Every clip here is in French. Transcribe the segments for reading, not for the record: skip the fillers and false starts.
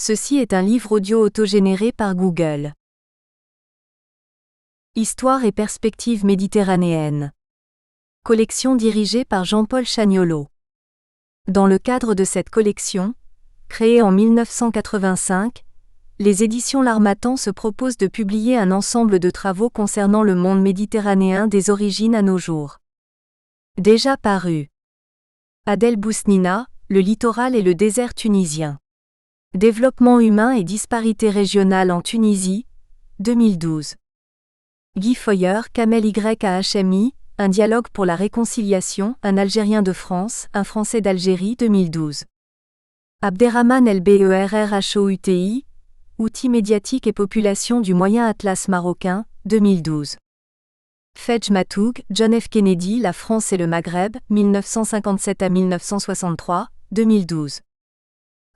Ceci est un livre audio autogénéré par Google. Histoire et perspectives méditerranéennes. Collection dirigée par Jean-Paul Chagnolot. Dans le cadre de cette collection, créée en 1985, les éditions L'Harmattan se proposent de publier un ensemble de travaux concernant le monde méditerranéen des origines à nos jours. Déjà paru. Adel Bousnina, le littoral et le désert tunisien. Développement humain et disparités régionales en Tunisie, 2012. Guy Feuer, Kamel YAHMI, un dialogue pour la réconciliation, un Algérien de France, un Français d'Algérie, 2012. Abderrahman Elberrhouti, Outils médiatiques et population du Moyen Atlas marocain, 2012. Fedj Matoug, John F. Kennedy, La France et le Maghreb, 1957 à 1963, 2012.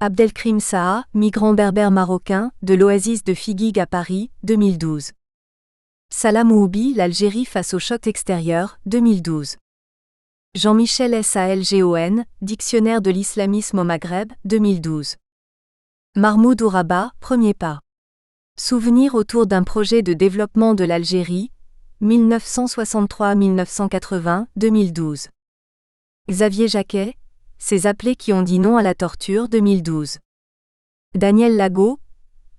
Abdelkrim Saha, migrant berbère marocain, de l'oasis de Figuig à Paris, 2012. Salam Oubi, l'Algérie face au choc extérieur, 2012. Jean-Michel Salgon, Dictionnaire de l'islamisme au Maghreb, 2012. Mahmoud Ouraba, Premier pas. Souvenirs autour d'un projet de développement de l'Algérie, 1963-1980, 2012. Xavier Jacquet, Ces appelés qui ont dit non à la torture, 2012. Daniel Lago,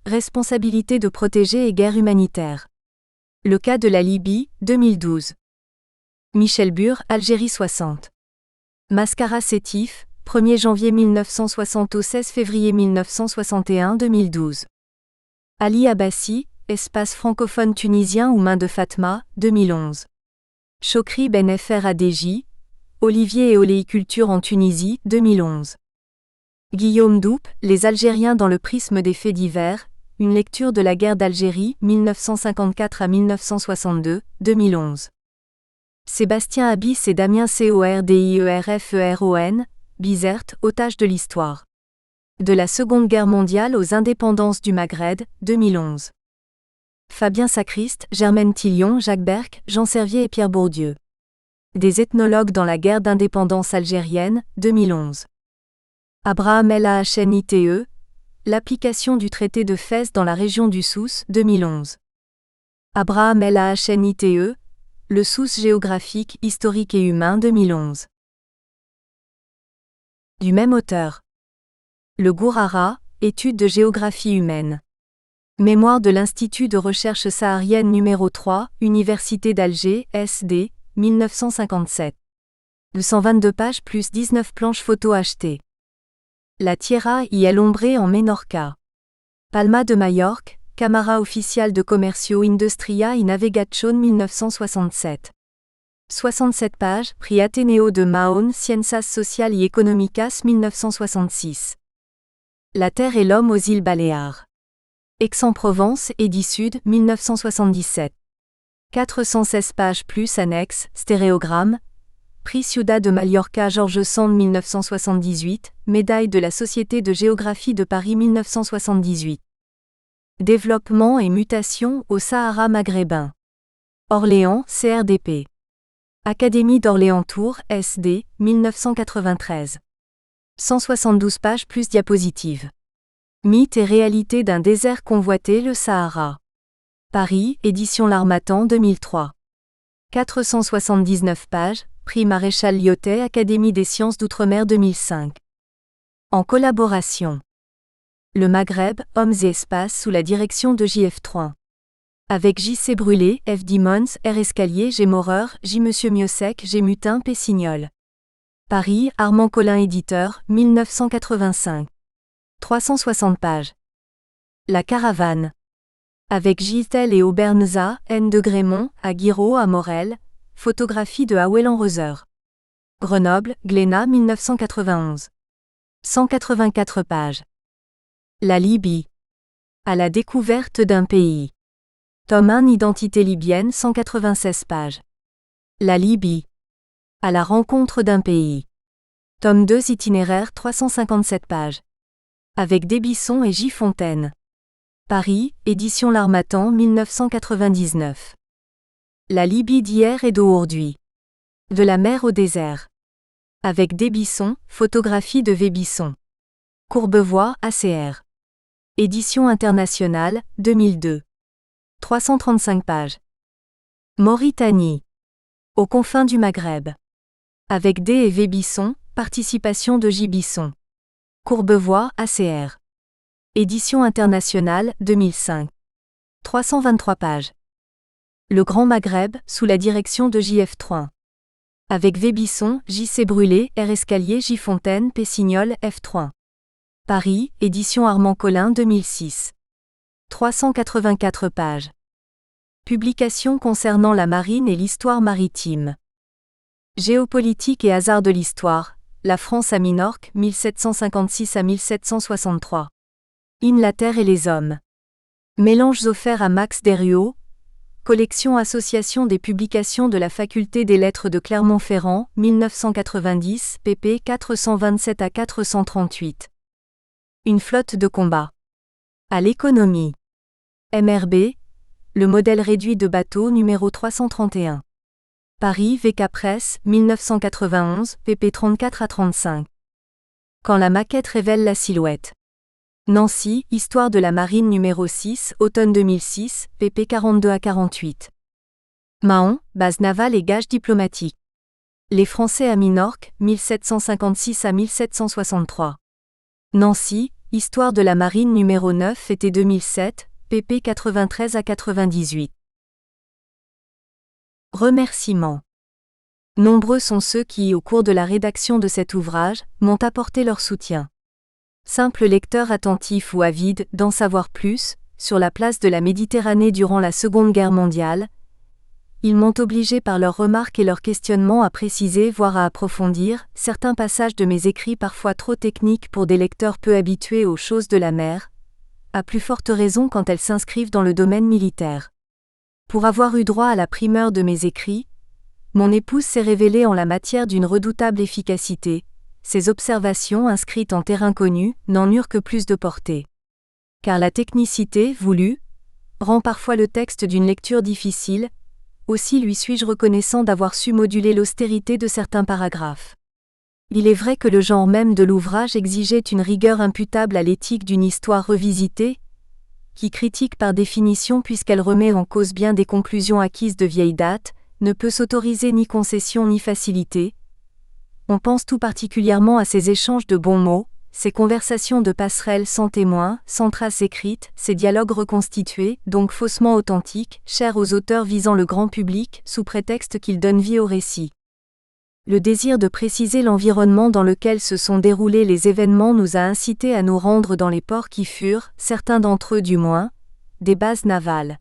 Responsabilité de protéger et guerre humanitaire. Le cas de la Libye, 2012. Michel Bure, Algérie 60. Mascara Sétif, 1er janvier 1960 au 16 février 1961, 2012. Ali Abbassi, Espace francophone tunisien ou Main de Fatma, 2011. Chokri Ben Fr ADJ, Olivier et oléiculture en Tunisie, 2011. Guillaume Doupe, Les Algériens dans le prisme des faits divers, une lecture de la guerre d'Algérie, 1954 à 1962, 2011. Sébastien Abyss et Damien Cordierferon, Bizert, Otages de l'histoire. De la Seconde Guerre mondiale aux indépendances du Maghreb, 2011. Fabien Sacriste, Germaine Tillion, Jacques Berck, Jean Servier et Pierre Bourdieu. Des ethnologues dans la guerre d'indépendance algérienne, 2011. Abraham Lahnite, L'application du traité de Fès dans la région du Souss, 2011. Abraham Lahnite, Le Souss géographique, historique et humain, 2011. Du même auteur. Le Gourara, Études de géographie humaine. Mémoire de l'Institut de recherche saharienne numéro 3, Université d'Alger, SD, 1957. 222 pages plus 19 planches photos achetées. La Tierra y el Hombre en Menorca. Palma de Majorque, Cámara Oficial de Comercio Industria y Navegación 1967. 67 pages, Prix Ateneo de Mahón Ciencias Sociales y Económicas 1966. La Terre et l'homme aux îles Baléares. Aix-en-Provence, Édit Sud, 1977. 416 pages plus annexes, stéréogramme. Prix Ciudad de Mallorca Georges Sand 1978, Médaille de la Société de géographie de Paris 1978. Développement et mutation au Sahara maghrébin. Orléans, CRDP. Académie d'Orléans-Tours, SD, 1993. 172 pages plus diapositives. Mythe et réalité d'un désert convoité, le Sahara. Paris, Éditions L'Harmattan 2003. 479 pages, Prix Maréchal Lyotet Académie des sciences d'outre-mer 2005. En collaboration. Le Maghreb, Hommes et espaces sous la direction de J.F. Troin. Avec J.C. Brûlé, F. Dimons, R. Escalier, G. Maurer, J. Monsieur Miossec, G. Mutin, P. Signol. Paris, Armand Collin éditeur, 1985. 360 pages. La caravane. Avec Gisèle et Auberneza, N. de Grémont, à Guiraud à Morel, photographie de Awellan Reuser. Grenoble, Glénat 1991. 184 pages. La Libye. À la découverte d'un pays. Tome 1 Identité libyenne 196 pages. La Libye. À la rencontre d'un pays. Tome 2 Itinéraire 357 pages. Avec Débisson et J. Fontaine. Paris, Éditions L'Harmattan 1999. La Libye d'hier et d'aujourd'hui. De la mer au désert. Avec Débisson, photographie de Vébisson. Courbevoie, ACR. Édition internationale, 2002. 335 pages. Mauritanie. Aux confins du Maghreb. Avec D. et V. Bisson, participation de J. Bisson. Courbevoie, ACR. Édition internationale, 2005. 323 pages. Le Grand Maghreb, sous la direction de J.F. Troin. Avec V. Bisson, J.C. Brûlé, R. Escalier, J. Fontaine, P. Signol, F. Troin. Paris, édition Armand Collin 2006. 384 pages. Publication concernant la marine et l'histoire maritime. Géopolitique et hasard de l'histoire, la France à Minorque, 1756 à 1763. La Terre et les hommes. Mélanges offerts à Max Desruaux. Collection Association des publications de la Faculté des Lettres de Clermont-Ferrand, 1990, pp. 427 à 438. Une flotte de combat. À l'économie. MRB, le modèle réduit de bateau numéro 331. Paris, VK Presse, 1991, pp. 34 à 35. Quand la maquette révèle la silhouette. Nancy, Histoire de la marine numéro 6, automne 2006, pp. 42 à 48. Mahon, base navale et gage diplomatique. Les Français à Minorque, 1756 à 1763. Nancy, Histoire de la marine numéro 9, été 2007, pp. 93 à 98. Remerciements. Nombreux sont ceux qui, au cours de la rédaction de cet ouvrage, m'ont apporté leur soutien. Simple lecteur attentif ou avide d'en savoir plus, sur la place de la Méditerranée durant la Seconde Guerre mondiale, ils m'ont obligé par leurs remarques et leurs questionnements à préciser voire à approfondir certains passages de mes écrits parfois trop techniques pour des lecteurs peu habitués aux choses de la mer, à plus forte raison quand elles s'inscrivent dans le domaine militaire. Pour avoir eu droit à la primeur de mes écrits, mon épouse s'est révélée en la matière d'une redoutable efficacité. Ses observations inscrites en terrain connu n'en eurent que plus de portée. Car la technicité, voulue, rend parfois le texte d'une lecture difficile, aussi lui suis-je reconnaissant d'avoir su moduler l'austérité de certains paragraphes. Il est vrai que le genre même de l'ouvrage exigeait une rigueur imputable à l'éthique d'une histoire revisitée, qui critique par définition puisqu'elle remet en cause bien des conclusions acquises de vieille date, ne peut s'autoriser ni concession ni facilité. On pense tout particulièrement à ces échanges de bons mots, ces conversations de passerelles sans témoins, sans traces écrites, ces dialogues reconstitués, donc faussement authentiques, chers aux auteurs visant le grand public, sous prétexte qu'ils donnent vie au récit. Le désir de préciser l'environnement dans lequel se sont déroulés les événements nous a incités à nous rendre dans les ports qui furent, certains d'entre eux du moins, des bases navales.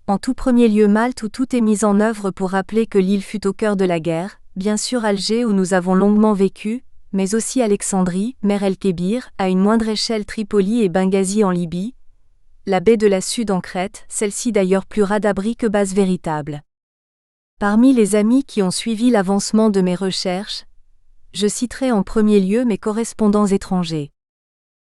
En tout premier lieu Malte où tout est mis en œuvre pour rappeler que l'île fut au cœur de la guerre, bien sûr Alger où nous avons longuement vécu, mais aussi Alexandrie, Mer el-Kébir, à une moindre échelle Tripoli et Benghazi en Libye, la baie de la Sud en Crète, celle-ci d'ailleurs plus radabri que base véritable. Parmi les amis qui ont suivi l'avancement de mes recherches, je citerai en premier lieu mes correspondants étrangers.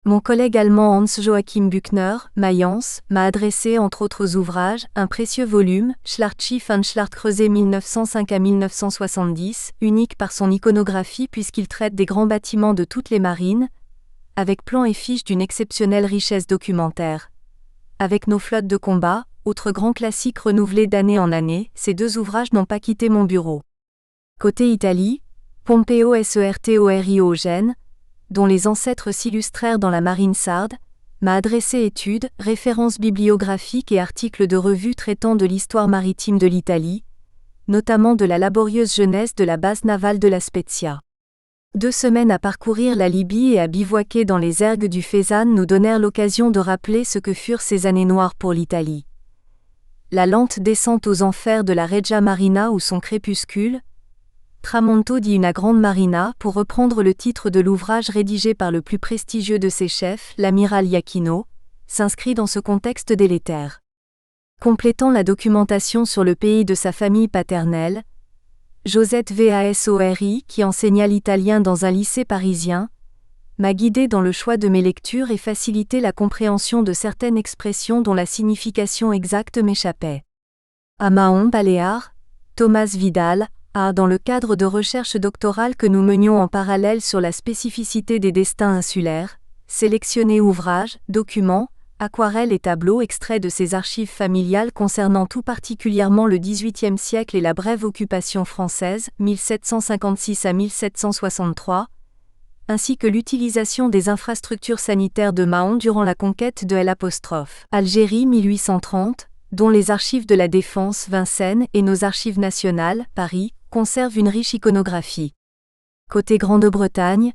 Mon collègue allemand Hans-Joachim Büchner, Mayence, m'a adressé entre autres ouvrages, un précieux volume, Schlachtschiff und Schlachtkreuzung 1905 à 1970, unique par son iconographie puisqu'il traite des grands bâtiments de toutes les marines, avec plans et fiches d'une exceptionnelle richesse documentaire. Avec nos flottes de combat, autre grand classique renouvelé d'année en année, ces deux ouvrages n'ont pas quitté mon bureau. Côté Italie, Pompeo Sertorio Gênes, dont les ancêtres s'illustrèrent dans la marine sarde, m'a adressé études, références bibliographiques et articles de revues traitant de l'histoire maritime de l'Italie, notamment de la laborieuse jeunesse de la base navale de La Spezia. 2 semaines à parcourir la Libye et à bivouaquer dans les ergues du Fezzan nous donnèrent l'occasion de rappeler ce que furent ces années noires pour l'Italie. La lente descente aux enfers de la Regia Marina ou son crépuscule, Tramonto di una grande marina pour reprendre le titre de l'ouvrage rédigé par le plus prestigieux de ses chefs, l'amiral Iachino, s'inscrit dans ce contexte délétère. Complétant la documentation sur le pays de sa famille paternelle, Josette Vasori, qui enseigna l'italien dans un lycée parisien, m'a guidé dans le choix de mes lectures et facilité la compréhension de certaines expressions dont la signification exacte m'échappait. À Mahon, Baléares, Thomas Vidal, dans le cadre de recherches doctorales que nous menions en parallèle sur la spécificité des destins insulaires, sélectionner ouvrages, documents, aquarelles et tableaux extraits de ses archives familiales concernant tout particulièrement le XVIIIe siècle et la brève occupation française, 1756 à 1763, ainsi que l'utilisation des infrastructures sanitaires de Mahon durant la conquête de Algérie 1830, dont les archives de la Défense Vincennes et nos archives nationales, Paris, conservent une riche iconographie. Côté Grande-Bretagne,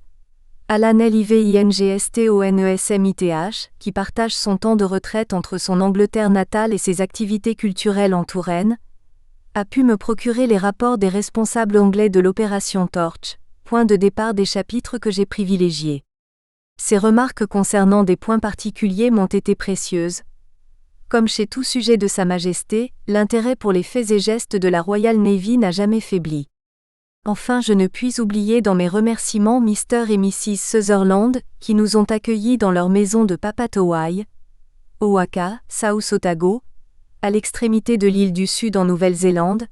Alan Livingstonmith, qui partage son temps de retraite entre son Angleterre natale et ses activités culturelles en Touraine, a pu me procurer les rapports des responsables anglais de l'opération Torch, point de départ des chapitres que j'ai privilégiés. Ces remarques concernant des points particuliers m'ont été précieuses. Comme chez tout sujet de Sa Majesté, l'intérêt pour les faits et gestes de la Royal Navy n'a jamais faibli. Enfin, je ne puis oublier dans mes remerciements Mr. et Mrs. Sutherland, qui nous ont accueillis dans leur maison de Papatowai, Owaka, South Otago, à l'extrémité de l'île du Sud en Nouvelle-Zélande,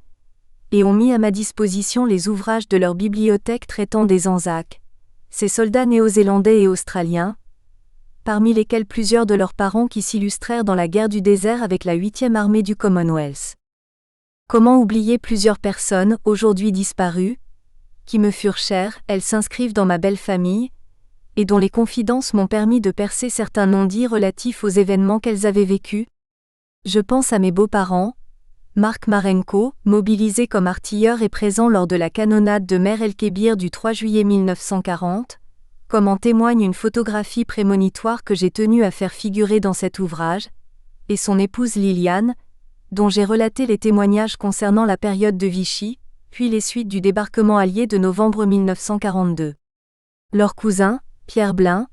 et ont mis à ma disposition les ouvrages de leur bibliothèque traitant des Anzacs, ces soldats néo-zélandais et australiens, parmi lesquels plusieurs de leurs parents qui s'illustrèrent dans la guerre du désert avec la 8e armée du Commonwealth. Comment oublier plusieurs personnes, aujourd'hui disparues, qui me furent chères, elles s'inscrivent dans ma belle famille, et dont les confidences m'ont permis de percer certains non-dits relatifs aux événements qu'elles avaient vécus. Je pense à mes beaux-parents, Marc Marenko, mobilisé comme artilleur et présent lors de la canonnade de Mer el-Kébir du 3 juillet 1940, comme en témoigne une photographie prémonitoire que j'ai tenu à faire figurer dans cet ouvrage, et son épouse Liliane, dont j'ai relaté les témoignages concernant la période de Vichy, puis les suites du débarquement allié de novembre 1942. Leur cousin, Pierre Blin,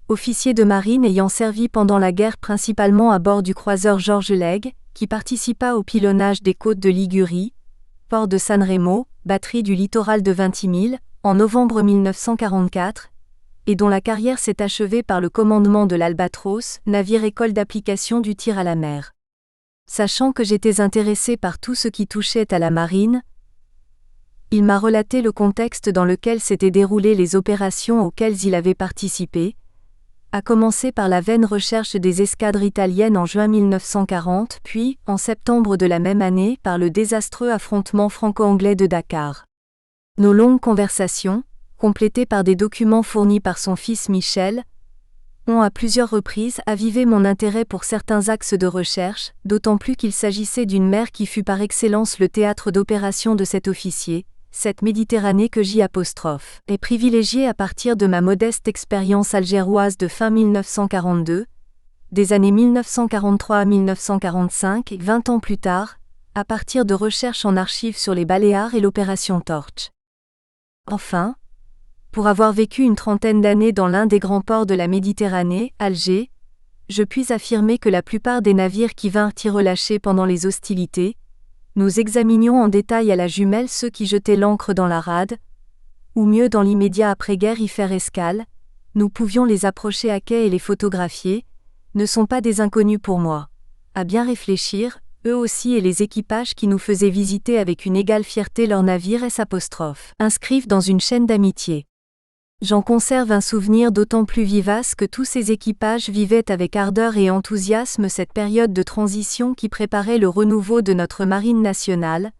officier de marine ayant servi pendant la guerre principalement à bord du croiseur Georges Legge, qui participa au pilonnage des côtes de Ligurie, port de San Remo, batterie du littoral de Vintimille, en novembre 1944, et dont la carrière s'est achevée par le commandement de l'Albatros, navire école d'application du tir à la mer. Sachant que j'étais intéressé par tout ce qui touchait à la marine, il m'a relaté le contexte dans lequel s'étaient déroulées les opérations auxquelles il avait participé, à commencer par la vaine recherche des escadres italiennes en juin 1940, puis, en septembre de la même année, par le désastreux affrontement franco-anglais de Dakar. Nos longues conversations, complétées par des documents fournis par son fils Michel, ont à plusieurs reprises avivé mon intérêt pour certains axes de recherche, d'autant plus qu'il s'agissait d'une mer qui fut par excellence le théâtre d'opération de cet officier, cette Méditerranée que est privilégiée à partir de ma modeste expérience algéroise de fin 1942, des années 1943 à 1945 et 20 ans plus tard, à partir de recherches en archives sur les Baléares et l'opération Torch. Enfin, pour avoir vécu une trentaine d'années dans l'un des grands ports de la Méditerranée, Alger, je puis affirmer que la plupart des navires qui vinrent y relâcher pendant les hostilités, nous examinions en détail à la jumelle ceux qui jetaient l'ancre dans la rade, ou mieux dans l'immédiat après-guerre y faire escale, nous pouvions les approcher à quai et les photographier, ne sont pas des inconnus pour moi. À bien réfléchir, eux aussi et les équipages qui nous faisaient visiter avec une égale fierté leurs navires inscrivent dans une chaîne d'amitié. J'en conserve un souvenir d'autant plus vivace que tous ces équipages vivaient avec ardeur et enthousiasme cette période de transition qui préparait le renouveau de notre marine nationale,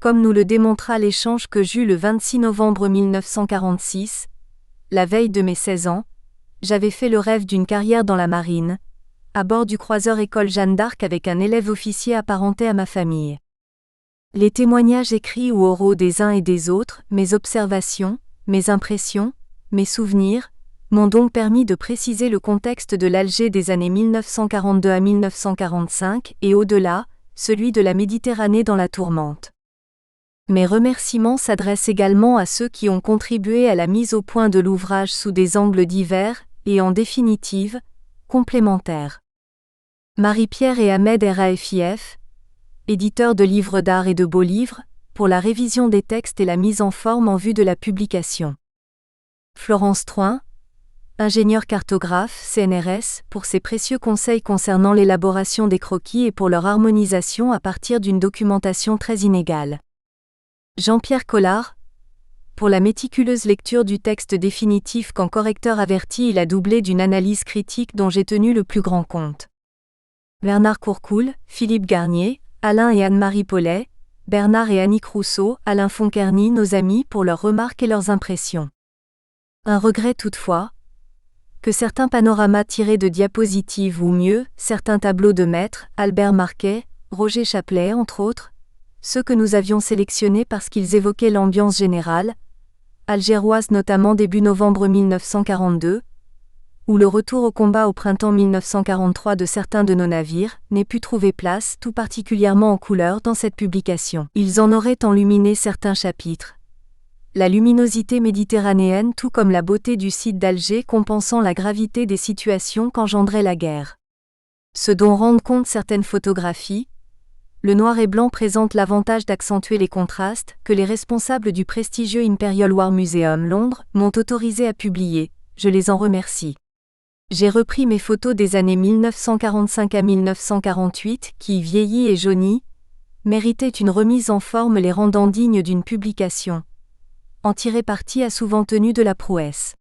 comme nous le démontra l'échange que j'eus le 26 novembre 1946, la veille de mes 16 ans, j'avais fait le rêve d'une carrière dans la marine, à bord du croiseur École Jeanne d'Arc avec un élève officier apparenté à ma famille. Les témoignages écrits ou oraux des uns et des autres, mes observations, mes impressions, mes souvenirs, m'ont donc permis de préciser le contexte de l'Alger des années 1942 à 1945 et au-delà, celui de la Méditerranée dans la tourmente. Mes remerciements s'adressent également à ceux qui ont contribué à la mise au point de l'ouvrage sous des angles divers et, en définitive, complémentaires. Marie-Pierre et Ahmed Rafif, éditeurs de livres d'art et de beaux livres, pour la révision des textes et la mise en forme en vue de la publication. Florence Troin, ingénieure cartographe, CNRS, pour ses précieux conseils concernant l'élaboration des croquis et pour leur harmonisation à partir d'une documentation très inégale. Jean-Pierre Collard, Pour la méticuleuse lecture du texte définitif qu'en correcteur averti il a doublé d'une analyse critique dont j'ai tenu le plus grand compte. Bernard Courcoul, Philippe Garnier, Alain et Anne-Marie Paulet, Bernard et Annick Rousseau, Alain Fonkerny, nos amis pour leurs remarques et leurs impressions. Un regret toutefois, que certains panoramas tirés de diapositives ou mieux, certains tableaux de maître, Albert Marquet, Roger Chaplet entre autres, ceux que nous avions sélectionnés parce qu'ils évoquaient l'ambiance générale, algéroise notamment début novembre 1942, où le retour au combat au printemps 1943 de certains de nos navires, n'ait pu trouver place, tout particulièrement en couleur dans cette publication. Ils en auraient enluminé certains chapitres. La luminosité méditerranéenne tout comme la beauté du site d'Alger compensant la gravité des situations qu'engendrait la guerre. Ce dont rendent compte certaines photographies, le noir et blanc présente l'avantage d'accentuer les contrastes que les responsables du prestigieux Imperial War Museum Londres m'ont autorisé à publier, je les en remercie. J'ai repris mes photos des années 1945 à 1948 qui, vieillies et jaunies, méritaient une remise en forme les rendant dignes d'une publication. En tirer parti a souvent tenu de la prouesse.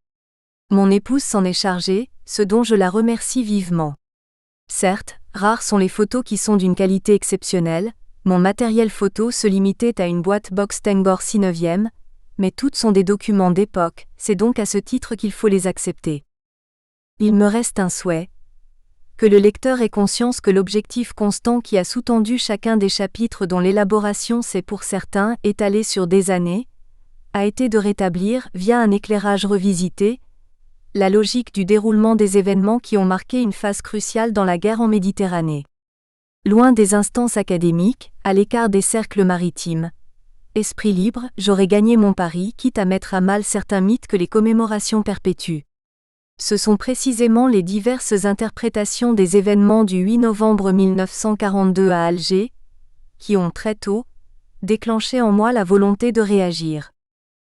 Mon épouse s'en est chargée, ce dont je la remercie vivement. Certes, rares sont les photos qui sont d'une qualité exceptionnelle, mon matériel photo se limitait à une boîte box Tengor 6/9, mais toutes sont des documents d'époque, c'est donc à ce titre qu'il faut les accepter. Il me reste un souhait. Que le lecteur ait conscience que l'objectif constant qui a sous-tendu chacun des chapitres dont l'élaboration s'est pour certains étalée sur des années, a été de rétablir, via un éclairage revisité, la logique du déroulement des événements qui ont marqué une phase cruciale dans la guerre en Méditerranée. Loin des instances académiques, à l'écart des cercles maritimes. Esprit libre, j'aurais gagné mon pari, quitte à mettre à mal certains mythes que les commémorations perpétuent. Ce sont précisément les diverses interprétations des événements du 8 novembre 1942 à Alger, qui ont très tôt déclenché en moi la volonté de réagir.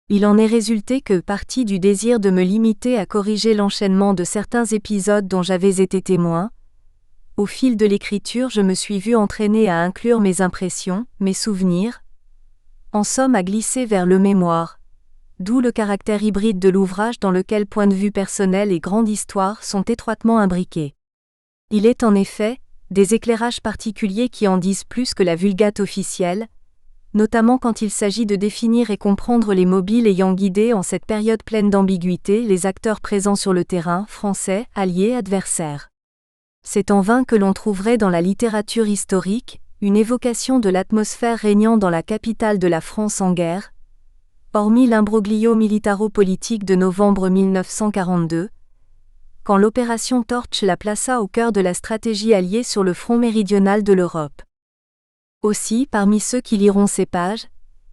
Il en est résulté que, parti du désir de me limiter à corriger l'enchaînement de certains épisodes dont j'avais été témoin, au fil de l'écriture je me suis vu entraîner à inclure mes impressions, mes souvenirs, en somme à glisser vers le mémoire, d'où le caractère hybride de l'ouvrage dans lequel point de vue personnel et grande histoire sont étroitement imbriqués. Il est en effet des éclairages particuliers qui en disent plus que la vulgate officielle, notamment quand il s'agit de définir et comprendre les mobiles ayant guidé en cette période pleine d'ambiguïté les acteurs présents sur le terrain, français, alliés, adversaires. C'est en vain que l'on trouverait dans la littérature historique une évocation de l'atmosphère régnant dans la capitale de la France en guerre, hormis l'imbroglio militaro-politique de novembre 1942, quand l'opération Torch la plaça au cœur de la stratégie alliée sur le front méridional de l'Europe. Aussi, parmi ceux qui liront ces pages,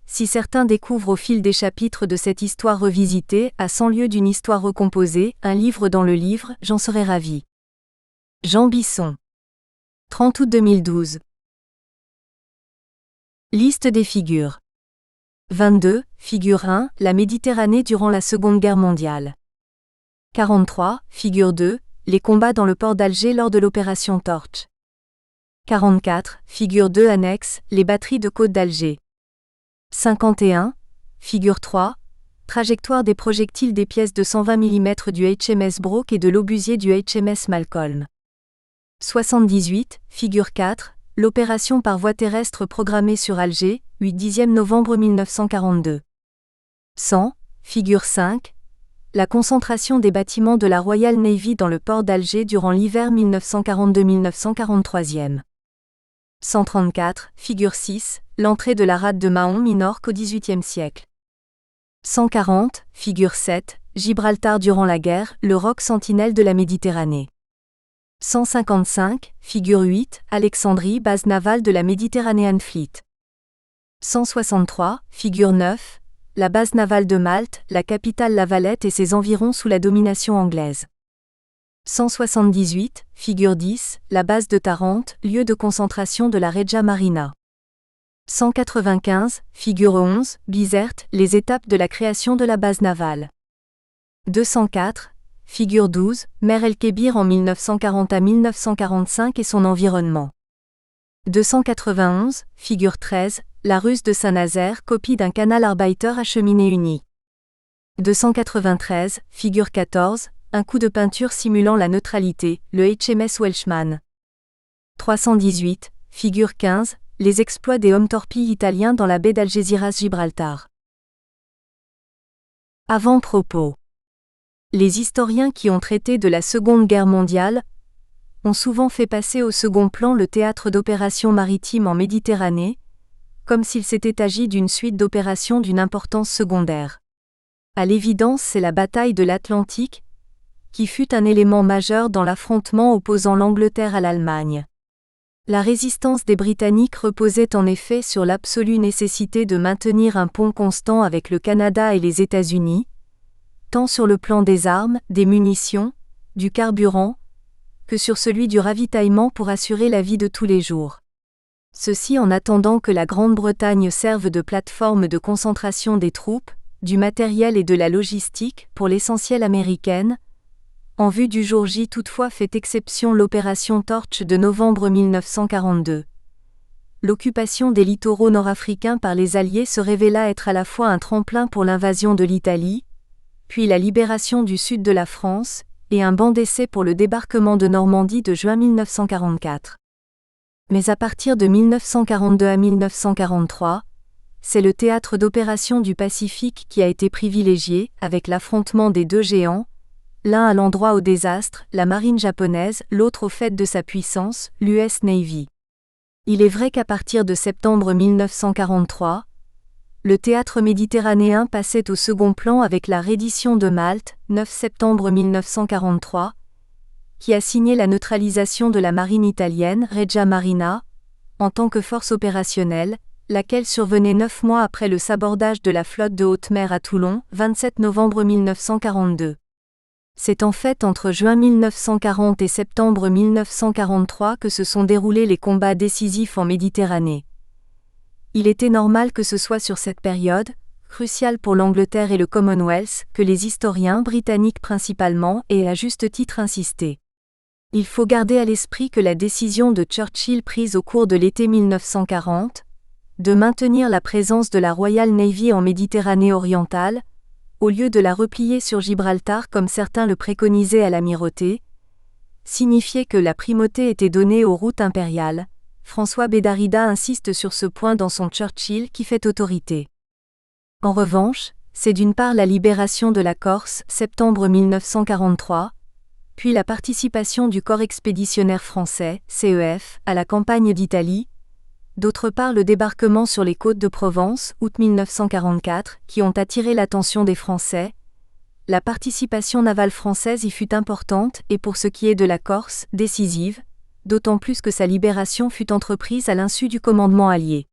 si certains découvrent au fil des chapitres de cette histoire revisitée, à 100 lieues d'une histoire recomposée, un livre dans le livre, j'en serais ravi. Jean Bisson. 30 août 2012. Liste des figures. 22, figure 1, la Méditerranée durant la Seconde Guerre mondiale. 43, figure 2, les combats dans le port d'Alger lors de l'opération Torch. 44, figure 2 annexe, les batteries de côte d'Alger. 51, figure 3, trajectoire des projectiles des pièces de 120 mm du HMS Broke et de l'obusier du HMS Malcolm. 78, figure 4, l'opération par voie terrestre programmée sur Alger, 8-10 novembre 1942. 100, figure 5, la concentration des bâtiments de la Royal Navy dans le port d'Alger durant l'hiver 1942-1943. 134, figure 6, l'entrée de la rade de Mahon Minorque au XVIIIe siècle. 140, figure 7, Gibraltar durant la guerre, le roc sentinelle de la Méditerranée. 155, figure 8, Alexandrie, base navale de la Mediterranean Fleet. 163, figure 9, la base navale de Malte, la capitale La Valette et ses environs sous la domination anglaise. 178, figure 10, la base de Tarente, lieu de concentration de la Regia Marina. 195, figure 11, Bizerte, les étapes de la création de la base navale. 204, figure 12, Mer el-Kébir en 1940 à 1945 et son environnement. 291, figure 13, la ruse de Saint-Nazaire, copie d'un canal Arbeiter à cheminée unie. 293, figure 14, un coup de peinture simulant la neutralité, le HMS Welshman. 318, figure 15, les exploits des hommes torpilles italiens dans la baie d'Algésiras-Gibraltar. Avant-propos. Les historiens qui ont traité de la Seconde Guerre mondiale ont souvent fait passer au second plan le théâtre d'opérations maritimes en Méditerranée, comme s'il s'était agi d'une suite d'opérations d'une importance secondaire. À l'évidence, c'est la bataille de l'Atlantique, qui fut un élément majeur dans l'affrontement opposant l'Angleterre à l'Allemagne. La résistance des Britanniques reposait en effet sur l'absolue nécessité de maintenir un pont constant avec le Canada et les États-Unis, tant sur le plan des armes, des munitions, du carburant, que sur celui du ravitaillement pour assurer la vie de tous les jours. Ceci en attendant que la Grande-Bretagne serve de plateforme de concentration des troupes, du matériel et de la logistique, pour l'essentiel américaine. En vue du jour J toutefois fait exception l'opération Torch de novembre 1942. L'occupation des littoraux nord-africains par les Alliés se révéla être à la fois un tremplin pour l'invasion de l'Italie, puis la libération du sud de la France, et un banc d'essai pour le débarquement de Normandie de juin 1944. Mais à partir de 1942 à 1943, c'est le théâtre d'opérations du Pacifique qui a été privilégié, avec l'affrontement des deux géants, l'un à l'endroit au désastre, la marine japonaise, l'autre au fait de sa puissance, l'US Navy. Il est vrai qu'à partir de septembre 1943, le théâtre méditerranéen passait au second plan avec la reddition de Malte, 9 septembre 1943, qui a signé la neutralisation de la marine italienne Regia Marina, en tant que force opérationnelle, laquelle survenait 9 mois après le sabordage de la flotte de haute mer à Toulon, 27 novembre 1942. C'est en fait entre juin 1940 et septembre 1943 que se sont déroulés les combats décisifs en Méditerranée. Il était normal que ce soit sur cette période, cruciale pour l'Angleterre et le Commonwealth, que les historiens britanniques principalement aient à juste titre insisté. Il faut garder à l'esprit que la décision de Churchill prise au cours de l'été 1940, de maintenir la présence de la Royal Navy en Méditerranée orientale, au lieu de la replier sur Gibraltar comme certains le préconisaient à l'Amirauté, signifiait que la primauté était donnée aux routes impériales. François Bédarida insiste sur ce point dans son Churchill qui fait autorité. En revanche, c'est d'une part la libération de la Corse, septembre 1943, puis la participation du Corps expéditionnaire français, CEF, à la campagne d'Italie, d'autre part le débarquement sur les côtes de Provence, août 1944, qui ont attiré l'attention des Français. La participation navale française y fut importante et pour ce qui est de la Corse, décisive, d'autant plus que sa libération fut entreprise à l'insu du commandement allié.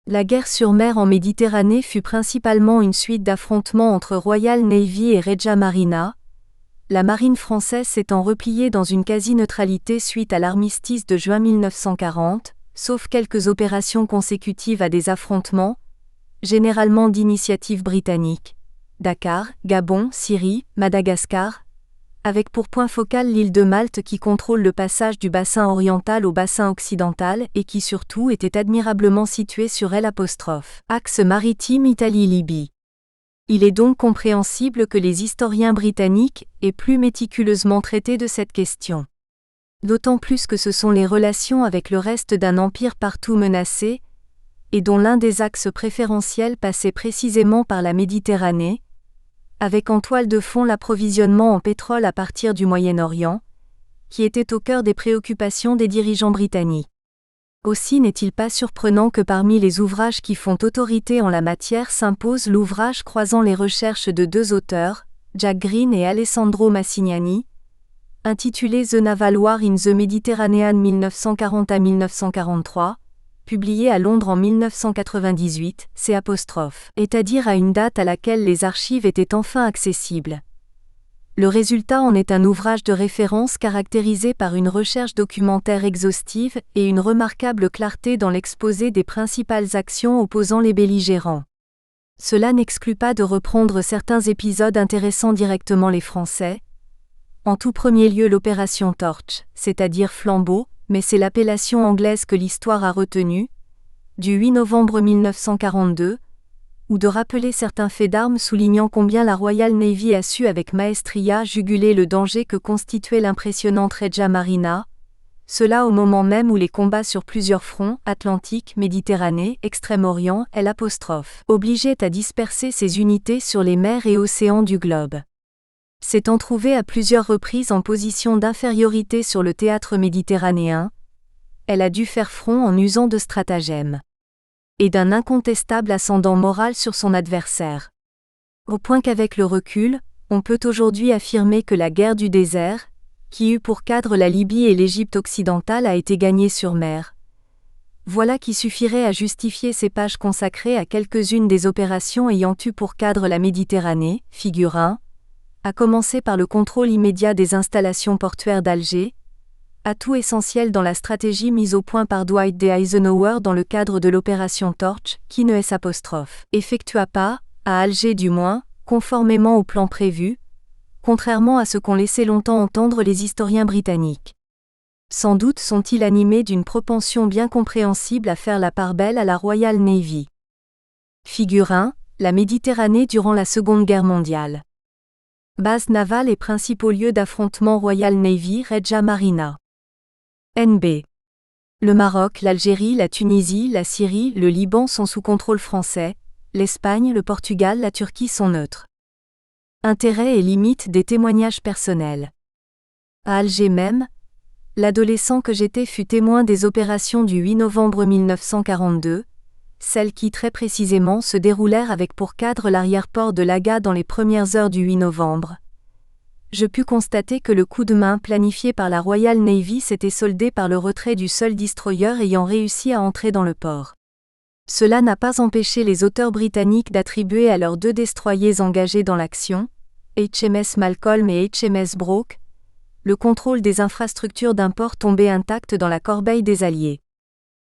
La guerre sur mer en Méditerranée fut principalement une suite d'affrontements entre Royal Navy et Regia Marina, la marine française s'étant repliée dans une quasi-neutralité suite à l'armistice de juin 1940, sauf quelques opérations consécutives à des affrontements, généralement d'initiative britannique, Dakar, Gabon, Syrie, Madagascar, avec pour point focal l'île de Malte qui contrôle le passage du bassin oriental au bassin occidental et qui surtout était admirablement située sur L', axe maritime Italie-Libye. Il est donc compréhensible que les historiens britanniques aient plus méticuleusement traité de cette question. D'autant plus que ce sont les relations avec le reste d'un empire partout menacé, et dont l'un des axes préférentiels passait précisément par la Méditerranée, avec en toile de fond l'approvisionnement en pétrole à partir du Moyen-Orient, qui était au cœur des préoccupations des dirigeants britanniques. Aussi n'est-il pas surprenant que parmi les ouvrages qui font autorité en la matière s'impose l'ouvrage croisant les recherches de deux auteurs, Jack Green et Alessandro Massignani, intitulé The Naval War in the Mediterranean 1940 à 1943, publié à Londres en 1998, c'est-à-dire à une date à laquelle les archives étaient enfin accessibles. Le résultat en est un ouvrage de référence caractérisé par une recherche documentaire exhaustive et une remarquable clarté dans l'exposé des principales actions opposant les belligérants. Cela n'exclut pas de reprendre certains épisodes intéressant directement les Français. En tout premier lieu l'opération Torch, c'est-à-dire flambeau, mais c'est l'appellation anglaise que l'histoire a retenue, du 8 novembre 1942, ou de rappeler certains faits d'armes soulignant combien la Royal Navy a su avec maestria juguler le danger que constituait l'impressionnante Regia Marina, cela au moment même où les combats sur plusieurs fronts, Atlantique, Méditerranée, Extrême-Orient, obligeaient à disperser ses unités sur les mers et océans du globe. S'étant trouvée à plusieurs reprises en position d'infériorité sur le théâtre méditerranéen, elle a dû faire front en usant de stratagèmes et d'un incontestable ascendant moral sur son adversaire. Au point qu'avec le recul, on peut aujourd'hui affirmer que la guerre du désert, qui eut pour cadre la Libye et l'Égypte occidentale, a été gagnée sur mer. Voilà qui suffirait à justifier ces pages consacrées à quelques-unes des opérations ayant eu pour cadre la Méditerranée, figure 1, à commencer par le contrôle immédiat des installations portuaires d'Alger, atout essentiel dans la stratégie mise au point par Dwight D. Eisenhower dans le cadre de l'opération Torch, qui ne effectua pas, à Alger du moins, conformément au plan prévu, contrairement à ce qu'ont laissé longtemps entendre les historiens britanniques. Sans doute sont-ils animés d'une propension bien compréhensible à faire la part belle à la Royal Navy. Figure 1, la Méditerranée durant la Seconde Guerre mondiale. Base navale et principaux lieux d'affrontement Royal Navy Regia Marina. NB. Le Maroc, l'Algérie, la Tunisie, la Syrie, le Liban sont sous contrôle français, l'Espagne, le Portugal, la Turquie sont neutres. Intérêts et limites des témoignages personnels. À Alger même, l'adolescent que j'étais fut témoin des opérations du 8 novembre 1942, celles qui très précisément se déroulèrent avec pour cadre l'arrière-port de l'Aga dans les premières heures du 8 novembre. Je pus constater que le coup de main planifié par la Royal Navy s'était soldé par le retrait du seul destroyer ayant réussi à entrer dans le port. Cela n'a pas empêché les auteurs britanniques d'attribuer à leurs 2 destroyers engagés dans l'action, HMS Malcolm et HMS Broke, le contrôle des infrastructures d'un port tombé intact dans la corbeille des Alliés.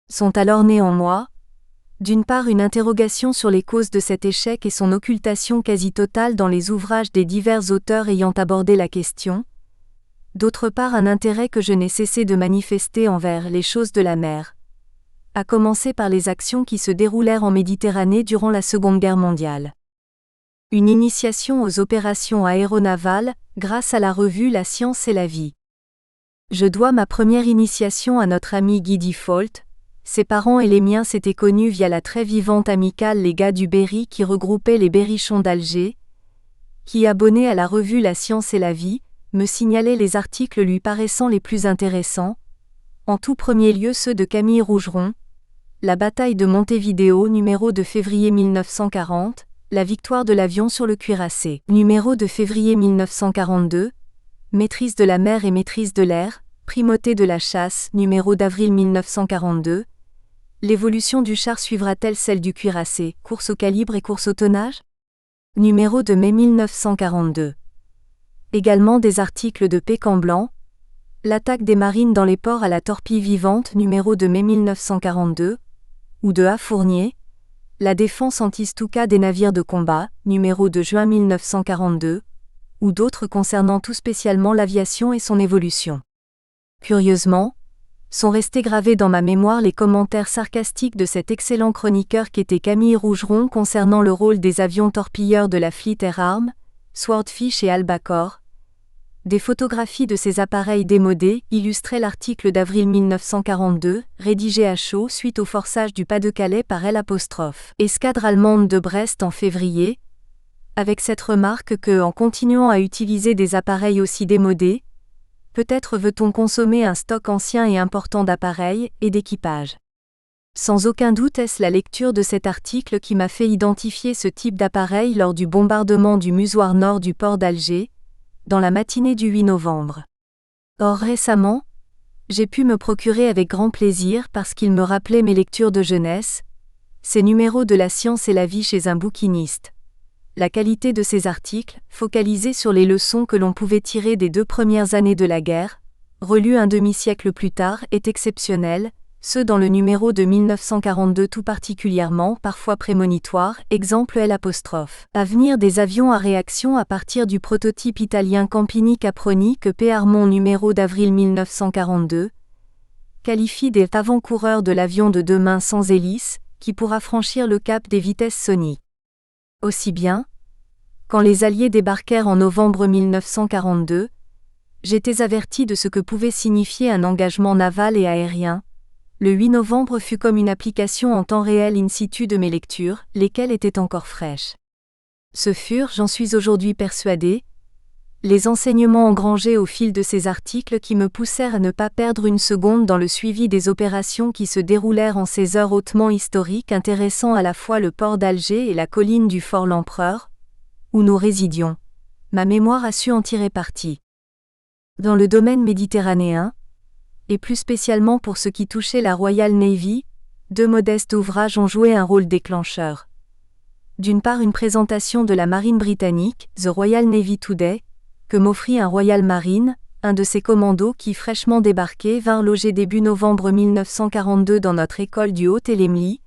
Sont alors nées en moi, d'une part une interrogation sur les causes de cet échec et son occultation quasi totale dans les ouvrages des divers auteurs ayant abordé la question, d'autre part un intérêt que je n'ai cessé de manifester envers les choses de la mer, à commencer par les actions qui se déroulèrent en Méditerranée durant la Seconde Guerre mondiale. Une initiation aux opérations aéronavales, grâce à la revue La Science et la Vie. Je dois ma première initiation à notre ami Guy Default. Ses parents et les miens s'étaient connus via la très vivante amicale Les Gars du Berry qui regroupait les berrichons d'Alger, qui, abonné à la revue La Science et la Vie, me signalait les articles lui paraissant les plus intéressants, en tout premier lieu ceux de Camille Rougeron, la bataille de Montevideo numéro de février 1940, la victoire de l'avion sur le cuirassé numéro de février 1942, maîtrise de la mer et maîtrise de l'air, primauté de la chasse numéro d'avril 1942, l'évolution du char suivra-t-elle celle du cuirassé, course au calibre et course au tonnage numéro de mai 1942. Également des articles de Pécan Blanc, l'attaque des marines dans les ports à la torpille vivante numéro de mai 1942, ou de A. Fournier, la défense anti-Stuka des navires de combat, numéro de juin 1942, ou d'autres concernant tout spécialement l'aviation et son évolution. Curieusement, sont restés gravés dans ma mémoire les commentaires sarcastiques de cet excellent chroniqueur qu'était Camille Rougeron concernant le rôle des avions torpilleurs de la Fleet Air Arm, Swordfish et Albacore. Des photographies de ces appareils démodés illustraient l'article d'avril 1942, rédigé à chaud suite au forçage du Pas-de-Calais par L'. Escadre allemande de Brest en février, avec cette remarque que, en continuant à utiliser des appareils aussi démodés, peut-être veut-on consommer un stock ancien et important d'appareils et d'équipage. Sans aucun doute est-ce la lecture de cet article qui m'a fait identifier ce type d'appareil lors du bombardement du musoir nord du port d'Alger, dans la matinée du 8 novembre. Or récemment, j'ai pu me procurer avec grand plaisir parce qu'il me rappelait mes lectures de jeunesse, ces numéros de La Science et la Vie chez un bouquiniste. La qualité de ces articles, focalisés sur les leçons que l'on pouvait tirer des 2 premières années de la guerre, relus un demi-siècle plus tard, est exceptionnelle, ceux dans le numéro de 1942 tout particulièrement, parfois prémonitoires, exemple L'. Avenir des avions à réaction à partir du prototype italien Campini Caproni que P. Armon numéro d'avril 1942, qualifie des avant-coureurs de l'avion de demain sans hélice, qui pourra franchir le cap des vitesses soniques. Aussi bien, quand les Alliés débarquèrent en novembre 1942, j'étais averti de ce que pouvait signifier un engagement naval et aérien. Le 8 novembre fut comme une application en temps réel in situ de mes lectures, lesquelles étaient encore fraîches. Ce furent, j'en suis aujourd'hui persuadé, les enseignements engrangés au fil de ces articles qui me poussèrent à ne pas perdre une seconde dans le suivi des opérations qui se déroulèrent en ces heures hautement historiques intéressant à la fois le port d'Alger et la colline du Fort l'Empereur, où nous résidions. Ma mémoire a su en tirer parti. Dans le domaine méditerranéen, et plus spécialement pour ce qui touchait la Royal Navy, deux modestes ouvrages ont joué un rôle déclencheur. D'une part une présentation de la marine britannique, The Royal Navy Today, que m'offrit un Royal Marine, un de ses commandos qui fraîchement débarqués vint loger début novembre 1942 dans notre école du Haut-Télémli,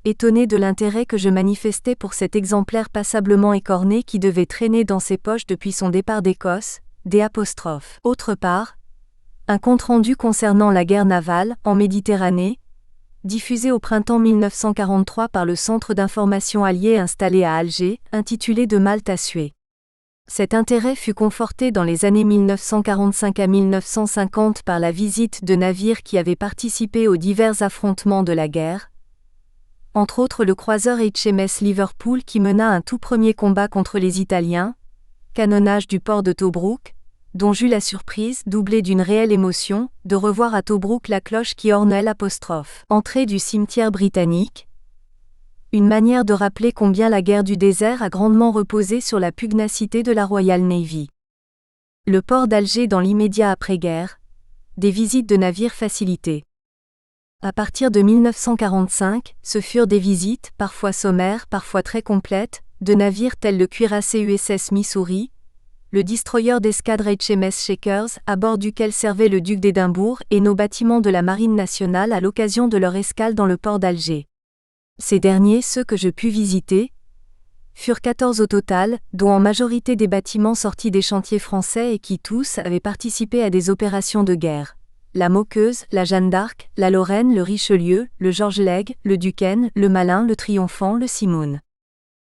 étonné de l'intérêt que je manifestais pour cet exemplaire passablement écorné qui devait traîner dans ses poches depuis son départ d'Écosse, des '. Autre part, un compte-rendu concernant la guerre navale, en Méditerranée, diffusé au printemps 1943 par le Centre d'information allié installé à Alger, intitulé De Malte à Suez. Cet intérêt fut conforté dans les années 1945 à 1950 par la visite de navires qui avaient participé aux divers affrontements de la guerre, entre autres le croiseur HMS Liverpool qui mena un tout premier combat contre les Italiens, canonnage du port de Tobrouk, dont j'eus la surprise, doublée d'une réelle émotion, de revoir à Tobrouk la cloche qui ornait l'apostrophe. Entrée du cimetière britannique, une manière de rappeler combien la guerre du désert a grandement reposé sur la pugnacité de la Royal Navy. Le port d'Alger dans l'immédiat après-guerre, des visites de navires facilitées. À partir de 1945, ce furent des visites, parfois sommaires, parfois très complètes, de navires tels le cuirassé USS Missouri, le destroyer d'escadre HMS Shakers, à bord duquel servait le duc d'Édimbourg, et nos bâtiments de la Marine nationale à l'occasion de leur escale dans le port d'Alger. Ces derniers, ceux que je pus visiter, furent 14 au total, dont en majorité des bâtiments sortis des chantiers français et qui tous avaient participé à des opérations de guerre. La Moqueuse, la Jeanne d'Arc, la Lorraine, le Richelieu, le Georges Legge, le Duquesne, le Malin, le Triomphant, le Simoun.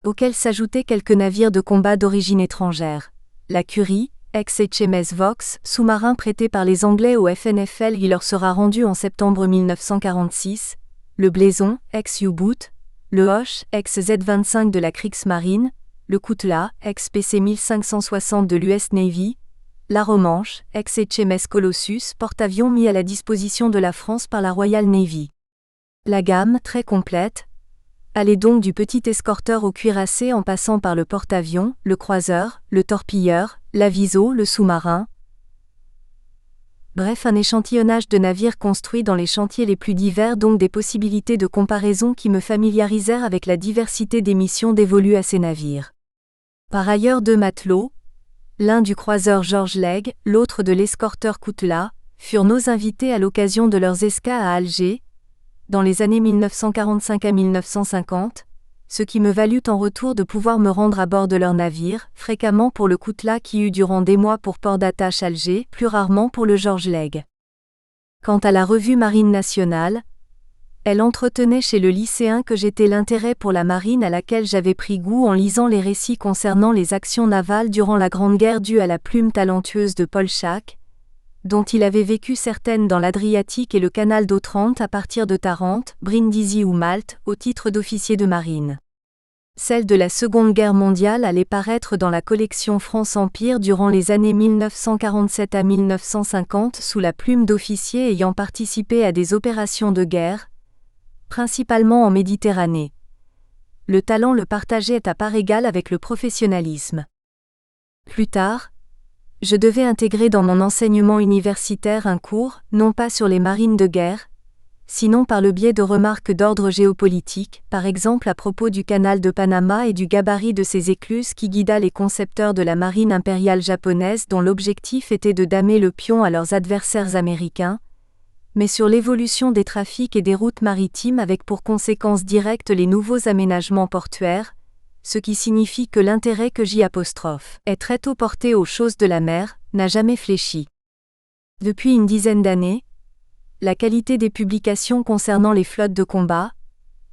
Auxquels s'ajoutaient quelques navires de combat d'origine étrangère. La Curie, ex-HMS Vox, sous-marin prêté par les Anglais au FNFL, il leur sera rendu en septembre 1946, le Blaison, ex-U-Boot, le Hoche, ex-Z-25 de la Kriegsmarine, le Kutla, ex-PC 1560 de l'US Navy, la Romanche, ex-HMS Colossus, porte-avions mis à la disposition de la France par la Royal Navy. La gamme, très complète, allait donc du petit escorteur au cuirassé en passant par le porte-avions, le croiseur, le torpilleur, l'aviso, le sous-marin. Bref, un échantillonnage de navires construits dans les chantiers les plus divers, donc des possibilités de comparaison qui me familiarisèrent avec la diversité des missions dévolues à ces navires. Par ailleurs, deux matelots, l'un du croiseur Georges Legge, l'autre de l'escorteur Kutla, furent nos invités à l'occasion de leurs escales à Alger, dans les années 1945 à 1950, ce qui me valut en retour de pouvoir me rendre à bord de leur navire, fréquemment pour le Kutla qui eut durant des mois pour port d'attache Alger, plus rarement pour le Georges Legge. Quant à la revue Marine nationale, elle entretenait chez le lycéen que j'étais l'intérêt pour la marine à laquelle j'avais pris goût en lisant les récits concernant les actions navales durant la Grande Guerre due à la plume talentueuse de Paul Schack, dont il avait vécu certaines dans l'Adriatique et le canal d'Otrante à partir de Tarente, Brindisi ou Malte, au titre d'officier de marine. Celle de la Seconde Guerre mondiale allait paraître dans la collection France-Empire durant les années 1947 à 1950 sous la plume d'officiers ayant participé à des opérations de guerre, principalement en Méditerranée. Le talent le partageait à part égale avec le professionnalisme. Plus tard, je devais intégrer dans mon enseignement universitaire un cours, non pas sur les marines de guerre, sinon par le biais de remarques d'ordre géopolitique, par exemple à propos du canal de Panama et du gabarit de ses écluses qui guida les concepteurs de la marine impériale japonaise dont l'objectif était de damer le pion à leurs adversaires américains, mais sur l'évolution des trafics et des routes maritimes avec pour conséquence directe les nouveaux aménagements portuaires, ce qui signifie que l'intérêt que j'y est très tôt porté aux choses de la mer, n'a jamais fléchi. Depuis une dizaine d'années, la qualité des publications concernant les flottes de combat,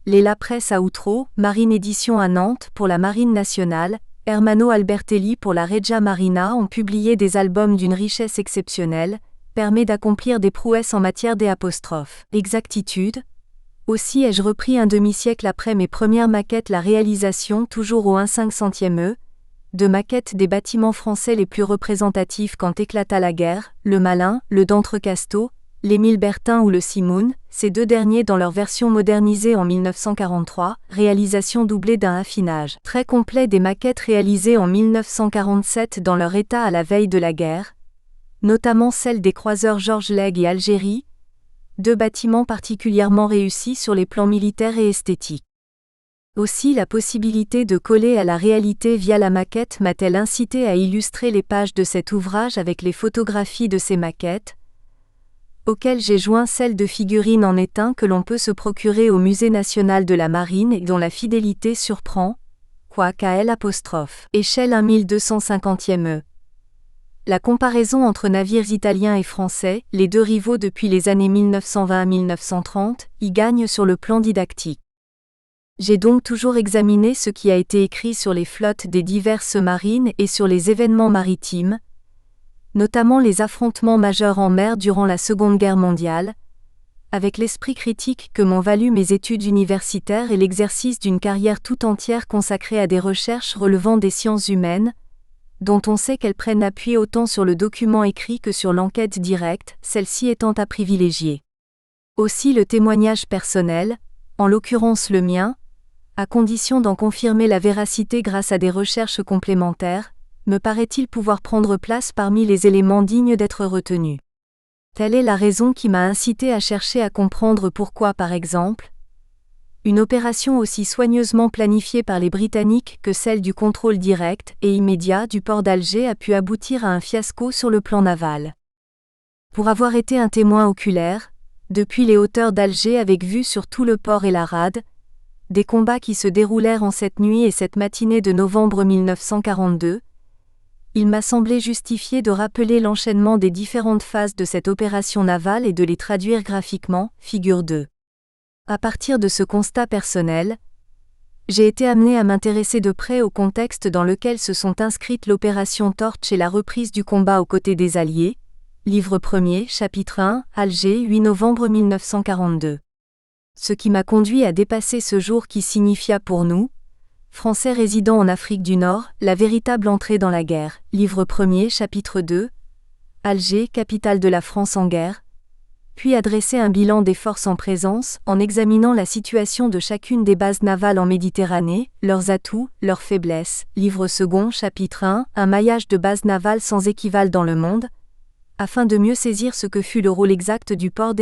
Léla Presse à Outreau, Marine Édition à Nantes pour la Marine nationale, Ermanno Albertelli pour la Regia Marina ont publié des albums d'une richesse exceptionnelle, permet d'accomplir des prouesses en matière d'exactitude. Aussi ai-je repris un demi-siècle après mes premières maquettes la réalisation toujours au 1/500e de maquettes des bâtiments français les plus représentatifs quand éclata la guerre, le Malin, le d'Entrecasteaux, l'Émile Bertin ou le Simoun, ces deux derniers dans leur version modernisée en 1943, réalisation doublée d'un affinage très complet des maquettes réalisées en 1947 dans leur état à la veille de la guerre, notamment celle des croiseurs Georges Legge et Algérie, deux bâtiments particulièrement réussis sur les plans militaires et esthétiques. Aussi la possibilité de coller à la réalité via la maquette m'a-t-elle incité à illustrer les pages de cet ouvrage avec les photographies de ces maquettes, auxquelles j'ai joint celles de figurines en étain que l'on peut se procurer au Musée national de la marine et dont la fidélité surprend, quoiqu'à échelle 1250e. La comparaison entre navires italiens et français, les deux rivaux depuis les années 1920 à 1930, y gagne sur le plan didactique. J'ai donc toujours examiné ce qui a été écrit sur les flottes des diverses marines et sur les événements maritimes, notamment les affrontements majeurs en mer durant la Seconde Guerre mondiale, avec l'esprit critique que m'ont valu mes études universitaires et l'exercice d'une carrière tout entière consacrée à des recherches relevant des sciences humaines, dont on sait qu'elles prennent appui autant sur le document écrit que sur l'enquête directe, celle-ci étant à privilégier. Aussi le témoignage personnel, en l'occurrence le mien, à condition d'en confirmer la véracité grâce à des recherches complémentaires, me paraît-il pouvoir prendre place parmi les éléments dignes d'être retenus. Telle est la raison qui m'a incité à chercher à comprendre pourquoi, par exemple, une opération aussi soigneusement planifiée par les Britanniques que celle du contrôle direct et immédiat du port d'Alger a pu aboutir à un fiasco sur le plan naval. Pour avoir été un témoin oculaire, depuis les hauteurs d'Alger avec vue sur tout le port et la rade, des combats qui se déroulèrent en cette nuit et cette matinée de novembre 1942, il m'a semblé justifié de rappeler l'enchaînement des différentes phases de cette opération navale et de les traduire graphiquement, figure 2. À partir de ce constat personnel, j'ai été amené à m'intéresser de près au contexte dans lequel se sont inscrites l'opération Torch et la reprise du combat aux côtés des Alliés, livre 1er, chapitre 1, Alger, 8 novembre 1942. Ce qui m'a conduit à dépasser ce jour qui signifia pour nous, Français résidant en Afrique du Nord, la véritable entrée dans la guerre, livre 1er, chapitre 2, Alger, capitale de la France en guerre, puis adresser un bilan des forces en présence, en examinant la situation de chacune des bases navales en Méditerranée, leurs atouts, leurs faiblesses, livre 2, chapitre 1, un maillage de bases navales sans équivalent dans le monde, afin de mieux saisir ce que fut le rôle exact du port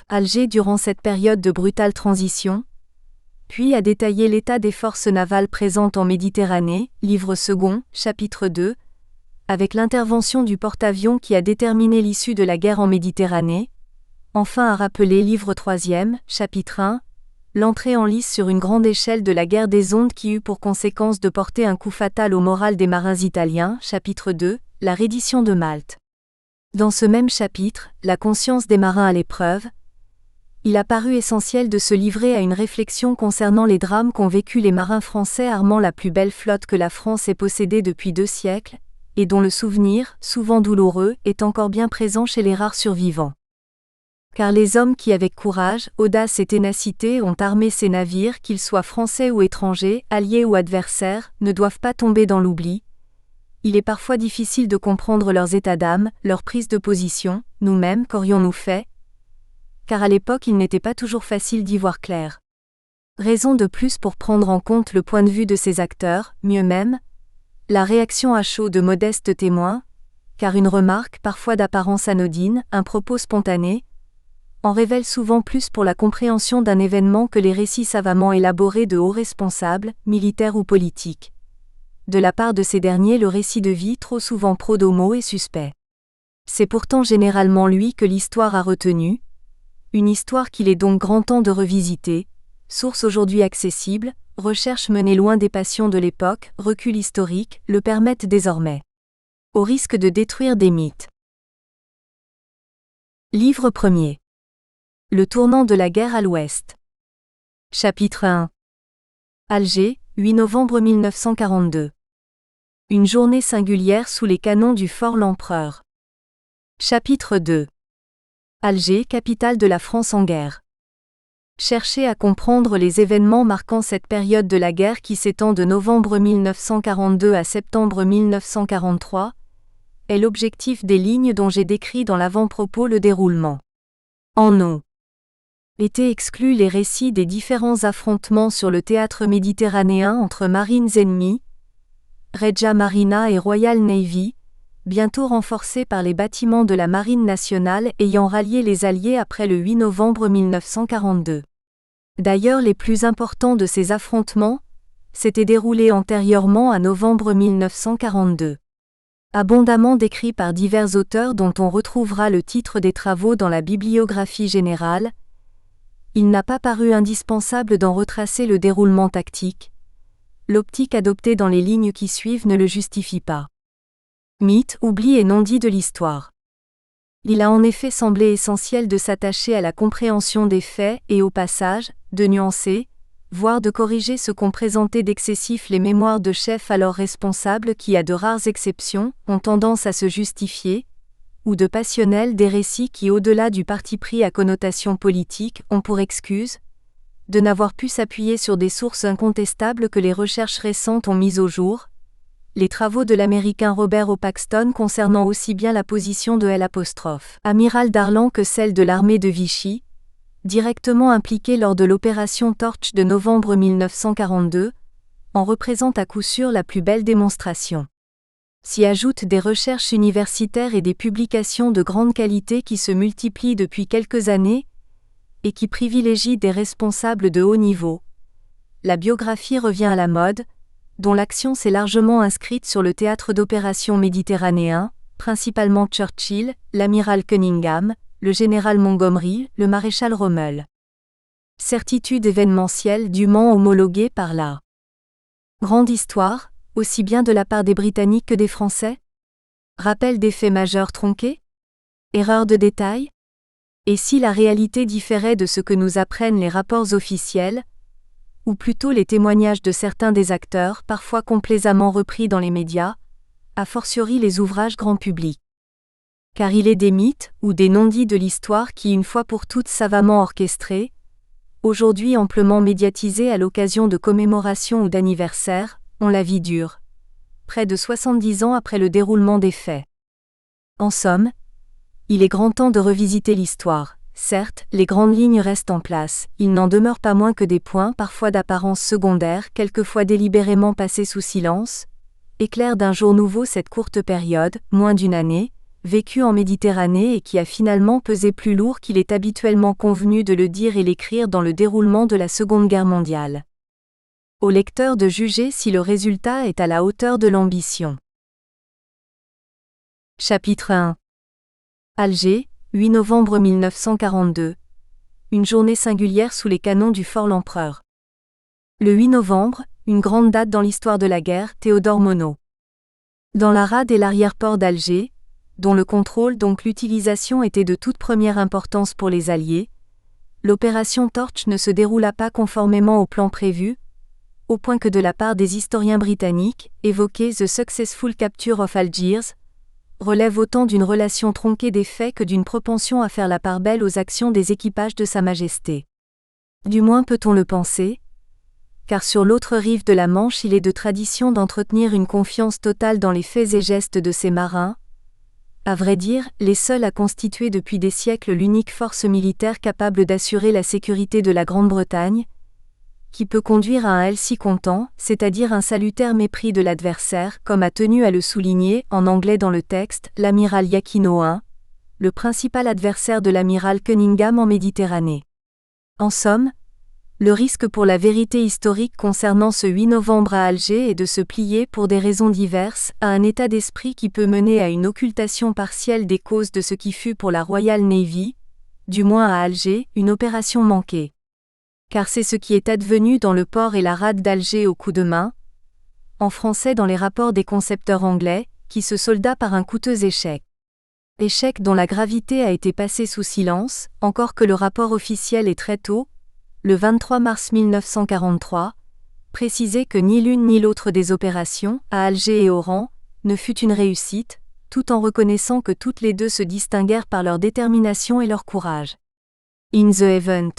Alger durant cette période de brutale transition, puis à détailler l'état des forces navales présentes en Méditerranée, livre 2, chapitre 2, avec l'intervention du porte-avions qui a déterminé l'issue de la guerre en Méditerranée, enfin à rappeler livre 3e, chapitre 1, l'entrée en lice sur une grande échelle de la guerre des ondes qui eut pour conséquence de porter un coup fatal au moral des marins italiens, chapitre 2, la reddition de Malte. Dans ce même chapitre, la conscience des marins à l'épreuve, il a paru essentiel de se livrer à une réflexion concernant les drames qu'ont vécu les marins français armant la plus belle flotte que la France ait possédée depuis 2 siècles, et dont le souvenir, souvent douloureux, est encore bien présent chez les rares survivants. Car les hommes qui avec courage, audace et ténacité ont armé ces navires, qu'ils soient français ou étrangers, alliés ou adversaires, ne doivent pas tomber dans l'oubli. Il est parfois difficile de comprendre leurs états d'âme, leurs prises de position, nous-mêmes qu'aurions-nous fait ? Car à l'époque il n'était pas toujours facile d'y voir clair. Raison de plus pour prendre en compte le point de vue de ces acteurs, mieux même, la réaction à chaud de modestes témoins, car une remarque, parfois d'apparence anodine, un propos spontané, en révèle souvent plus pour la compréhension d'un événement que les récits savamment élaborés de hauts responsables, militaires ou politiques. De la part de ces derniers, le récit de vie trop souvent pro-domo est suspect. C'est pourtant généralement lui que l'histoire a retenu, une histoire qu'il est donc grand temps de revisiter, source aujourd'hui accessible, recherche menée loin des passions de l'époque, recul historique, le permettent désormais. Au risque de détruire des mythes. Livre 1er. Le tournant de la guerre à l'Ouest. Chapitre 1. Alger, 8 novembre 1942. Une journée singulière sous les canons du fort L'Empereur. Chapitre 2. Alger, capitale de la France en guerre. Chercher à comprendre les événements marquant cette période de la guerre qui s'étend de novembre 1942 à septembre 1943 est l'objectif des lignes dont j'ai décrit dans l'avant-propos le déroulement. En ont été exclus les récits des différents affrontements sur le théâtre méditerranéen entre marines ennemies, Regia Marina et Royal Navy, bientôt renforcés par les bâtiments de la Marine nationale ayant rallié les Alliés après le 8 novembre 1942. D'ailleurs, les plus importants de ces affrontements s'étaient déroulés antérieurement à novembre 1942. Abondamment décrits par divers auteurs dont on retrouvera le titre des travaux dans la bibliographie générale, il n'a pas paru indispensable d'en retracer le déroulement tactique. L'optique adoptée dans les lignes qui suivent ne le justifie pas. Mythes, oublis et non-dits de l'histoire. Il a en effet semblé essentiel de s'attacher à la compréhension des faits et au passage, de nuancer, voire de corriger ce qu'ont présenté d'excessif les mémoires de chefs alors responsables qui, à de rares exceptions, ont tendance à se justifier, ou de passionnels des récits qui, au-delà du parti pris à connotation politique, ont pour excuse de n'avoir pu s'appuyer sur des sources incontestables que les recherches récentes ont mises au jour, les travaux de l'Américain Robert O. Paxton concernant aussi bien la position de l'amiral Darlan que celle de l'armée de Vichy, directement impliquée lors de l'opération Torch de novembre 1942, en représente à coup sûr la plus belle démonstration. S'y ajoutent des recherches universitaires et des publications de grande qualité qui se multiplient depuis quelques années et qui privilégient des responsables de haut niveau. La biographie revient à la mode, dont l'action s'est largement inscrite sur le théâtre d'opérations méditerranéen, principalement Churchill, l'amiral Cunningham, le général Montgomery, le maréchal Rommel. Certitude événementielle dûment homologuée par la grande histoire, aussi bien de la part des Britanniques que des Français? Rappel des faits majeurs tronqués? Erreur de détail? Et si la réalité différait de ce que nous apprennent les rapports officiels, ou plutôt les témoignages de certains des acteurs, parfois complaisamment repris dans les médias, a fortiori les ouvrages grand public? Car il est des mythes ou des non-dits de l'histoire qui, une fois pour toutes savamment orchestrés, aujourd'hui amplement médiatisés à l'occasion de commémorations ou d'anniversaires, ont la vie dure, près de 70 ans après le déroulement des faits. En somme, il est grand temps de revisiter l'histoire. Certes, les grandes lignes restent en place, il n'en demeure pas moins que des points parfois d'apparence secondaire, quelquefois délibérément passés sous silence, éclairent d'un jour nouveau cette courte période, moins d'une année, vécue en Méditerranée et qui a finalement pesé plus lourd qu'il est habituellement convenu de le dire et l'écrire dans le déroulement de la Seconde Guerre mondiale. Au lecteur de juger si le résultat est à la hauteur de l'ambition. Chapitre 1. Alger, 8 novembre 1942. Une journée singulière sous les canons du fort L'Empereur. Le 8 novembre, une grande date dans l'histoire de la guerre, Théodore Monod. Dans la rade et l'arrière-port d'Alger, dont le contrôle donc l'utilisation était de toute première importance pour les Alliés, l'opération Torch ne se déroula pas conformément au plan prévu, au point que de la part des historiens britanniques, évoquer The Successful Capture of Algiers relève autant d'une relation tronquée des faits que d'une propension à faire la part belle aux actions des équipages de Sa Majesté. Du moins peut-on le penser, car sur l'autre rive de la Manche il est de tradition d'entretenir une confiance totale dans les faits et gestes de ces marins, à vrai dire, les seuls à constituer depuis des siècles l'unique force militaire capable d'assurer la sécurité de la Grande-Bretagne, qui peut conduire à un elle-ci content, c'est-à-dire un salutaire mépris de l'adversaire, comme a tenu à le souligner, en anglais dans le texte, l'amiral Yakino I, le principal adversaire de l'amiral Cunningham en Méditerranée. En somme, le risque pour la vérité historique concernant ce 8 novembre à Alger est de se plier, pour des raisons diverses, à un état d'esprit qui peut mener à une occultation partielle des causes de ce qui fut pour la Royal Navy, du moins à Alger, une opération manquée. Car c'est ce qui est advenu dans le port et la rade d'Alger au coup de main, en français dans les rapports des concepteurs anglais, qui se solda par un coûteux échec. Échec dont la gravité a été passée sous silence, encore que le rapport officiel est très tôt, le 23 mars 1943, précisait que ni l'une ni l'autre des opérations, à Alger et Oran, ne fut une réussite, tout en reconnaissant que toutes les deux se distinguèrent par leur détermination et leur courage. In the event,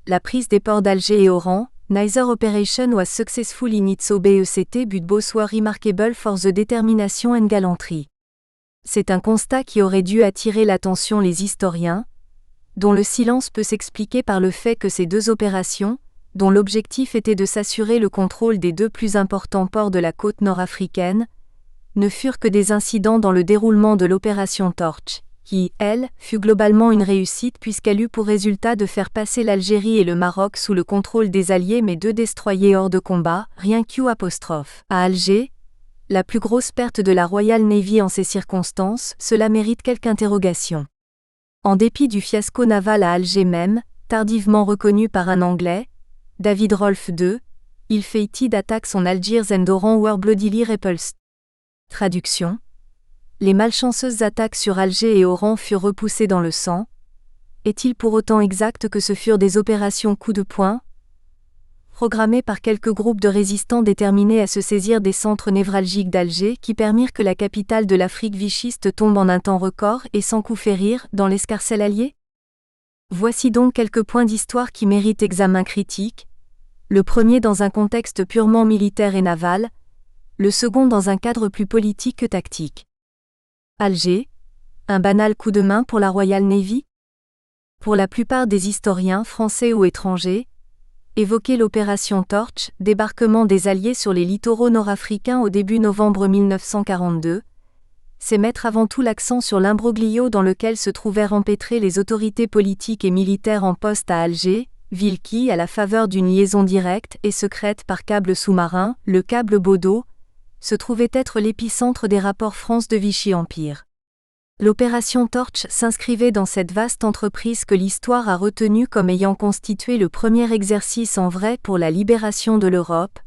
la prise des ports d'Alger et Oran, neither operation was successful in its OBECT but both were remarkable for the determination and gallantry. C'est un constat qui aurait dû attirer l'attention les historiens, dont le silence peut s'expliquer par le fait que ces deux opérations, dont l'objectif était de s'assurer le contrôle des deux plus importants ports de la côte nord-africaine, ne furent que des incidents dans le déroulement de l'opération Torch, qui, elle, fut globalement une réussite puisqu'elle eut pour résultat de faire passer l'Algérie et le Maroc sous le contrôle des Alliés mais deux destroyers hors de combat, rien qu'U'. À Alger, la plus grosse perte de la Royal Navy en ces circonstances, cela mérite quelque interrogation. En dépit du fiasco naval à Alger même, tardivement reconnu par un Anglais, David Rolfe II, il fated attaques on Algiers and Oran were bloodily repulsed. Traduction. Les malchanceuses attaques sur Alger et Oran furent repoussées dans le sang. Est-il pour autant exact que ce furent des opérations coup de poing, programmées par quelques groupes de résistants déterminés à se saisir des centres névralgiques d'Alger qui permirent que la capitale de l'Afrique vichiste tombe en un temps record et sans coup férir dans l'escarcelle alliée? Voici donc quelques points d'histoire qui méritent examen critique, le premier dans un contexte purement militaire et naval, le second dans un cadre plus politique que tactique. Alger, un banal coup de main pour la Royal Navy? Pour la plupart des historiens français ou étrangers, évoquer l'opération Torch, débarquement des Alliés sur les littoraux nord-africains au début novembre 1942, c'est mettre avant tout l'accent sur l'imbroglio dans lequel se trouvèrent empêtrées les autorités politiques et militaires en poste à Alger, ville qui, à la faveur d'une liaison directe et secrète par câble sous-marin, le câble Baudot, se trouvait être l'épicentre des rapports France de Vichy Empire. L'opération Torch s'inscrivait dans cette vaste entreprise que l'histoire a retenue comme ayant constitué le premier exercice en vrai pour la libération de l'Europe,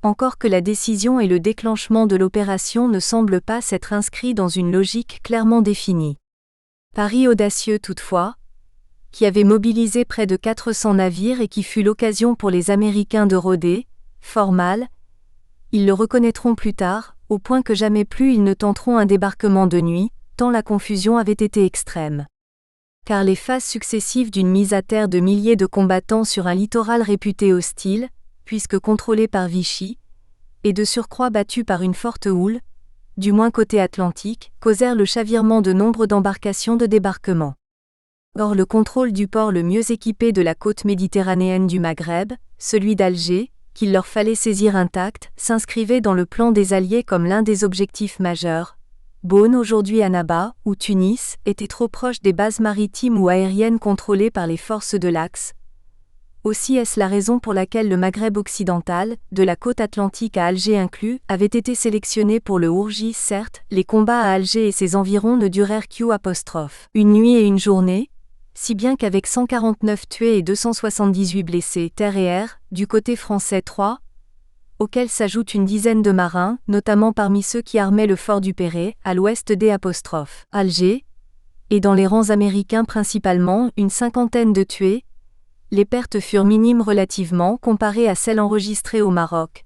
encore que la décision et le déclenchement de l'opération ne semblent pas s'être inscrits dans une logique clairement définie. Pari audacieux toutefois, qui avait mobilisé près de 400 navires et qui fut l'occasion pour les Américains de rôder, fort mal, ils le reconnaîtront plus tard, au point que jamais plus ils ne tenteront un débarquement de nuit, tant la confusion avait été extrême. Car les phases successives d'une mise à terre de milliers de combattants sur un littoral réputé hostile, puisque contrôlé par Vichy, et de surcroît battu par une forte houle, du moins côté Atlantique, causèrent le chavirement de nombre d'embarcations de débarquement. Or le contrôle du port le mieux équipé de la côte méditerranéenne du Maghreb, celui d'Alger, qu'il leur fallait saisir intact, s'inscrivait dans le plan des Alliés comme l'un des objectifs majeurs. Beaune, aujourd'hui Annaba, ou Tunis, était trop proche des bases maritimes ou aériennes contrôlées par les forces de l'Axe. Aussi est-ce la raison pour laquelle le Maghreb occidental, de la côte atlantique à Alger inclus, avait été sélectionné pour le Ourgi. Certes, les combats à Alger et ses environs ne durèrent qu'U'. Une nuit et une journée, si bien qu'avec 149 tués et 278 blessés terre et air, du côté français 3, auxquels s'ajoute une dizaine de marins, notamment parmi ceux qui armaient le fort du Perret, à l'ouest des Alger, et dans les rangs américains principalement, une cinquantaine de tués. Les pertes furent minimes relativement comparées à celles enregistrées au Maroc.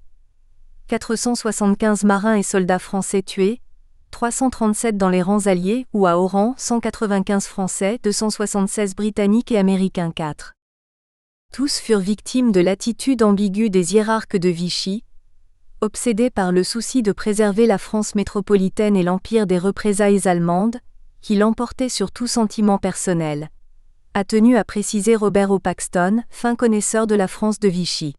475 marins et soldats français tués, 337 dans les rangs alliés, ou à Oran, 195 français, 276 britanniques et américains 4. Tous furent victimes de l'attitude ambiguë des hiérarques de Vichy, obsédés par le souci de préserver la France métropolitaine et l'empire des représailles allemandes, qui l'emportaient sur tout sentiment personnel, a tenu à préciser Robert O. Paxton, fin connaisseur de la France de Vichy.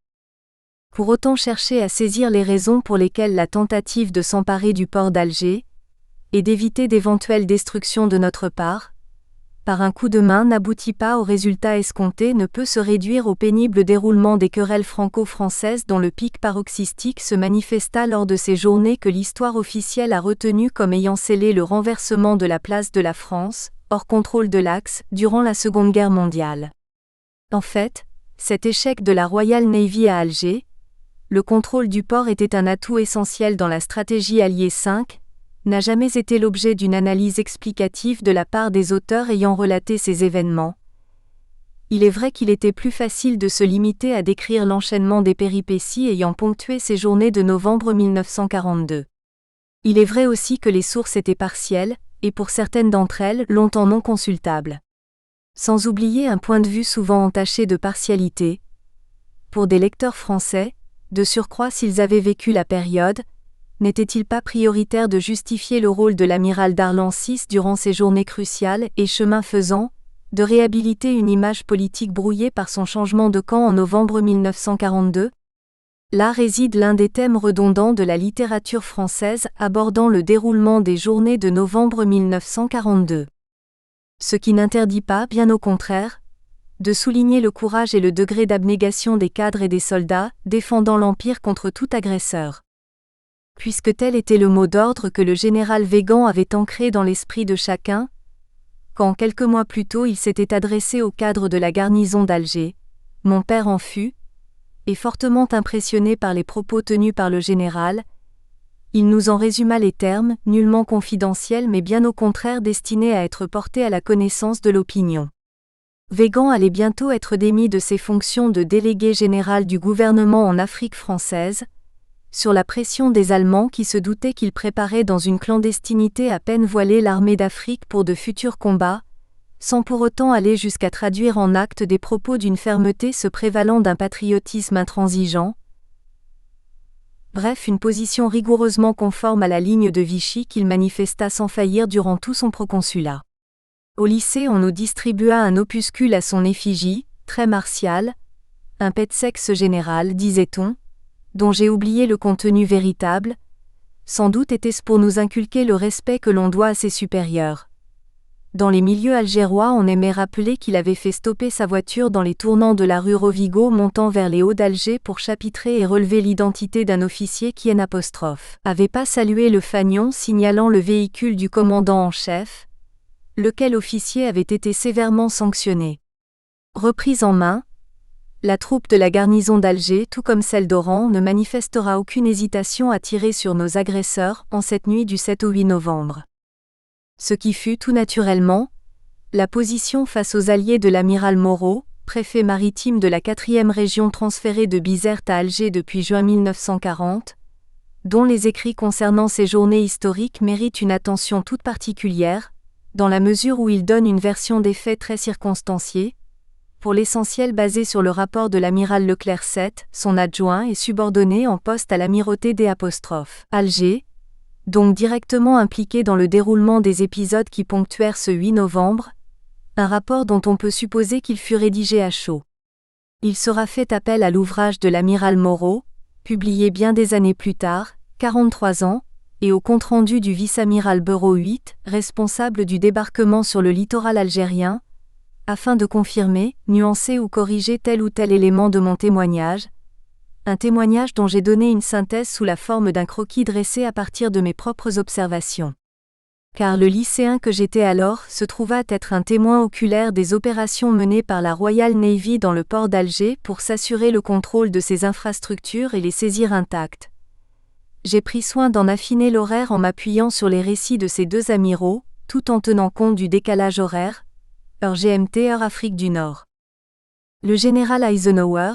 Pour autant chercher à saisir les raisons pour lesquelles la tentative de s'emparer du port d'Alger, et d'éviter d'éventuelles destructions de notre part, par un coup de main n'aboutit pas au résultat escompté ne peut se réduire au pénible déroulement des querelles franco-françaises dont le pic paroxystique se manifesta lors de ces journées que l'histoire officielle a retenues comme ayant scellé le renversement de la place de la France, hors contrôle de l'Axe, durant la Seconde Guerre mondiale. En fait, cet échec de la Royal Navy à Alger, le contrôle du port était un atout essentiel dans la stratégie alliée 5, n'a jamais été l'objet d'une analyse explicative de la part des auteurs ayant relaté ces événements. Il est vrai qu'il était plus facile de se limiter à décrire l'enchaînement des péripéties ayant ponctué ces journées de novembre 1942. Il est vrai aussi que les sources étaient partielles, et pour certaines d'entre elles, longtemps non consultables. Sans oublier un point de vue souvent entaché de partialité. Pour des lecteurs français, de surcroît s'ils avaient vécu la période, n'était-il pas prioritaire de justifier le rôle de l'amiral Darlan VI durant ces journées cruciales et, chemin faisant, de réhabiliter une image politique brouillée par son changement de camp en novembre 1942 ? Là réside l'un des thèmes redondants de la littérature française abordant le déroulement des journées de novembre 1942. Ce qui n'interdit pas, bien au contraire, de souligner le courage et le degré d'abnégation des cadres et des soldats défendant l'Empire contre tout agresseur. Puisque tel était le mot d'ordre que le général Weygand avait ancré dans l'esprit de chacun, quand quelques mois plus tôt il s'était adressé aux cadres de la garnison d'Alger, mon père en fut, et fortement impressionné par les propos tenus par le général, il nous en résuma les termes, nullement confidentiels mais bien au contraire destinés à être portés à la connaissance de l'opinion. Weygand allait bientôt être démis de ses fonctions de délégué général du gouvernement en Afrique française, sur la pression des Allemands qui se doutaient qu'il préparait dans une clandestinité à peine voilée l'armée d'Afrique pour de futurs combats, sans pour autant aller jusqu'à traduire en actes des propos d'une fermeté se prévalant d'un patriotisme intransigeant. Bref, une position rigoureusement conforme à la ligne de Vichy qu'il manifesta sans faillir durant tout son proconsulat. Au lycée, on nous distribua un opuscule à son effigie, très martial, un pet-sexe général, disait-on, dont j'ai oublié le contenu véritable. Sans doute était-ce pour nous inculquer le respect que l'on doit à ses supérieurs. Dans les milieux algérois, on aimait rappeler qu'il avait fait stopper sa voiture dans les tournants de la rue Rovigo montant vers les Hauts d'Alger pour chapitrer et relever l'identité d'un officier qui avait pas salué le fanion signalant le véhicule du commandant en chef, lequel officier avait été sévèrement sanctionné. Reprise en main, la troupe de la garnison d'Alger, tout comme celle d'Oran, ne manifestera aucune hésitation à tirer sur nos agresseurs en cette nuit du 7 au 8 novembre. Ce qui fut tout naturellement la position face aux alliés de l'amiral Moreau, préfet maritime de la 4e région transférée de Bizerte à Alger depuis juin 1940, dont les écrits concernant ces journées historiques méritent une attention toute particulière, dans la mesure où ils donnent une version des faits très circonstanciée, pour l'essentiel basée sur le rapport de l'amiral Leclerc VII, son adjoint et subordonné en poste à l'amirauté des Alger, donc directement impliqué dans le déroulement des épisodes qui ponctuèrent ce 8 novembre, un rapport dont on peut supposer qu'il fut rédigé à chaud. Il sera fait appel à l'ouvrage de l'amiral Moreau, publié bien des années plus tard, 43 ans, et au compte-rendu du vice-amiral Bureau 8, responsable du débarquement sur le littoral algérien, afin de confirmer, nuancer ou corriger tel ou tel élément de mon témoignage, un témoignage dont j'ai donné une synthèse sous la forme d'un croquis dressé à partir de mes propres observations. Car le lycéen que j'étais alors se trouva être un témoin oculaire des opérations menées par la Royal Navy dans le port d'Alger pour s'assurer le contrôle de ses infrastructures et les saisir intactes. J'ai pris soin d'en affiner l'horaire en m'appuyant sur les récits de ces deux amiraux, tout en tenant compte du décalage horaire, heure GMT, heure Afrique du Nord. Le général Eisenhower,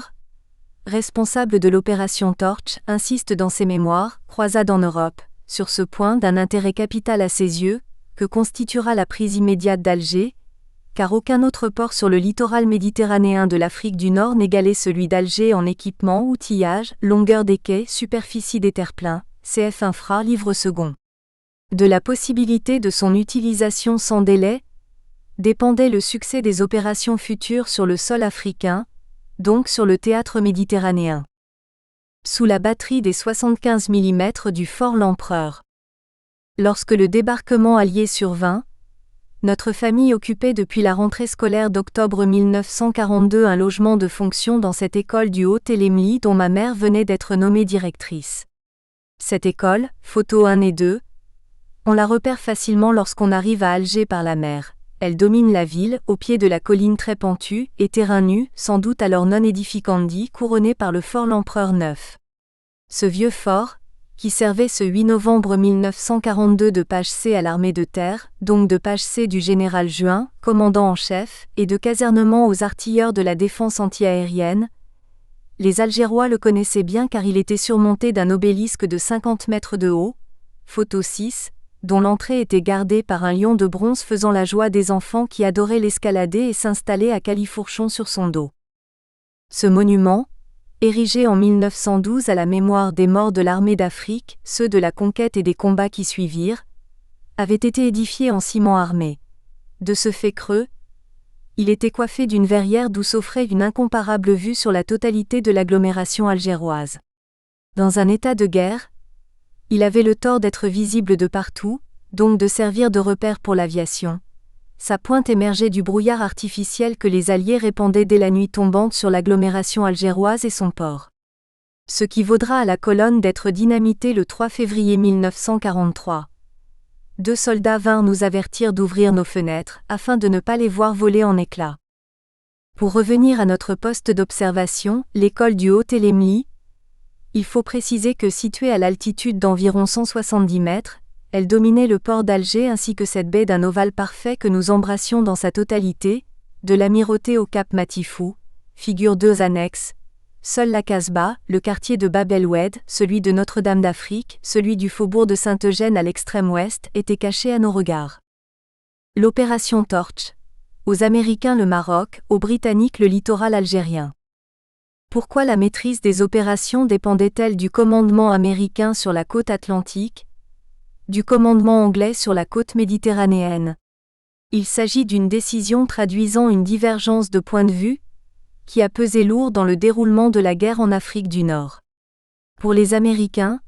responsable de l'opération Torch, insiste dans ses mémoires, Croisade en Europe, sur ce point d'un intérêt capital à ses yeux, que constituera la prise immédiate d'Alger, car aucun autre port sur le littoral méditerranéen de l'Afrique du Nord n'égalait celui d'Alger en équipement, outillage, longueur des quais, superficie des terre-pleins, CF Infra, livre second. De la possibilité de son utilisation sans délai, dépendait le succès des opérations futures sur le sol africain, donc sur le théâtre méditerranéen. Sous la batterie des 75 mm du fort L'Empereur. Lorsque le débarquement allié survint, notre famille occupait depuis la rentrée scolaire d'octobre 1942 un logement de fonction dans cette école du Haut-Télémli dont ma mère venait d'être nommée directrice. Cette école, photo 1 et 2, on la repère facilement lorsqu'on arrive à Alger par la mer. Elle domine la ville, au pied de la colline très pentue, et terrain nu, sans doute alors non édificandi, couronné par le fort L'Empereur neuf. Ce vieux fort, qui servait ce 8 novembre 1942 de page C à l'armée de terre, donc de page C du général Juin, commandant en chef, et de casernement aux artilleurs de la défense antiaérienne. Les Algérois le connaissaient bien car il était surmonté d'un obélisque de 50 mètres de haut, photo 6, dont l'entrée était gardée par un lion de bronze faisant la joie des enfants qui adoraient l'escalader et s'installer à califourchon sur son dos. Ce monument, érigé en 1912 à la mémoire des morts de l'armée d'Afrique, ceux de la conquête et des combats qui suivirent, avait été édifié en ciment armé. De ce fait creux, il était coiffé d'une verrière d'où s'offrait une incomparable vue sur la totalité de l'agglomération algéroise. Dans un état de guerre, il avait le tort d'être visible de partout, donc de servir de repère pour l'aviation. Sa pointe émergeait du brouillard artificiel que les Alliés répandaient dès la nuit tombante sur l'agglomération algéroise et son port. Ce qui vaudra à la colonne d'être dynamitée le 3 février 1943. 2 soldats vinrent nous avertir d'ouvrir nos fenêtres, afin de ne pas les voir voler en éclats. Pour revenir à notre poste d'observation, l'école du Haut-Télémli, il faut préciser que située à l'altitude d'environ 170 mètres, elle dominait le port d'Alger ainsi que cette baie d'un ovale parfait que nous embrassions dans sa totalité, de l'Amirauté au cap Matifou, figure 2 annexes. Seul la Casbah, le quartier de Bab el-Oued, celui de Notre-Dame d'Afrique, celui du faubourg de Saint-Eugène à l'extrême ouest, étaient cachés à nos regards. L'opération Torch. Aux Américains le Maroc, aux Britanniques le littoral algérien. Pourquoi la maîtrise des opérations dépendait-elle du commandement américain sur la côte atlantique, du commandement anglais sur la côte méditerranéenne? Il s'agit d'une décision traduisant une divergence de point de vue, qui a pesé lourd dans le déroulement de la guerre en Afrique du Nord. Pour les Américains,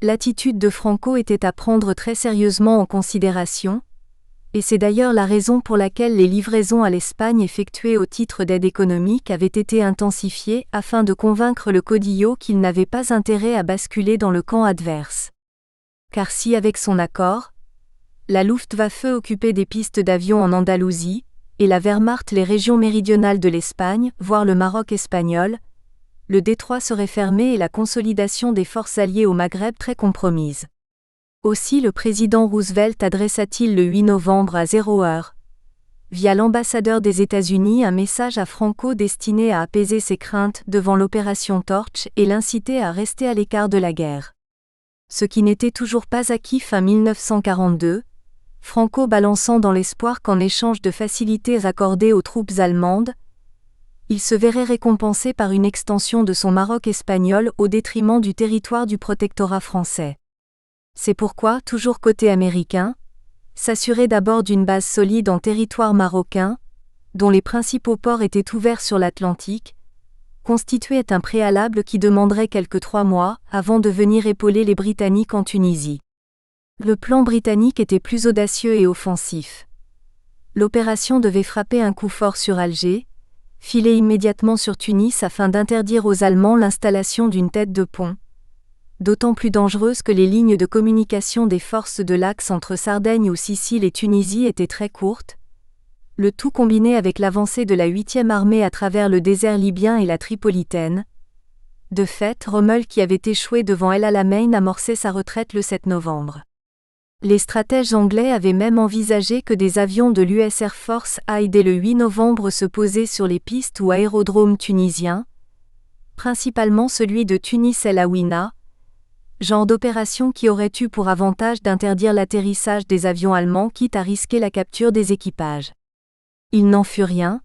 l'attitude de Franco était à prendre très sérieusement en considération, et c'est d'ailleurs la raison pour laquelle les livraisons à l'Espagne effectuées au titre d'aide économique avaient été intensifiées afin de convaincre le caudillo qu'il n'avait pas intérêt à basculer dans le camp adverse. Car si avec son accord, la Luftwaffe occupait des pistes d'avions en Andalousie, et la Wehrmacht les régions méridionales de l'Espagne, voire le Maroc espagnol, le détroit serait fermé et la consolidation des forces alliées au Maghreb très compromise. Aussi le président Roosevelt adressa-t-il le 8 novembre à 0h, via l'ambassadeur des États-Unis, un message à Franco destiné à apaiser ses craintes devant l'opération Torch et l'inciter à rester à l'écart de la guerre. Ce qui n'était toujours pas acquis fin 1942, Franco balançant dans l'espoir qu'en échange de facilités accordées aux troupes allemandes, il se verrait récompensé par une extension de son Maroc espagnol au détriment du territoire du protectorat français. C'est pourquoi, toujours côté américain, s'assurer d'abord d'une base solide en territoire marocain, dont les principaux ports étaient ouverts sur l'Atlantique, constituait un préalable qui demanderait quelques 3 mois avant de venir épauler les Britanniques en Tunisie. Le plan britannique était plus audacieux et offensif. L'opération devait frapper un coup fort sur Alger, filer immédiatement sur Tunis afin d'interdire aux Allemands l'installation d'une tête de pont, d'autant plus dangereuse que les lignes de communication des forces de l'Axe entre Sardaigne ou Sicile et Tunisie étaient très courtes, le tout combiné avec l'avancée de la 8e armée à travers le désert libyen et la Tripolitaine. De fait, Rommel qui avait échoué devant El Alamein amorçait sa retraite le 7 novembre. Les stratèges anglais avaient même envisagé que des avions de l'US Air Force aillent dès le 8 novembre se poser sur les pistes ou aérodromes tunisiens, principalement celui de Tunis El Aouina, genre d'opération qui aurait eu pour avantage d'interdire l'atterrissage des avions allemands quitte à risquer la capture des équipages. Il n'en fut rien,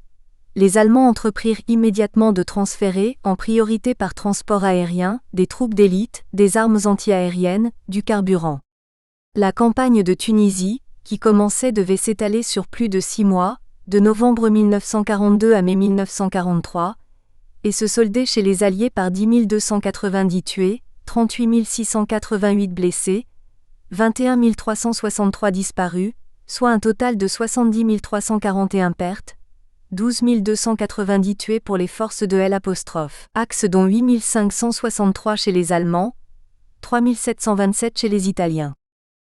les Allemands entreprirent immédiatement de transférer, en priorité par transport aérien, des troupes d'élite, des armes antiaériennes, du carburant. La campagne de Tunisie, qui commençait devait s'étaler sur plus de 6 mois, de novembre 1942 à mai 1943, et se solder chez les Alliés par 10 290 tués, 38 688 blessés, 21 363 disparus, soit un total de 70 341 pertes, 12 290 tués pour les forces de L', dont 8 563 chez les Allemands, 3 727 chez les Italiens.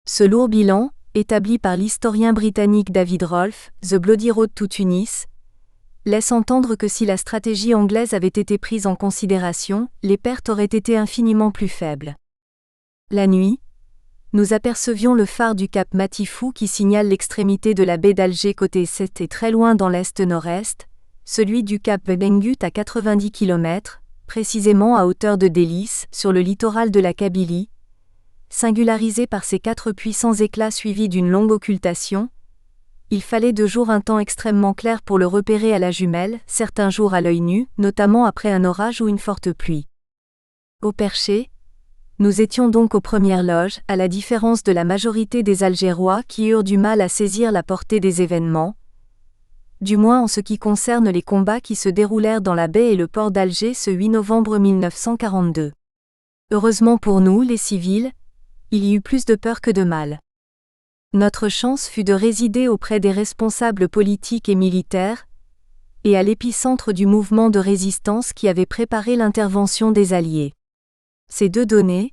Ce lourd bilan, établi par l'historien britannique David Rolfe, The Bloody Road to Tunis, laisse entendre que si la stratégie anglaise avait été prise en considération, les pertes auraient été infiniment plus faibles. La nuit, nous apercevions le phare du cap Matifou qui signale l'extrémité de la baie d'Alger côté est et très loin dans l'est-nord-est, celui du cap Bengut à 90 km, précisément à hauteur de Délice, sur le littoral de la Kabylie, singularisé par ses 4 puissants éclats suivis d'une longue occultation. Il fallait 2 jours un temps extrêmement clair pour le repérer à la jumelle, certains jours à l'œil nu, notamment après un orage ou une forte pluie. Au perché, nous étions donc aux premières loges, à la différence de la majorité des Algérois qui eurent du mal à saisir la portée des événements, du moins en ce qui concerne les combats qui se déroulèrent dans la baie et le port d'Alger ce 8 novembre 1942. Heureusement pour nous, les civils, il y eut plus de peur que de mal. Notre chance fut de résider auprès des responsables politiques et militaires, et à l'épicentre du mouvement de résistance qui avait préparé l'intervention des Alliés. Ces 2 données,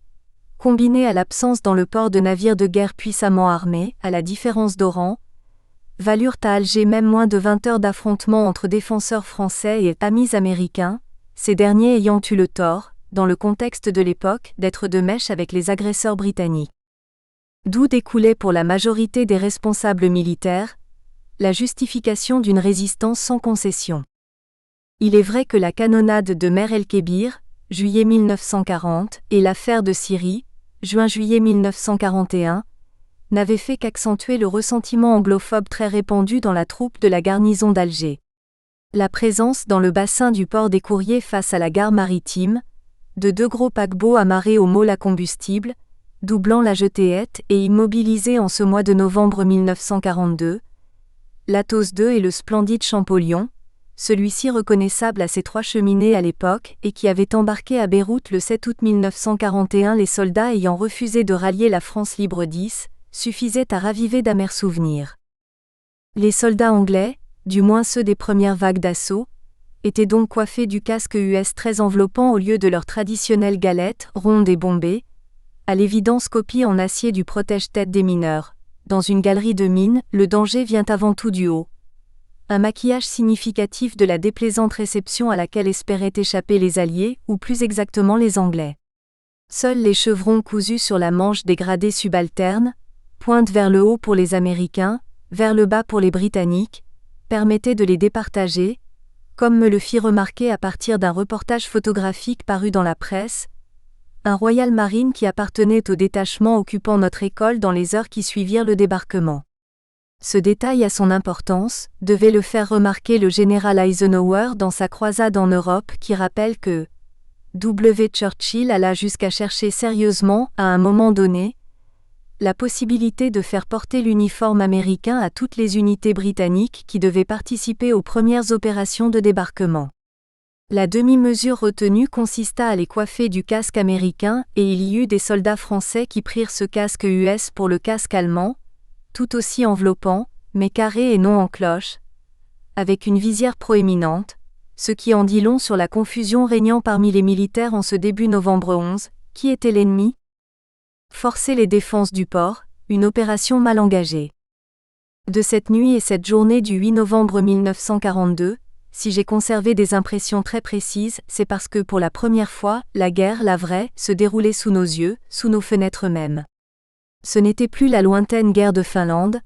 combinées à l'absence dans le port de navires de guerre puissamment armés, à la différence d'Oran, valurent à Alger même moins de 20 heures d'affrontement entre défenseurs français et amis américains, ces derniers ayant eu le tort, dans le contexte de l'époque, d'être de mèche avec les agresseurs britanniques. D'où découlait pour la majorité des responsables militaires la justification d'une résistance sans concession. Il est vrai que la canonnade de Mer el-Kébir, juillet 1940, et l'affaire de Syrie, juin-juillet 1941, n'avaient fait qu'accentuer le ressentiment anglophobe très répandu dans la troupe de la garnison d'Alger. La présence dans le bassin du port des Courriers face à la gare maritime, de 2 gros paquebots amarrés au môle à combustible, doublant la Jetée et immobilisés en ce mois de novembre 1942, l'Athos II et le splendide Champollion, celui-ci reconnaissable à ses 3 cheminées à l'époque et qui avait embarqué à Beyrouth le 7 août 1941 les soldats ayant refusé de rallier la France libre 10, suffisait à raviver d'amers souvenirs. Les soldats anglais, du moins ceux des premières vagues d'assaut, étaient donc coiffés du casque US très enveloppant au lieu de leur traditionnelle galette, ronde et bombée, à l'évidence copie en acier du protège-tête des mineurs. Dans une galerie de mines, le danger vient avant tout du haut. Un maquillage significatif de la déplaisante réception à laquelle espéraient échapper les Alliés, ou plus exactement les Anglais. Seuls les chevrons cousus sur la manche des gradés subalternes, pointent vers le haut pour les Américains, vers le bas pour les Britanniques, permettaient de les départager, comme me le fit remarquer à partir d'un reportage photographique paru dans la presse, un Royal Marine qui appartenait au détachement occupant notre école dans les heures qui suivirent le débarquement. Ce détail a son importance, devait le faire remarquer le général Eisenhower dans sa croisade en Europe qui rappelle que W. Churchill alla jusqu'à chercher sérieusement, à un moment donné, la possibilité de faire porter l'uniforme américain à toutes les unités britanniques qui devaient participer aux premières opérations de débarquement. La demi-mesure retenue consista à les coiffer du casque américain et il y eut des soldats français qui prirent ce casque US pour le casque allemand, tout aussi enveloppant, mais carré et non en cloche, avec une visière proéminente, ce qui en dit long sur la confusion régnant parmi les militaires en ce début novembre 11, qui était l'ennemi ? Forcer les défenses du port, une opération mal engagée. De cette nuit et cette journée du 8 novembre 1942, si j'ai conservé des impressions très précises, c'est parce que pour la première fois, la guerre, la vraie, se déroulait sous nos yeux, sous nos fenêtres mêmes. Ce n'était plus la lointaine guerre de Finlande,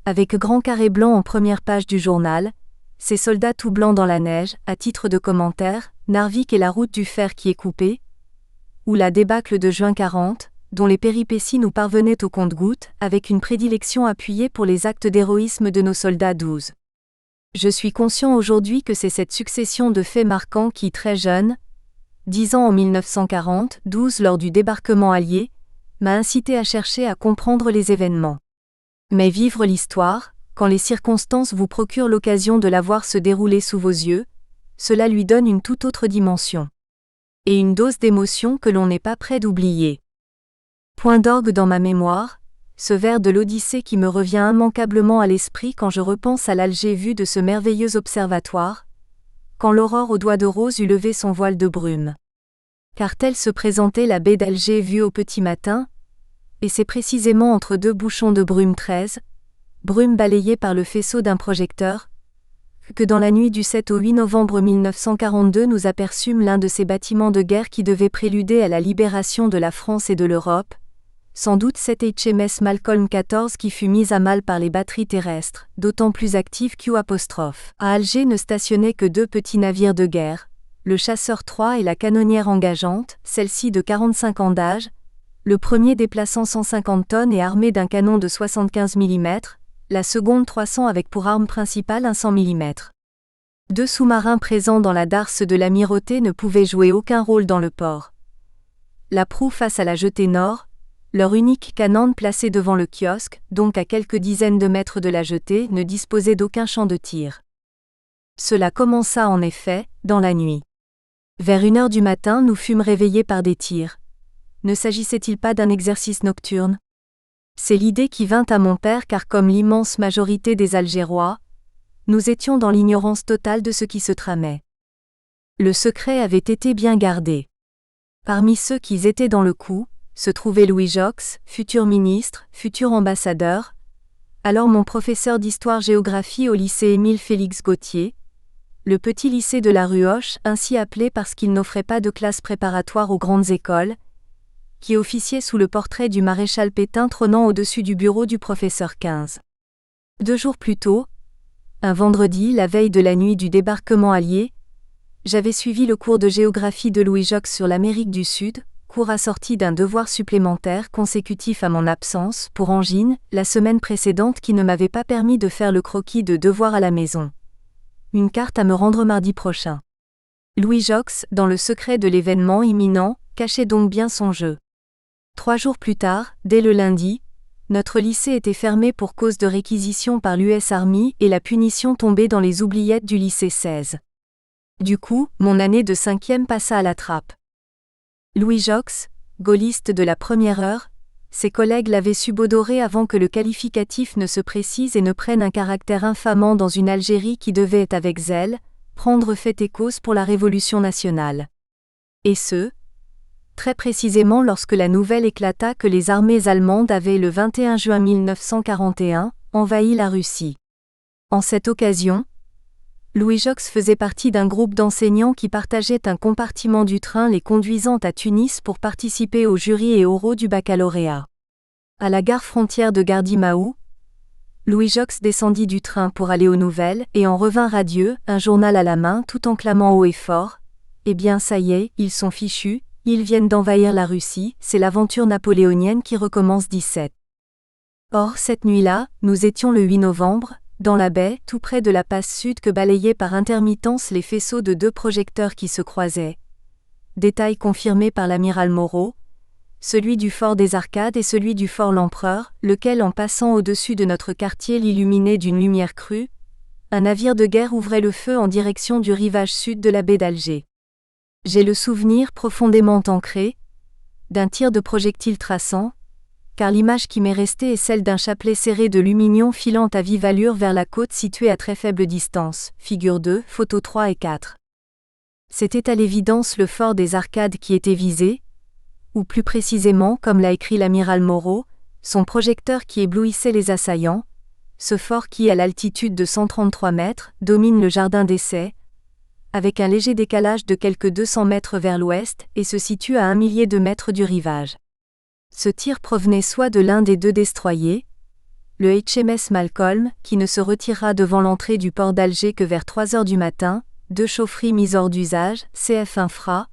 avec grand carré blanc en première page du journal, ces soldats tout blancs dans la neige, à titre de commentaire, Narvik et la route du fer qui est coupée, ou la débâcle de juin 40, dont les péripéties nous parvenaient au compte-gouttes, avec une prédilection appuyée pour les actes d'héroïsme de nos soldats 12. Je suis conscient aujourd'hui que c'est cette succession de faits marquants qui, très jeune, 10 ans en 1940, 12 lors du débarquement allié, m'a incité à chercher à comprendre les événements. Mais vivre l'histoire, quand les circonstances vous procurent l'occasion de la voir se dérouler sous vos yeux, cela lui donne une toute autre dimension. Et une dose d'émotion que l'on n'est pas prêt d'oublier. Point d'orgue dans ma mémoire, ce vers de l'Odyssée qui me revient immanquablement à l'esprit quand je repense à l'Alger vu de ce merveilleux observatoire, quand l'aurore aux doigts de rose eut levé son voile de brume. Car telle se présentait la baie d'Alger vue au petit matin, et c'est précisément entre 2 bouchons de brume 13, brume balayée par le faisceau d'un projecteur, que dans la nuit du 7 au 8 novembre 1942 nous aperçûmes l'un de ces bâtiments de guerre qui devait préluder à la libération de la France et de l'Europe, sans doute cet HMS Malcolm XIV qui fut mis à mal par les batteries terrestres, d'autant plus actives qu'U'. À Alger ne stationnaient que 2 petits navires de guerre, le chasseur 3 et la canonnière engageante, celle-ci de 45 ans d'âge, le premier déplaçant 150 tonnes et armé d'un canon de 75 mm, la seconde 300 avec pour arme principale un 100 mm. 2 sous-marins présents dans la darse de l'amirauté ne pouvaient jouer aucun rôle dans le port. La proue face à la jetée nord, leur unique canonne placée devant le kiosque, donc à quelques dizaines de mètres de la jetée, ne disposait d'aucun champ de tir. Cela commença en effet, dans la nuit. Vers 1h du matin nous fûmes réveillés par des tirs. Ne s'agissait-il pas d'un exercice nocturne ? C'est l'idée qui vint à mon père car comme l'immense majorité des Algérois, nous étions dans l'ignorance totale de ce qui se tramait. Le secret avait été bien gardé. Parmi ceux qui étaient dans le coup, se trouvait Louis Jox, futur ministre, futur ambassadeur, alors mon professeur d'histoire-géographie au lycée Émile Félix Gautier, le petit lycée de la rue Hoche, ainsi appelé parce qu'il n'offrait pas de classe préparatoire aux grandes écoles, qui officiait sous le portrait du maréchal Pétain trônant au-dessus du bureau du professeur 15. 2 jours plus tôt, un vendredi, la veille de la nuit du débarquement allié, j'avais suivi le cours de géographie de Louis Jox sur l'Amérique du Sud, cours assorti d'un devoir supplémentaire consécutif à mon absence pour angine, la semaine précédente qui ne m'avait pas permis de faire le croquis de devoir à la maison. Une carte à me rendre mardi prochain. Louis Jox, dans le secret de l'événement imminent, cachait donc bien son jeu. 3 jours plus tard, dès le lundi, notre lycée était fermé pour cause de réquisition par l'US Army et la punition tombait dans les oubliettes du lycée 16. Du coup, mon année de 5e passa à la trappe. Louis Jox, gaulliste de la première heure, ses collègues l'avaient subodoré avant que le qualificatif ne se précise et ne prenne un caractère infamant dans une Algérie qui devait, avec zèle, prendre fait et cause pour la Révolution nationale. Et ce, très précisément lorsque la nouvelle éclata que les armées allemandes avaient le 21 juin 1941 envahi la Russie. En cette occasion, Louis Jox faisait partie d'un groupe d'enseignants qui partageaient un compartiment du train les conduisant à Tunis pour participer aux jurys et oraux du baccalauréat. À la gare frontière de Gardimaou, Louis Jox descendit du train pour aller aux nouvelles et en revint radieux, un journal à la main tout en clamant haut et fort « Eh bien ça y est, ils sont fichus, ils viennent d'envahir la Russie, c'est l'aventure napoléonienne qui recommence 17. » Or cette nuit-là, nous étions le 8 novembre, dans la baie, tout près de la passe sud que balayaient par intermittence les faisceaux de 2 projecteurs qui se croisaient. Détail confirmé par l'amiral Moreau, celui du fort des Arcades et celui du fort l'Empereur, lequel en passant au-dessus de notre quartier l'illuminait d'une lumière crue, un navire de guerre ouvrait le feu en direction du rivage sud de la baie d'Alger. J'ai le souvenir profondément ancré d'un tir de projectile traçant, car l'image qui m'est restée est celle d'un chapelet serré de lumignon filant à vive allure vers la côte située à très faible distance, figure 2, photos 3 et 4. C'était à l'évidence le fort des Arcades qui était visé, ou plus précisément, comme l'a écrit l'amiral Moreau, son projecteur qui éblouissait les assaillants, ce fort qui, à l'altitude de 133 mètres, domine le jardin d'essai, avec un léger décalage de quelques 200 mètres vers l'ouest, et se situe à 1 millier de mètres du rivage. Ce tir provenait soit de l'un des 2 destroyers, le HMS Malcolm, qui ne se retirera devant l'entrée du port d'Alger que vers 3 heures du matin, 2 chaufferies mises hors d'usage, CF Infra,